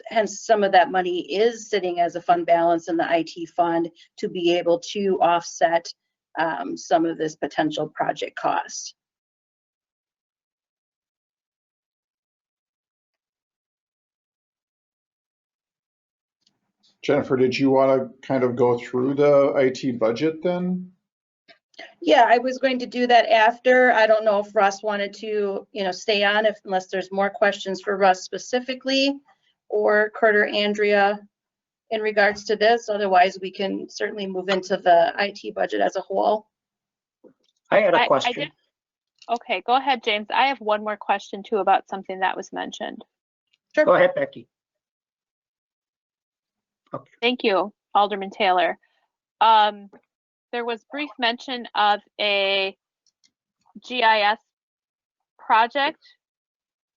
hence some of that money is sitting as a fund balance in the IT fund to be able to offset some of this potential project cost. Jennifer, did you want to kind of go through the IT budget then? Yeah, I was going to do that after. I don't know if Russ wanted to, stay on unless there's more questions for Russ specifically, or Kurt or Andrea in regards to this. Otherwise, we can certainly move into the IT budget as a whole. I had a question. I did. Okay, go ahead, James. I have one more question too about something that was mentioned. Sure. Go ahead, Becky. Okay. Thank you, Alderman Taylor. There was brief mention of a GIS project.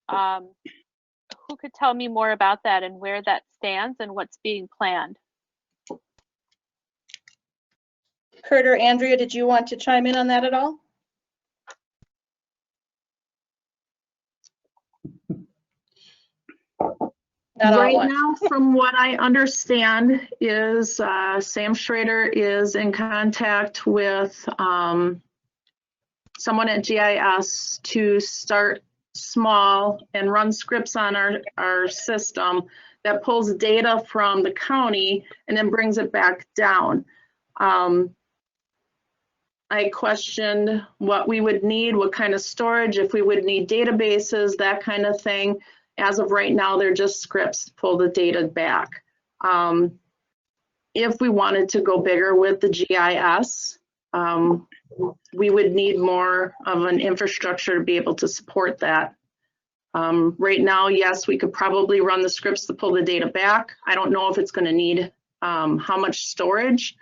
Who could tell me more about that and where that stands and what's being planned? Kurt or Andrea, did you want to chime in on that at all? Right now, from what I understand, is Sam Schrader is in contact with someone at GIS to start small and run scripts on our system that pulls data from the county and then brings it back down. I questioned what we would need, what kind of storage, if we would need databases, that kind of thing. As of right now, they're just scripts, pull the data back. If we wanted to go bigger with the GIS, we would need more of an infrastructure to be able to support that. Right now, yes, we could probably run the scripts to pull the data back. I don't know if it's going to need how much storage.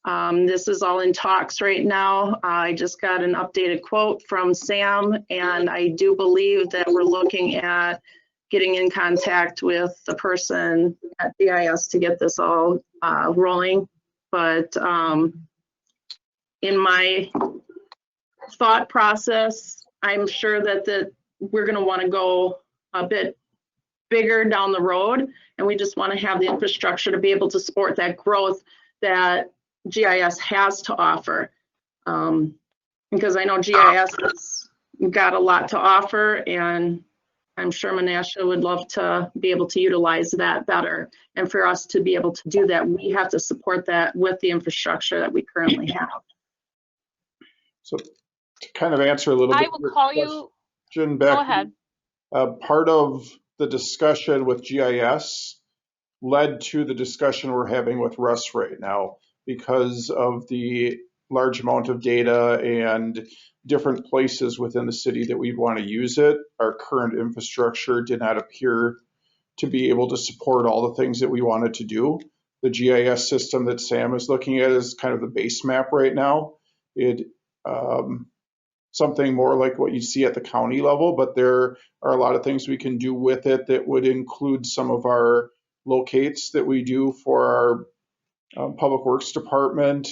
This is all in talks right now. I just got an updated quote from Sam, and I do believe that we're looking at getting in contact with the person at GIS to get this all rolling. But in my thought process, I'm sure that we're going to want to go a bit bigger down the road, and we just want to have the infrastructure to be able to support that growth that GIS has to offer. Because I know GIS has got a lot to offer, and I'm sure Menasha would love to be able to utilize that better. And for us to be able to do that, we have to support that with the infrastructure that we currently have. So to kind of answer a little bit. I will call you. Becky, go ahead. Part of the discussion with GIS led to the discussion we're having with Russ right now, because of the large amount of data and different places within the city that we want to use it. Our current infrastructure did not appear to be able to support all the things that we wanted to do. The GIS system that Sam is looking at is kind of the base map right now. It something more like what you see at the county level, but there are a lot of things we can do with it that would include some of our locates that we do for our Public Works Department.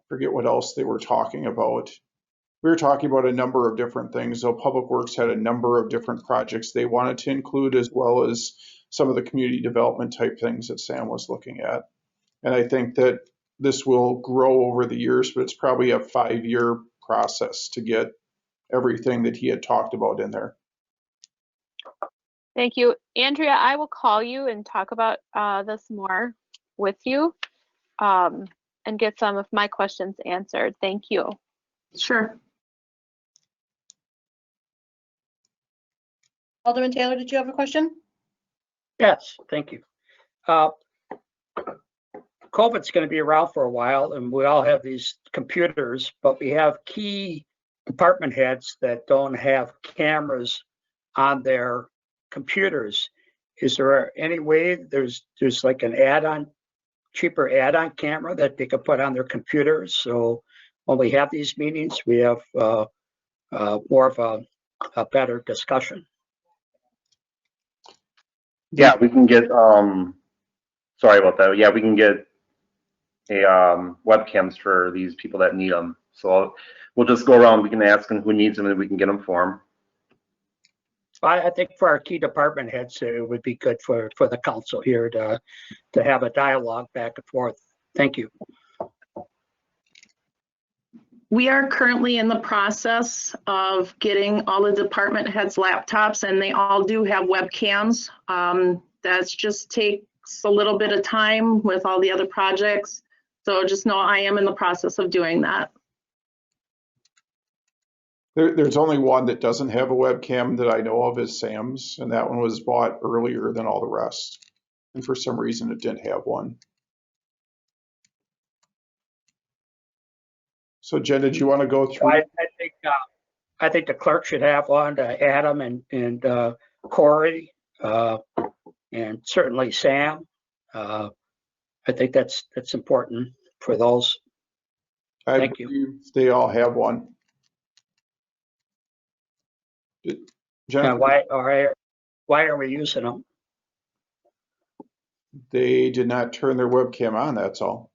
Forget what else they were talking about. We were talking about a number of different things. So Public Works had a number of different projects they wanted to include, as well as some of the community development type things that Sam was looking at. And I think that this will grow over the years, but it's probably a 5-year process to get everything that he had talked about in there. Thank you. Andrea, I will call you and talk about this more with you and get some of my questions answered. Thank you. Sure. Alderman Taylor, did you have a question? Yes, thank you. COVID's going to be around for a while, and we all have these computers, but we have key department heads that don't have cameras on their computers. Is there any way there's like an add-on, cheaper add-on camera that they could put on their computers? So when we have these meetings, we have more of a better discussion. Yeah, we can get, sorry about that. Yeah, we can get webcams for these people that need them. So we'll just go around. We can ask them who needs them, and we can get them for them. I think for our key department heads, it would be good for the council here to have a dialogue back and forth. Thank you. We are currently in the process of getting all the department heads' laptops, and they all do have webcams. That's just takes a little bit of time with all the other projects. So just know I am in the process of doing that. There's only one that doesn't have a webcam that I know of is Sam's, and that one was bought earlier than all the rest. And for some reason, it didn't have one. So Jen, did you want to go through? I think the clerk should have one, Adam and Corey, and certainly Sam. I think that's important for those. Thank you. They all have one. Jen, why are we using them? They did not turn their webcam on. That's all.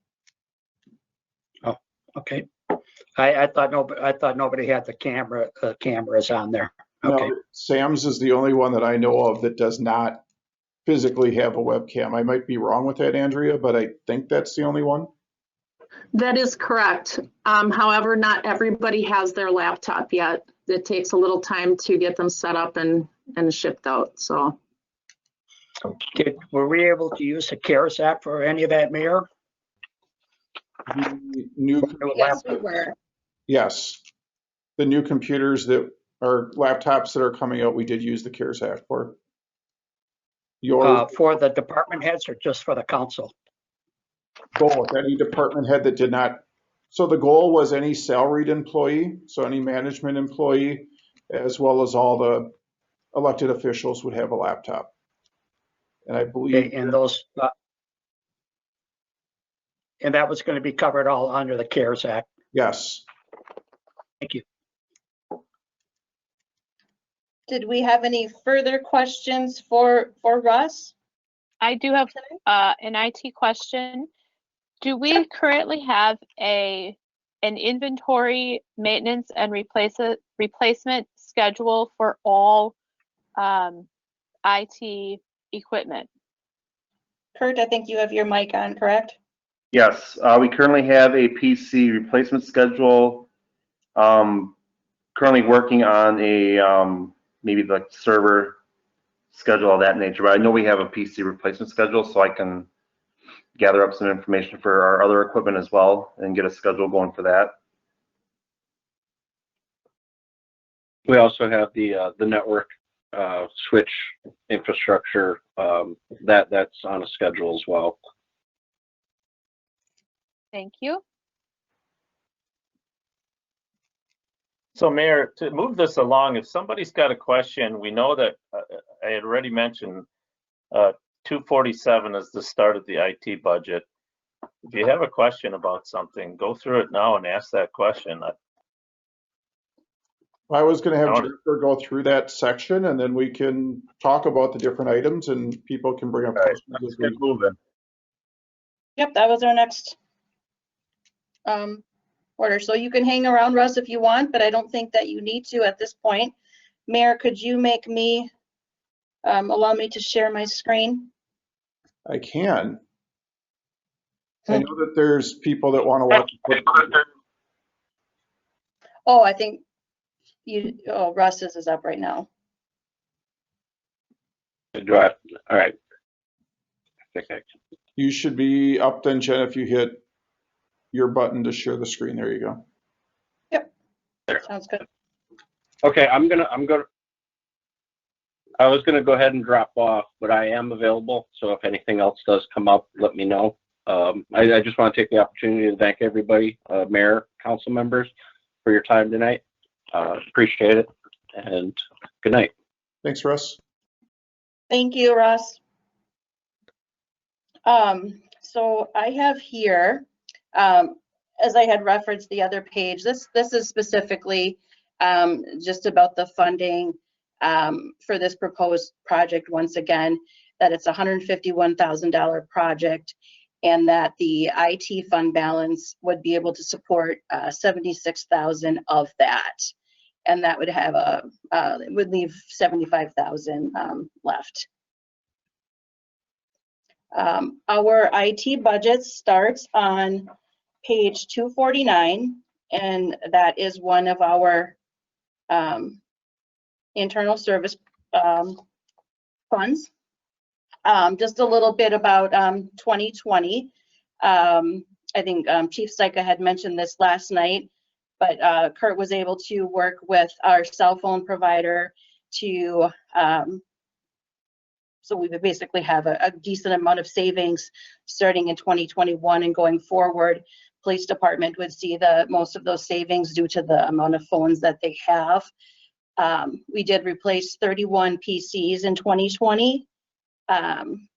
Oh, okay. I thought nobody had the cameras on there. Okay. No, Sam's is the only one that I know of that does not physically have a webcam. I might be wrong with that, Andrea, but I think that's the only one. That is correct. However, not everybody has their laptop yet. It takes a little time to get them set up and shipped out. So, were we able to use the CARES Act for any of that, Mayor? The new Yes, we were. Yes, the new computers that are laptops that are coming out, we did use the CARES Act for. For the department heads or just for the council? Both. Any department head that did not. So the goal was any salaried employee, so any management employee, as well as all the elected officials would have a laptop. And I believe. Okay, and those. And that was going to be covered all under the CARES Act. Yes. Thank you. Did we have any further questions for Russ? I do have an IT question. Do we currently have an inventory, maintenance, and replacement schedule for all IT equipment? Kurt, I think you have your mic on, correct? Yes, we currently have a PC replacement schedule. Currently working on a maybe the server schedule of that nature, but I know we have a PC replacement schedule, so I can gather up some information for our other equipment as well and get a schedule going for that. We also have the network switch infrastructure that's on a schedule as well. Thank you. So Mayor, to move this along, if somebody's got a question, we know that I had already mentioned 247 is the start of the IT budget. If you have a question about something, go through it now and ask that question. I was going to have Jennifer go through that section, and then we can talk about the different items, and people can bring up questions as we move in. Yep, that was our next order. So you can hang around, Russ, if you want, but I don't think that you need to at this point. Mayor, could you make me, allow me to share my screen? I can. I know that there's people that want to watch. Oh, I think Russ's is up right now. All right. You should be up then, Jen, if you hit your button to share the screen. There you go. Yep. Sounds good. Okay, I was gonna go ahead and drop off, but I am available. So if anything else does come up, let me know. I just want to take the opportunity to thank everybody, Mayor, council members, for your time tonight. Appreciate it, and good night. Thanks, Russ. Thank you, Russ. So I have here, as I had referenced the other page, this is specifically just about the funding for this proposed project. Once again, that it's a $151,000 project, and that the IT fund balance would be able to support 76,000 of that. And that would have it would leave 75,000 left. Our IT budget starts on page 249, and that is one of our internal service funds. Just a little bit about 2020. I think Chief Styka had mentioned this last night, but Kurt was able to work with our cell phone provider to, so we would basically have a decent amount of savings starting in 2021 and going forward. Police department would see the most of those savings due to the amount of phones that they have. We did replace 31 PCs in 2020.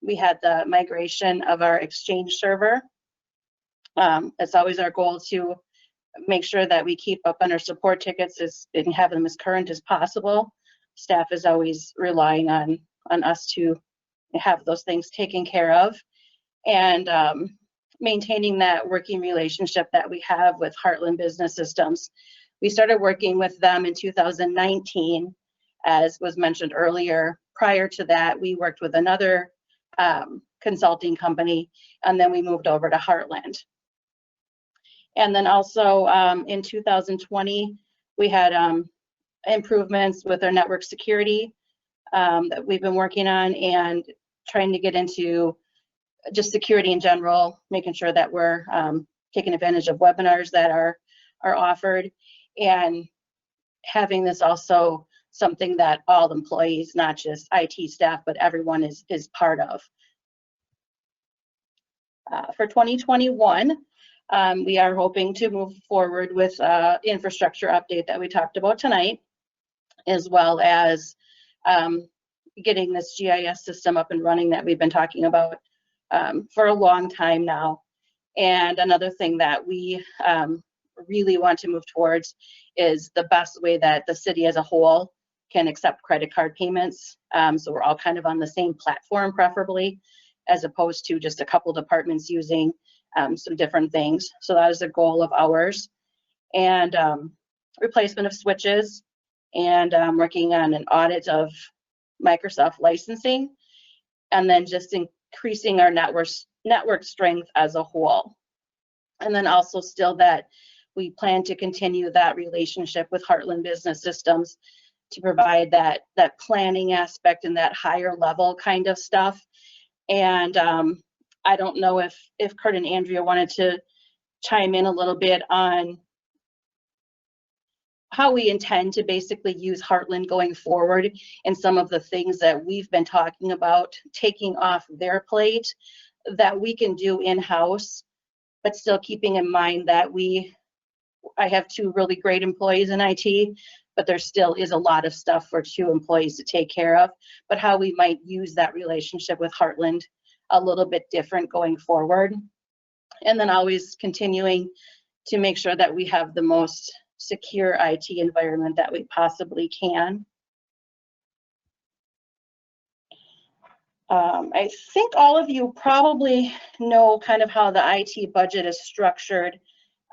We had the migration of our Exchange server. It's always our goal to make sure that we keep up on our support tickets and have them as current as possible. Staff is always relying on us to have those things taken care of, and maintaining that working relationship that we have with Heartland Business Systems. We started working with them in 2019, as was mentioned earlier. Prior to that, we worked with another consulting company, and then we moved over to Heartland. And then also in 2020, we had improvements with our network security that we've been working on, and trying to get into just security in general, making sure that we're taking advantage of webinars that are offered, and having this also something that all employees, not just IT staff, but everyone is part of. For 2021, we are hoping to move forward with infrastructure update that we talked about tonight, as well as getting this GIS system up and running that we've been talking about for a long time now. And another thing that we really want to move towards is the best way that the city as a whole can accept credit card payments. So we're all kind of on the same platform, preferably, as opposed to just a couple departments using some different things. So that is a goal of ours. And replacement of switches, and working on an audit of Microsoft licensing, and then just increasing our network strength as a whole. And then also still that we plan to continue that relationship with Heartland Business Systems to provide that planning aspect and that higher level kind of stuff. And I don't know if Kurt and Andrea wanted to chime in a little bit on how we intend to basically use Heartland going forward, and some of the things that we've been talking about taking off their plate that we can do in-house, but still keeping in mind that I have 2 really great employees in IT, but there still is a lot of stuff for 2 employees to take care of, but how we might use that relationship with Heartland a little bit different going forward. And then always continuing to make sure that we have the most secure IT environment that we possibly can. I think all of you probably know kind of how the IT budget is structured.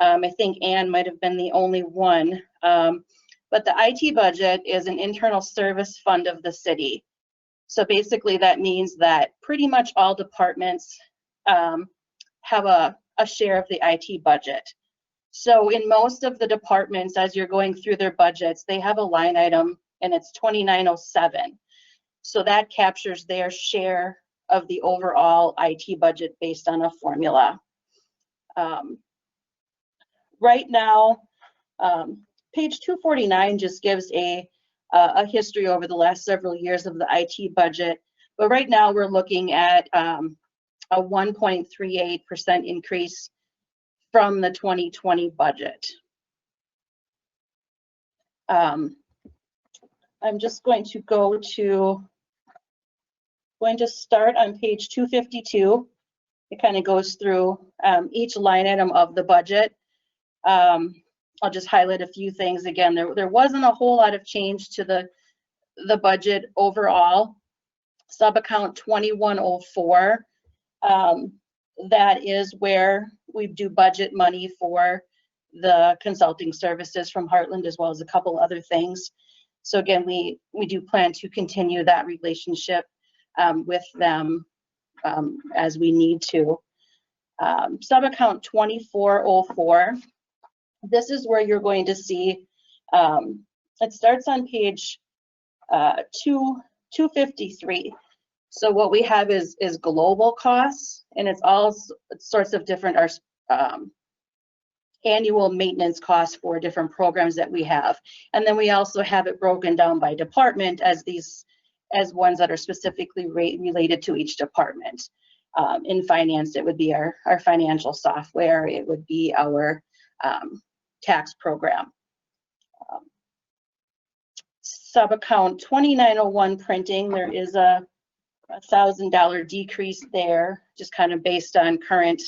I think Ann might have been the only one, but the IT budget is an internal service fund of the city. So basically that means that pretty much all departments have a share of the IT budget. So in most of the departments, as you're going through their budgets, they have a line item, and it's 2907. So that captures their share of the overall IT budget based on a formula. Right now, page 249 just gives a history over the last several years of the IT budget. But right now we're looking at a 1.38% increase from the 2020 budget. I'm just going to start on page 252. It kind of goes through each line item of the budget. I'll just highlight a few things. Again, there wasn't a whole lot of change to the budget overall. Sub account 2104. that is where we do budget money for the consulting services from Heartland, as well as a couple other things. So again, we do plan to continue that relationship with them as we need to. Sub-account 2404, this is where you're going to see, it starts on page 253. So what we have is global costs, and it's all sorts of different annual maintenance costs for different programs that we have. And then we also have it broken down by department as ones that are specifically related to each department. In finance, it would be our financial software. It would be our tax program. Sub-account 2901 printing, there is a $1,000 decrease there, just kind of based on current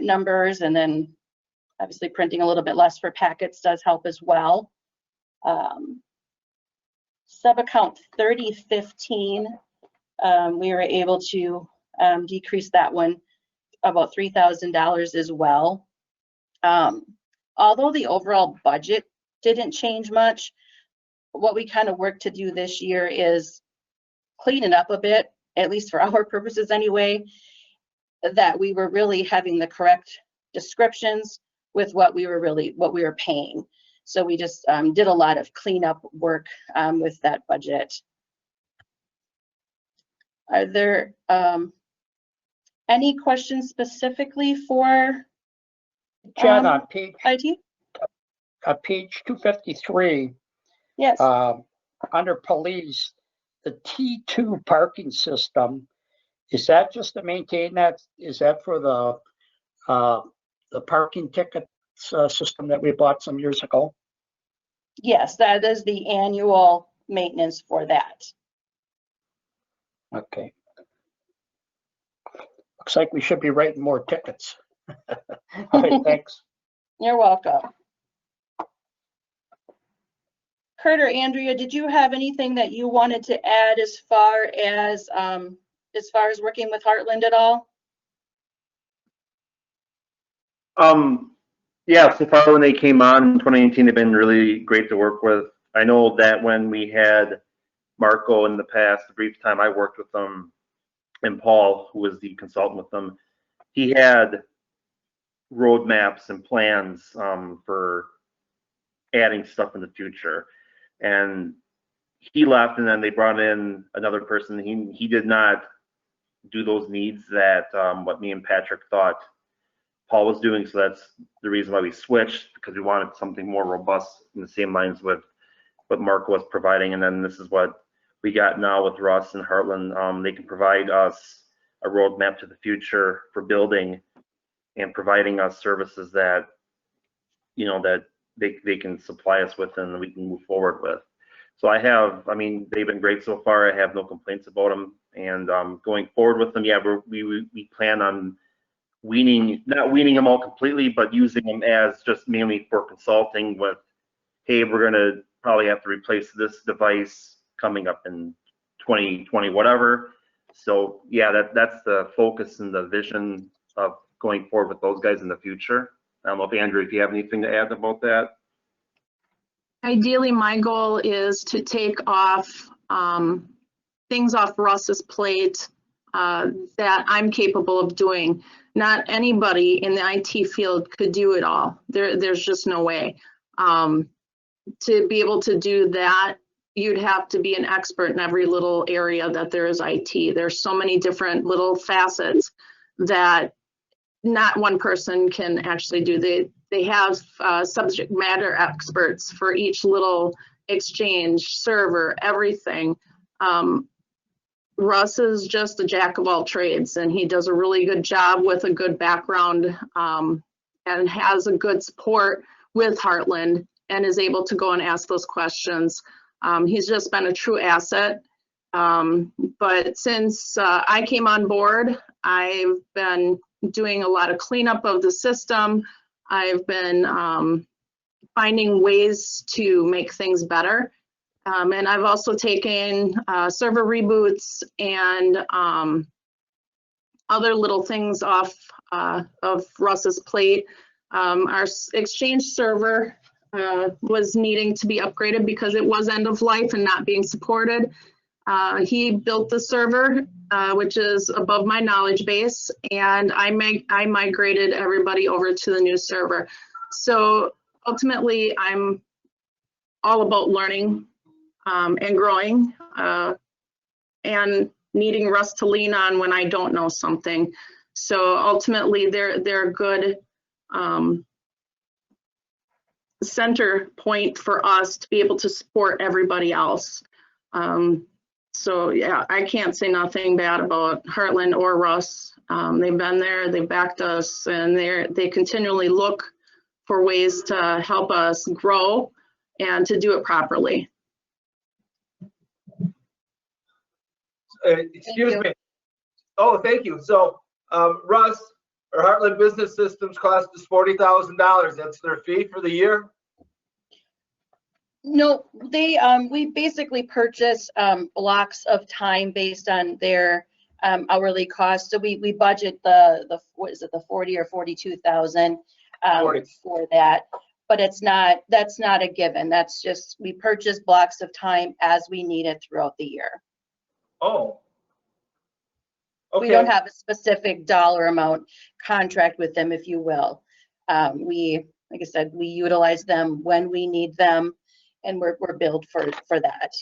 numbers, and then obviously printing a little bit less for packets does help as well. Sub-account 3015, we were able to decrease that one about $3,000 as well. Although the overall budget didn't change much, what we kind of worked to do this year is clean it up a bit, at least for our purposes anyway, that we were really having the correct descriptions with what we were paying. So we just did a lot of cleanup work with that budget. Are there any questions specifically for Jen, on page IT? Page 253. Yes. Under police, the T2 parking system, is that just to maintain that? Is that for the parking ticket system that we bought some years ago? Yes, that is the annual maintenance for that. Okay. Looks like we should be writing more tickets. All right, thanks. You're welcome. Kurt or Andrea, did you have anything that you wanted to add as far as working with Heartland at all? Yeah, so far when they came on in 2018, they've been really great to work with. I know that when we had Marco in the past, the brief time I worked with them, and Paul, who was the consultant with them, he had roadmaps and plans for adding stuff in the future. And he left, and then they brought in another person. He did not do those needs that what me and Patrick thought Paul was doing. So that's the reason why we switched, because we wanted something more robust in the same lines with what Marco was providing. And then this is what we got now with Russ and Heartland. They can provide us a roadmap to the future for building and providing us services that, you know, that they can supply us with and we can move forward with. So I mean, they've been great so far. I have no complaints about them. And going forward with them, yeah, we plan on not weaning them all completely, but using them as just mainly for consulting with, hey, we're going to probably have to replace this device coming up in 2020, whatever. So yeah, that's the focus and the vision of going forward with those guys in the future. I don't know if Andrew, if you have anything to add about that. Ideally, my goal is to take off things off Russ's plate that I'm capable of doing. Not anybody in the IT field could do it all. There's just no way. To be able to do that, you'd have to be an expert in every little area that there is IT. There's so many different little facets that not one person can actually do. They have subject matter experts for each little exchange, server, everything. Russ is just a jack of all trades, and he does a really good job with a good background and has a good support with Heartland and is able to go and ask those questions. He's just been a true asset. But since I came on board, I've been doing a lot of cleanup of the system. I've been finding ways to make things better. And I've also taken server reboots and other little things off of Russ's plate. Our Exchange server was needing to be upgraded because it was end of life and not being supported. He built the server, which is above my knowledge base, and I migrated everybody over to the new server. So ultimately, I'm all about learning and growing and needing Russ to lean on when I don't know something. So ultimately, they're a good center point for us to be able to support everybody else. So yeah, I can't say nothing bad about Heartland or Russ. They've been there, they've backed us, and they continually look for ways to help us grow and to do it properly. Excuse me. Oh, thank you. So Russ, or Heartland Business Systems cost us $40,000. That's their fee for the year? No, they we basically purchase blocks of time based on their hourly cost. So we budget the what is it, the 40 or 42,000 for that. But that's not a given. That's just, we purchase blocks of time as we need it throughout the year. Oh. Okay. We don't have a specific dollar amount contract with them, if you will. Like I said, we utilize them when we need them, and we're billed for that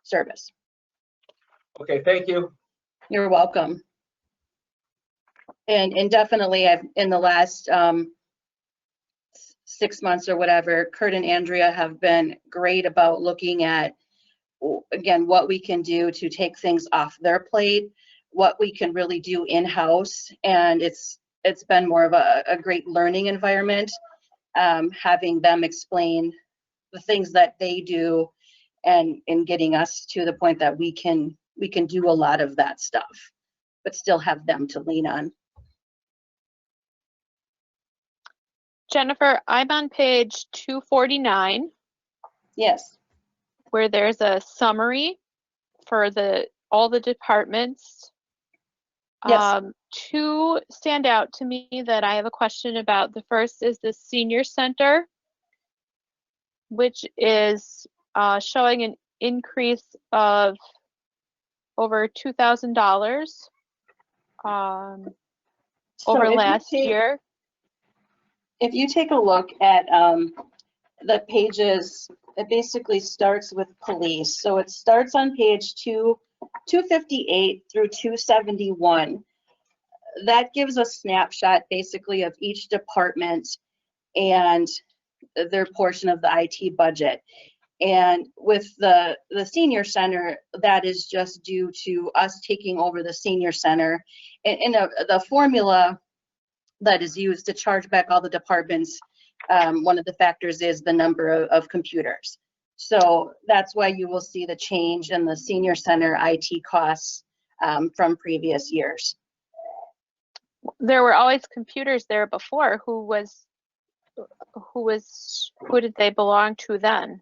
service. Okay, thank you. You're welcome. And definitely, in the last 6 months or whatever, Kurt and Andrea have been great about looking at, again, what we can do to take things off their plate, what we can really do in-house, and it's been more of a great learning environment, having them explain the things that they do, and getting us to the point that we can do a lot of that stuff, but still have them to lean on. Jennifer, I'm on page 249. Yes. Where there's a summary for all the departments. Yes. Two stand out to me that I have a question about. The first is the senior center, which is showing an increase of over $2,000 over last year. If you take a look at the pages, it basically starts with police. So it starts on page 258 through 271. That gives a snapshot basically of each department and their portion of the IT budget. And with the senior center, that is just due to us taking over the senior center. And the formula that is used to charge back all the departments, one of the factors is the number of computers. So that's why you will see the change in the senior center IT costs from previous years. There were always computers there before. Who did they belong to then?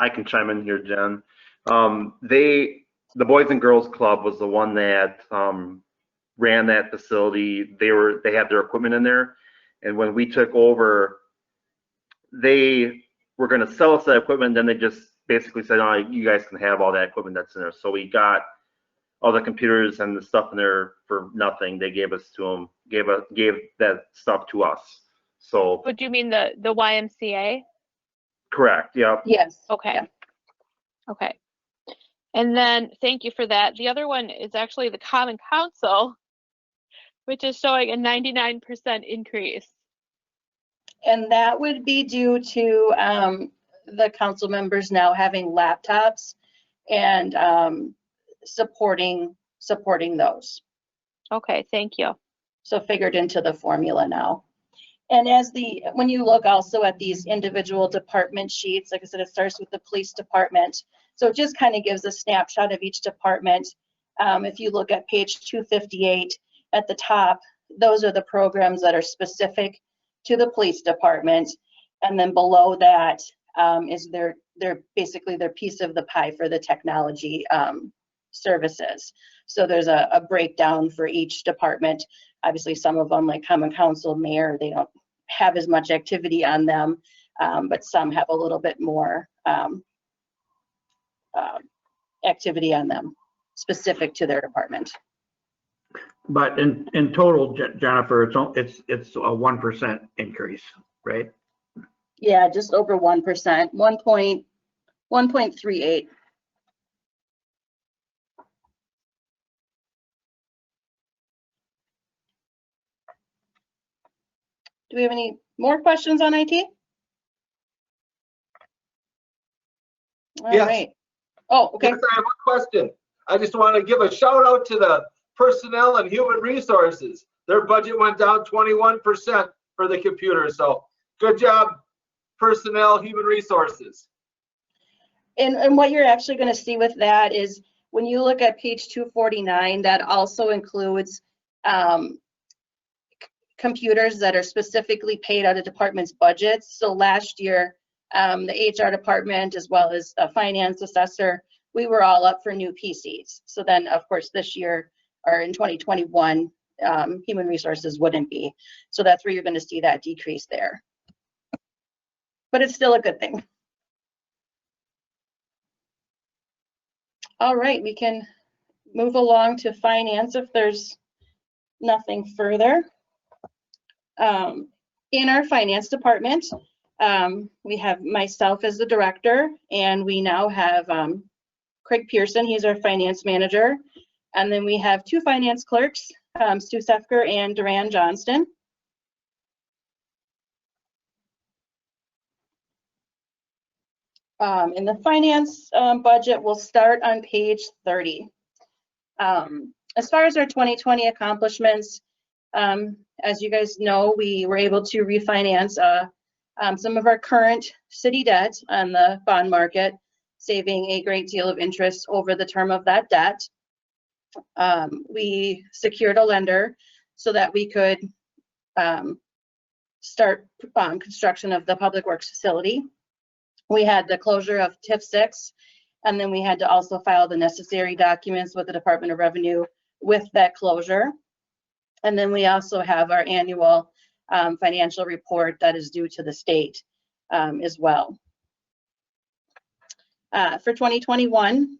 I can chime in here, Jen. The Boys and Girls Club was the one that ran that facility. They had their equipment in there, and when we took over, they were going to sell us that equipment. Then they just basically said, "Oh, you guys can have all that equipment that's in there." So we got all the computers and the stuff in there for nothing. They gave us to them, gave that stuff to us. So. What do you mean, the YMCA? Correct. Yeah. Yes. Okay. Yeah. Okay. And then, thank you for that. The other one is actually the Common Council, which is showing a 99% increase. And that would be due to the council members now having laptops and supporting those. Okay, thank you. So figured into the formula now. And when you look also at these individual department sheets, like I said, it starts with the police department. So it just kind of gives a snapshot of each department. If you look at page 258 at the top, those are the programs that are specific to the police department. And then below that is basically their piece of the pie for the technology services. So there's a breakdown for each department. Obviously, some of them, like Common Council, Mayor, they don't have as much activity on them, but some have a little bit more activity on them specific to their department. But in total, Jennifer, it's a 1% increase, right? Yeah, just over 1%, 1.38. Do we have any more questions on IT? All Yes. right. Oh, okay. Yes, I have a question. I just want to give a shout out to the personnel and human resources. Their budget went down 21% for the computer. So good job, personnel, human resources. And what you're actually going to see with that is when you look at page 249, that also includes computers that are specifically paid out of department's budgets. So last year, the HR department, as well as a finance assessor, we were all up for new PCs. So then, of course, this year, or in 2021, human resources wouldn't be. So that's where you're going to see that decrease there. But it's still a good thing. All right, we can move along to finance if there's nothing further. In our finance department, we have myself as the director, and we now have Craig Pearson, he's our finance manager. And then we have two finance clerks, Stu Sefker and Duran Johnston. In the finance budget, we'll start on page 30. As far as our 2020 accomplishments, as you guys know, we were able to refinance some of our current city debt on the bond market, saving a great deal of interest over the term of that debt. We secured a lender so that we could start construction of the Public Works facility. We had the closure of TIF 6, and then we had to also file the necessary documents with the Department of Revenue with that closure. And then we also have our annual financial report that is due to the state as well. For 2021,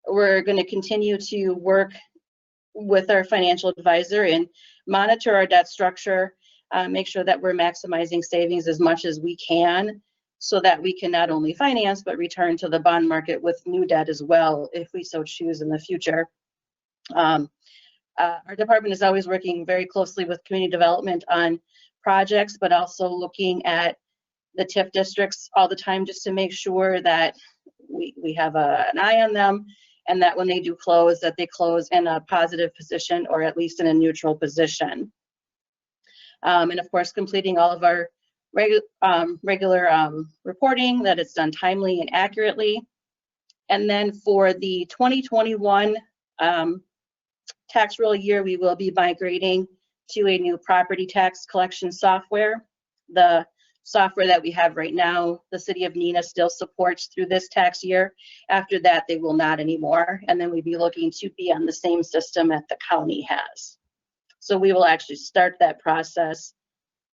we're going to continue to work with our financial advisor and monitor our debt structure, make sure that we're maximizing savings as much as we can, so that we can not only finance but return to the bond market with new debt as well if we so choose in the future. Our department is always working very closely with community development on projects, but also looking at the TIF districts all the time just to make sure that we have an eye on them, and that when they do close, that they close in a positive position or at least in a neutral position. And of course, completing all of our regular reporting, that it's done timely and accurately. And then for the 2021 tax roll year, we will be migrating to a new property tax collection software. The software that we have right now, the city of Neenah still supports through this tax year. After that, they will not anymore. And then we'd be looking to be on the same system that the county has. So we will actually start that process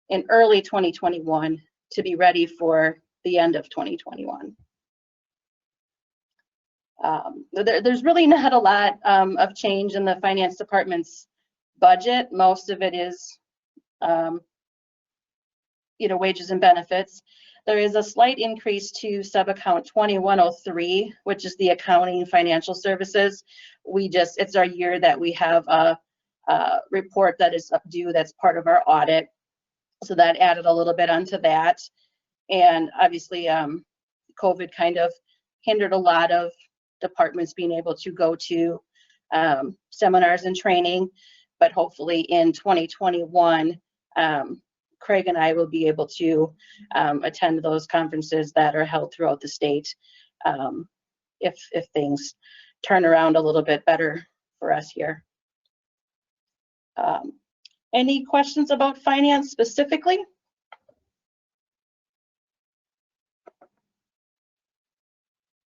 in early 2021 to be ready for the end of 2021. There's really not a lot of change in the finance department's budget. Most of it is, wages and benefits. There is a slight increase to sub-account 2103, which is the accounting financial services. It's our year that we have a report that is due that's part of our audit. So that added a little bit onto that. And obviously, COVID kind of hindered a lot of departments being able to go to seminars and training. But hopefully in 2021, Craig and I will be able to attend those conferences that are held throughout the state if things turn around a little bit better for us here. Any questions about finance specifically?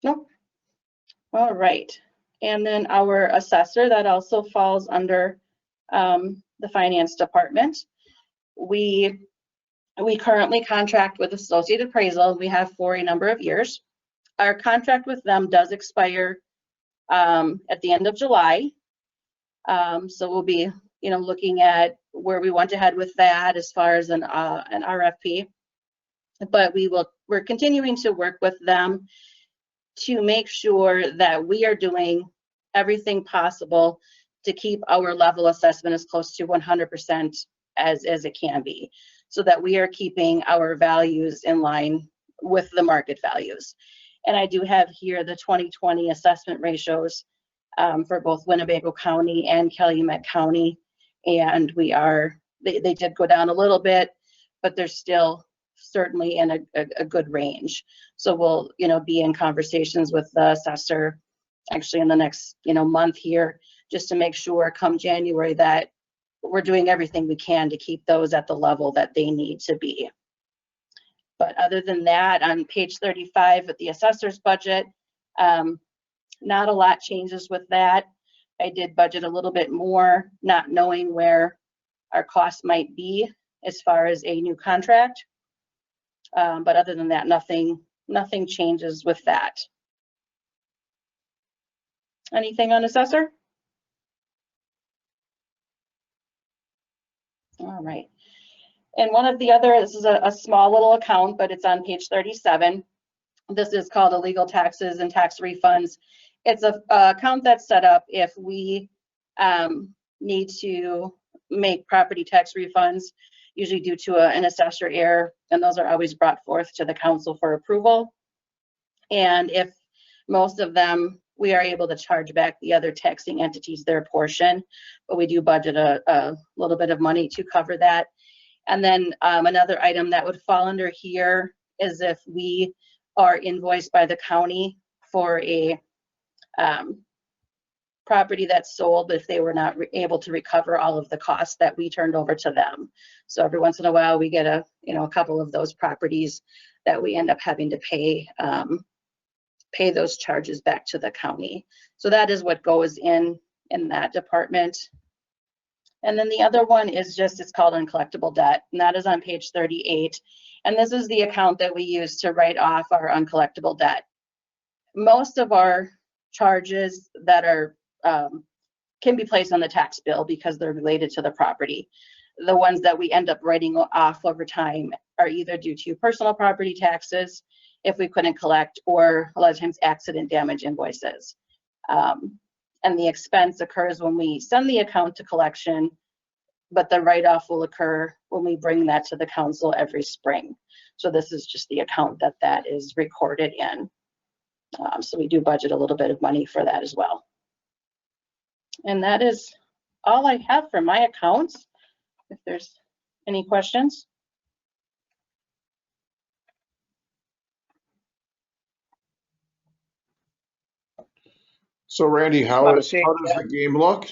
Nope. All right. And then our assessor, that also falls under the finance department. We currently contract with Associated Appraisal. We have for a number of years. Our contract with them does expire at the end of July. So we'll be, looking at where we want to head with that as far as an RFP. But we're continuing to work with them to make sure that we are doing everything possible to keep our level assessment as close to 100% as it can be, so that we are keeping our values in line with the market values. And I do have here the 2020 assessment ratios for both Winnebago County and Calumet County. And they did go down a little bit, but they're still certainly in a good range. So we'll, be in conversations with the assessor actually in the next, month here, just to make sure come January that we're doing everything we can to keep those at the level that they need to be. But other than that, on page 35 of the assessor's budget, not a lot changes with that. I did budget a little bit more, not knowing where our costs might be as far as a new contract. But other than that, nothing changes with that. Anything on assessor? All right. And one of the other, this is a small little account, but it's on page 37. This is called illegal taxes and tax refunds. It's a account that's set up if we need to make property tax refunds, usually due to an assessor error, and those are always brought forth to the council for approval. And if most of them, we are able to charge back the other taxing entities their portion, but we do budget a little bit of money to cover that. And then another item that would fall under here is if we are invoiced by the county for a property that's sold, but if they were not able to recover all of the costs that we turned over to them. So every once in a while we get a couple of those properties that we end up having to pay those charges back to the county. So that is what goes in that department. And then the other one is it's called uncollectible debt, and that is on page 38. And this is the account that we use to write off our uncollectible debt. Most of our charges that are can be placed on the tax bill because they're related to the property. The ones that we end up writing off over time are either due to personal property taxes, if we couldn't collect, or a lot of times accident damage invoices. And the expense occurs when we send the account to collection, but the write-off will occur when we bring that to the council every spring. So this is just the account that is recorded in. So we do budget a little bit of money for that as well. And that is all I have for my accounts. If there's any questions. So Randy, how does the game look?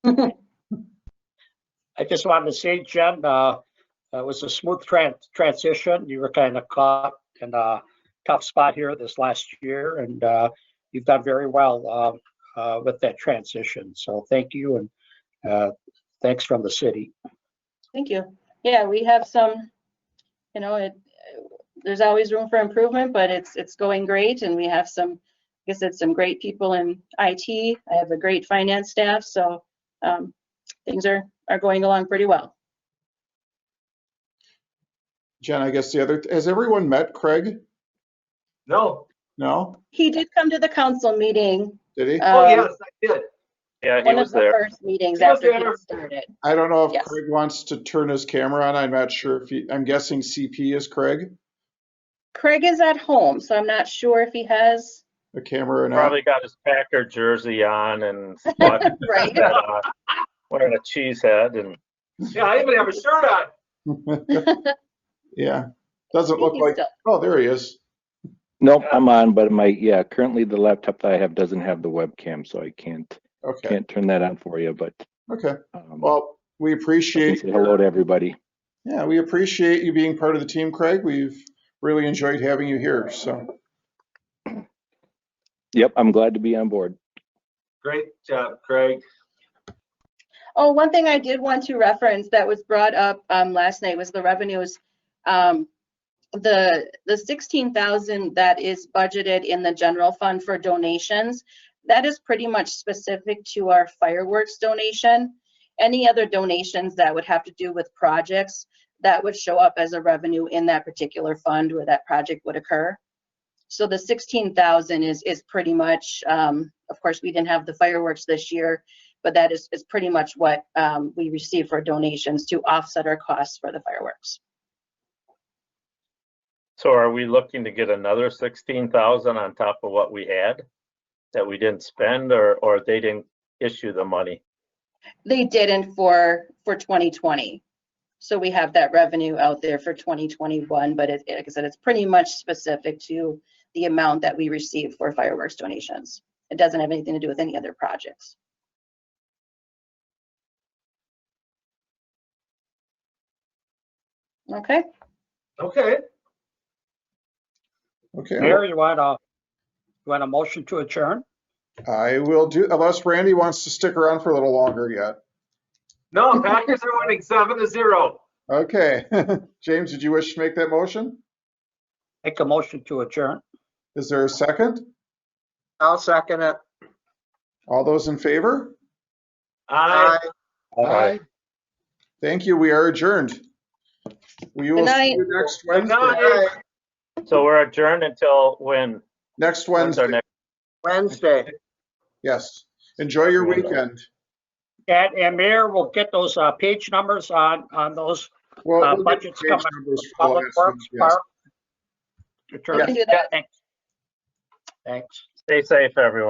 I just wanted to say, Jen, it was a smooth transition. You were kind of caught in a tough spot here this last year, and you've done very well with that transition. So thank you, and thanks from the city. Thank you. Yeah, we have some, there's always room for improvement, but it's going great, and we have some, like I said, some great people in IT. I have a great finance staff, so things are going along pretty well. Jen, I guess has everyone met Craig? No. No? He did come to the council meeting. Did he? Oh, yes, I did. Yeah, he One was of the there. first meetings after he started. I don't know if Yes. Craig wants to turn his camera on. I'm not sure if I'm guessing CP is Craig. Craig is at home, so I'm not sure if he has a camera or not. Probably got his Packer jersey on and right. Wearing a cheese head and. Yeah, I even have a shirt on. Yeah, doesn't look like. Oh, there he is. Nope, I'm on, but currently the laptop that I have doesn't have the webcam, so I can't turn that on for you. But okay, well, we appreciate. Say hello to everybody. Yeah, we appreciate you being part of the team, Craig. We've really enjoyed having you here. So. Yep, I'm glad to be on board. Great job, Craig. Oh, one thing I did want to reference that was brought up last night was the revenues. The 16,000 that is budgeted in the general fund for donations, that is pretty much specific to our fireworks donation. Any other donations that would have to do with projects, that would show up as a revenue in that particular fund where that project would occur. So the 16,000 is pretty much, of course, we didn't have the fireworks this year, but that is pretty much what we receive for donations to offset our costs for the fireworks. So are we looking to get another 16,000 on top of what we had that we didn't spend, or they didn't issue the money? They didn't for 2020. So we have that revenue out there for 2021, but like I said, it's pretty much specific to the amount that we receive for fireworks donations. It doesn't have anything to do with any other projects. Okay. Okay. Okay. Mayor, you want a motion to adjourn? I will do, unless Randy wants to stick around for a little longer yet. No, Packers are winning 7-0. Okay. James, did you wish to make that motion? Make a motion to adjourn. Is there a second? I'll second it. All those in favor? Aye. Aye. Thank you. We are adjourned. We will see you next Wednesday. So we're adjourned until when? Next Wednesday. Wednesday. Yes. Enjoy your weekend. And Mayor, we'll get those page numbers on those Well, we'll budgets get the page coming. numbers for the Public last one, Works yes. Park. We can do that. Thanks. Stay safe, everyone.